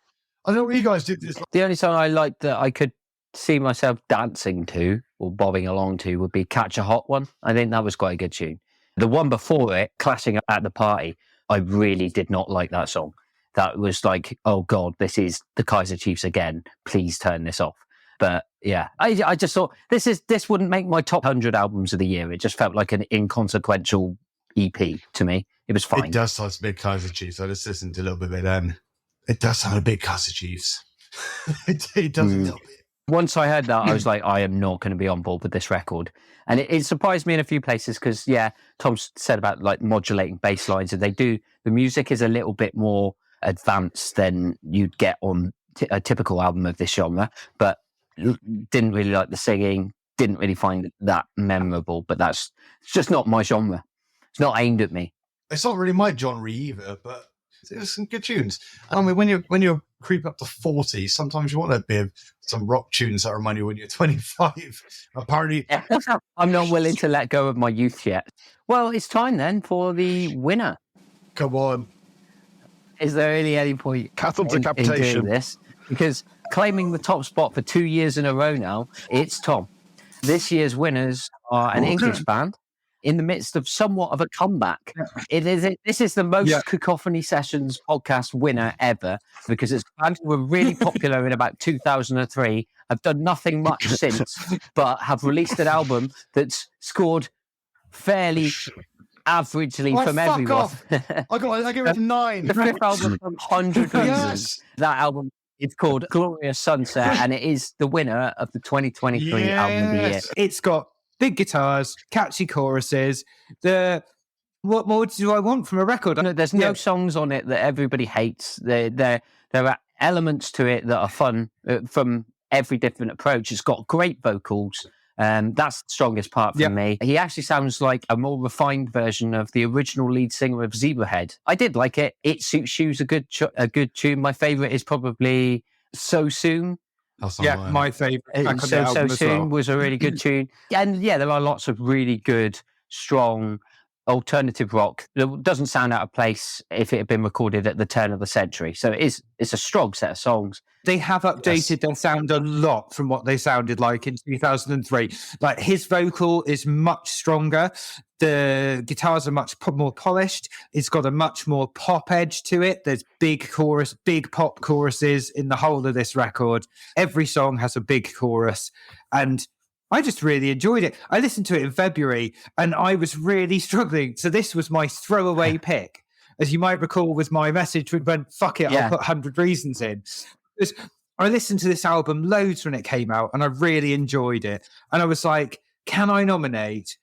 I don't know what you guys did. The only song I liked that I could see myself dancing to or bobbing along to would be Catch a Hot One. I think that was quite a good tune. The one before it, Clashing at the Party, I really did not like that song. That was like, oh God, this is the Kaiser Chiefs again. Please turn this off. But yeah, I just thought this wouldn't make my top 100 albums of the year. It just felt like an inconsequential EP to me. It was fine. It does sound a big Kaiser Chiefs. I just listened to a little bit of it then. It does sound a big Kaiser Chiefs. it does a little bit. Once I heard that, I was like, I am not going to be on board with this record. And it surprised me in a few places because, yeah, Tom said about like modulating bass lines, and the music is a little bit more advanced than you'd get on a typical album of this genre, but didn't really like the singing, didn't really find that memorable, but it's just not my genre. It's not aimed at me. It's not really my genre either, but there's some good tunes. I mean, when you creep up to 40, sometimes you want a bit of some rock tunes that remind you when you're 25. Apparently, I'm not willing to let go of my youth yet. Well, it's time then for the winner. Come on. Is there really any point Cattle in decapitation. doing this? Because claiming the top spot for 2 years in a row now, it's Tom. This year's winners are an English band in the midst of somewhat of a comeback. This is the most Cacophony Sessions podcast winner ever, because it's bands who were really popular in about 2003, have done nothing much since, but have released an album that's scored fairly averagely from everyone. Off. I give it 9. The fifth album from 100 Reasons. That album, it's called Glorious Sunset, and it is the winner of the 2023 album of the year. It's got big guitars, catchy choruses. What more do I want from a record? There's no songs on it that everybody hates. There are elements to it that are fun from every different approach. It's got great vocals. That's the strongest part for me. He actually sounds like a more refined version of the original lead singer of Zebrahead. I did like it. It Suits You's a good tune. My favourite is probably So Soon. My favourite. So Soon was a really good tune. And yeah, there are lots of really good, strong alternative rock that doesn't sound out of place if it had been recorded at the turn of the century. So it's a strong set of songs. They have updated their sound a lot from what they sounded like in 2003. Like, his vocal is much stronger. The guitars are much more polished. It's got a much more pop edge to it. There's big pop choruses in the whole of this record. Every song has a big chorus, and I just really enjoyed it. I listened to it in February and I was really struggling. So this was my throwaway pick. As you might recall with my message, we went, fuck it, I'll put 100 Reasons in. Because I listened to this album loads when it came out and I really enjoyed it. And I was like, can I nominate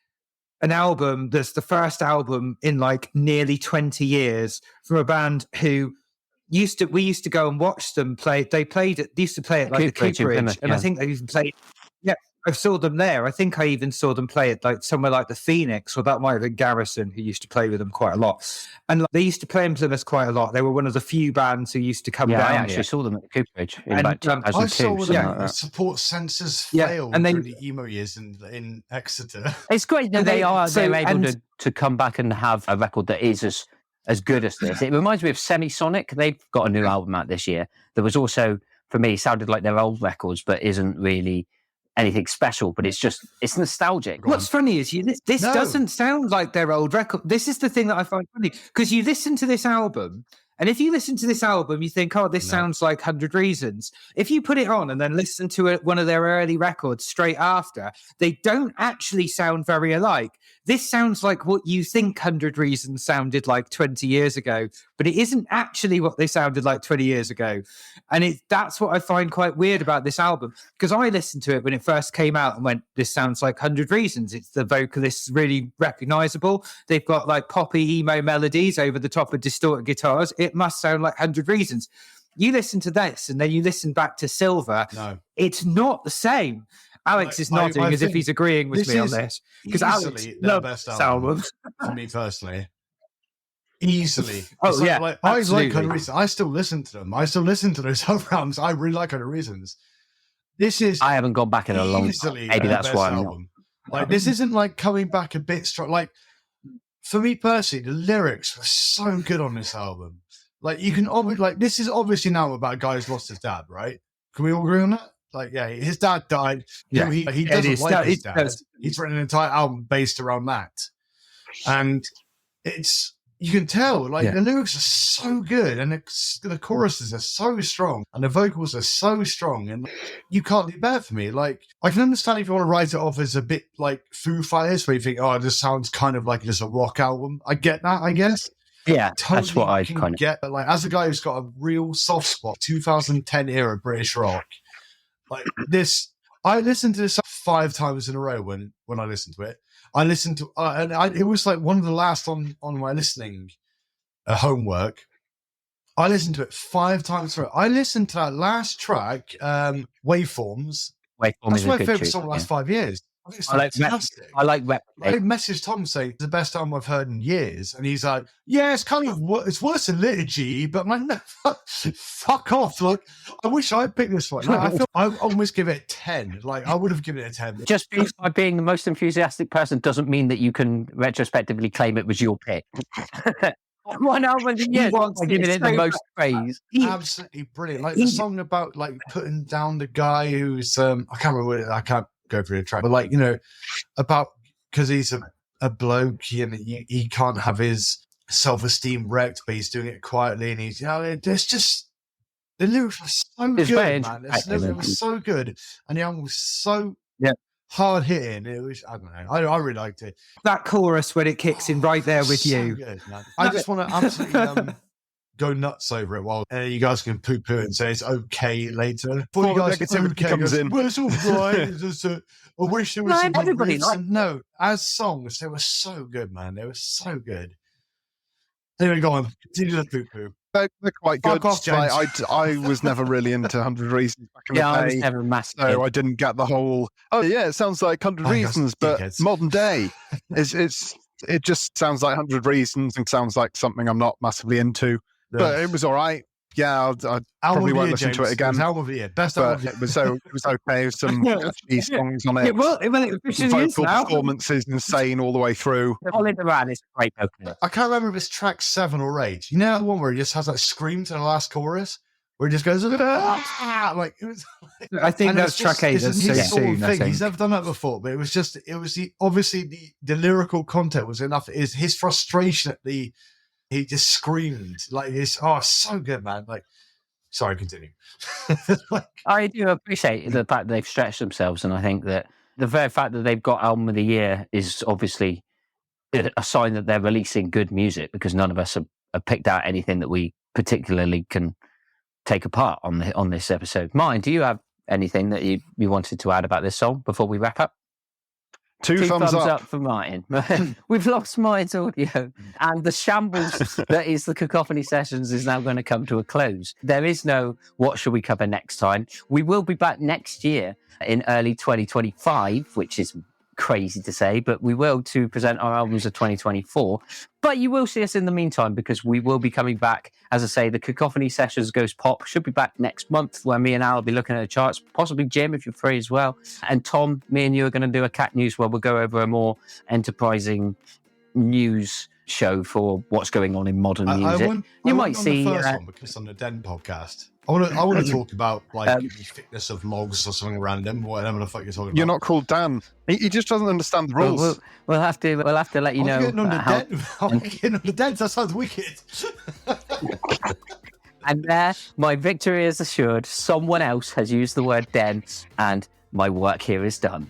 an album that's the first album in like nearly 20 years from a band who we used to go and watch them play. They used to play it like the Cooperage. And I think they even played, I saw them there. I think I even saw them play it like somewhere like the Phoenix, or that might have been Garrison, who used to play with them quite a lot. And they used to play in Plymouth quite a lot. They were one of the few bands who used to come down. I actually saw them at the Cooperage in about 2002. I saw them. Like support sensors failed during the emo years in Exeter. It's great that they're able to come back and have a record that is as good as this. It reminds me of Semisonic. They've got a new album out this year that was also, for me, sounded like their old records, but isn't really anything special, but it's nostalgic. What's funny is doesn't sound like their old record. This is the thing that I find funny, because you listen to this album And if you listen to this album, you think, oh, this sounds like 100 Reasons. If you put it on and then listen to one of their early records straight after, they don't actually sound very alike. This sounds like what you think 100 Reasons sounded like 20 years ago, but it isn't actually what they sounded like 20 years ago. And that's what I find quite weird about this album, because I listened to it when it first came out and went, this sounds like 100 Reasons. It's the vocalists really recognizable. They've got like poppy emo melodies over the top of distorted guitars. It must sound like 100 Reasons. You listen to this and then you listen back to Silver. No, it's not the same. Alex is nodding as if he's agreeing with me on this, because Alex their best album for me personally. Easily. Oh, yeah. I like 100 Reasons. I still listen to them. I still listen to those other albums. I really like 100 Reasons. I haven't gone back in a long time. Maybe that's why I'm not. Like, this isn't like coming back a bit strong. Like, for me personally, the lyrics were so good on this album. Like, you can this is obviously now about a guy who's lost his dad, right? Can we all agree on that? Like, yeah, his dad died. Yeah, he doesn't like his dad. He's written an entire album based around that, and you can tell, like, the lyrics are so good, and the choruses are so strong, and the vocals are so strong, and you can't do better for me. Like, I can understand if you want to write it off as a bit like Foo Fighters, where you think, oh, this sounds kind of like just a rock album. I get that, I guess. Yeah, totally, that's what I kind of get. But like, as a guy who's got a real soft spot, 2010 era British rock, like this, I listened to this 5 times in a row when I listened to it. I listened to, it was like one of the last on my listening homework. I listened to it 5 times in a row. I listened to that last track, Waveforms. That's my favourite song of the last 5 years. I think it's fantastic. I like Replicate. I messaged Tom saying it's the best album I've heard in years, and he's like, "Yeah, it's kind of it's worse than Liturgy," but I'm like, "No, fuck off!" Like, I wish I picked this one. Like, I feel I almost give it a 10. Like, I would have given it a 10. Just by being the most enthusiastic person doesn't mean that you can retrospectively claim it was your pick. One album, yeah, giving it the most praise. Absolutely brilliant. Like the song about like putting down the guy who's I can't remember. I can't go through the track, but like, you know, about because he's a bloke and he can't have his self-esteem wrecked, but he's doing it quietly, and he's, you know, there's just the lyrics are so good, man. The lyrics were so good, and the album was so hard hitting. It was, I don't know, I really liked it. That chorus when it kicks in right there with you. Good, man. I just want to absolutely go nuts over it while you guys can poo-poo and say it's okay later. Before you guys comes in. Well, it's all right. It's just I wish there was some everybody No, as songs, they were so good, man. They were so good. Anyway, go on. Continue the poo-poo. They're quite good. Off, I was never really into 100 Reasons back in the day. I was never massive. So I didn't get the whole, it sounds like 100 Reasons, but modern day. It just sounds like 100 Reasons and sounds like something I'm not massively into. But it was all right. Yeah, I probably won't listen to it again. Album of the year. Best album of the year. It was okay. With some catchy songs on it. Vocal performances insane all the way through. Oliver Rand is a great vocalist. I can't remember if it's track 7 or 8. You know that one where he just has that scream to the last chorus? Where he just goes, like, it was, I think that's track 8. That's so soon, I think. He's never done that before, but it was obviously the lyrical content was enough. Is his frustration at he just screamed like this. Oh, so good, man. Like, sorry, continue. I do appreciate the fact that they've stretched themselves, and I think that the very fact that they've got album of the year is obviously a sign that they're releasing good music, because none of us have picked out anything that we particularly can take apart on this episode. Martyn, do you have anything that you wanted to add about this song before we wrap up? Two thumbs up for Martyn. We've lost Martyn's audio, and the shambles that is the Cacophony Sessions is now going to come to a close. There is no what shall we cover next time. We will be back next year in early 2025, which is crazy to say, but we will, to present our albums of 2024. But you will see us in the meantime, because we will be coming back. As I say, the Cacophony Sessions Goes Pop should be back next month, where me and Al will be looking at the charts, possibly Jim if you're free as well. And Tom, me and you are going to do a Cat News, where we'll go over a more enterprising news show for what's going on in modern music. You might see the first one, because on the Den podcast. I want to talk about like the thickness of logs or something random, whatever the fuck you're talking about. You're not called Dan. He just doesn't understand the rules. We'll have to let you know. I'm getting on the Den. That sounds wicked. And there, my victory is assured. Someone else has used the word dense, and my work here is done.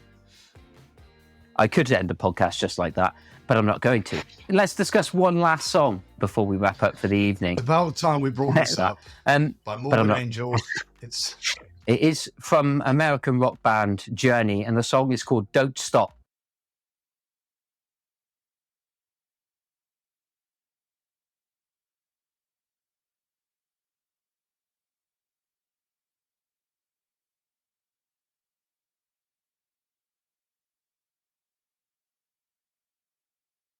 I could end the podcast just like that, but I'm not going to. Let's discuss one last song before we wrap up for the evening. About time we brought this up. By Morgan Angel. It is from American rock band Journey, and the song is called Don't Stop.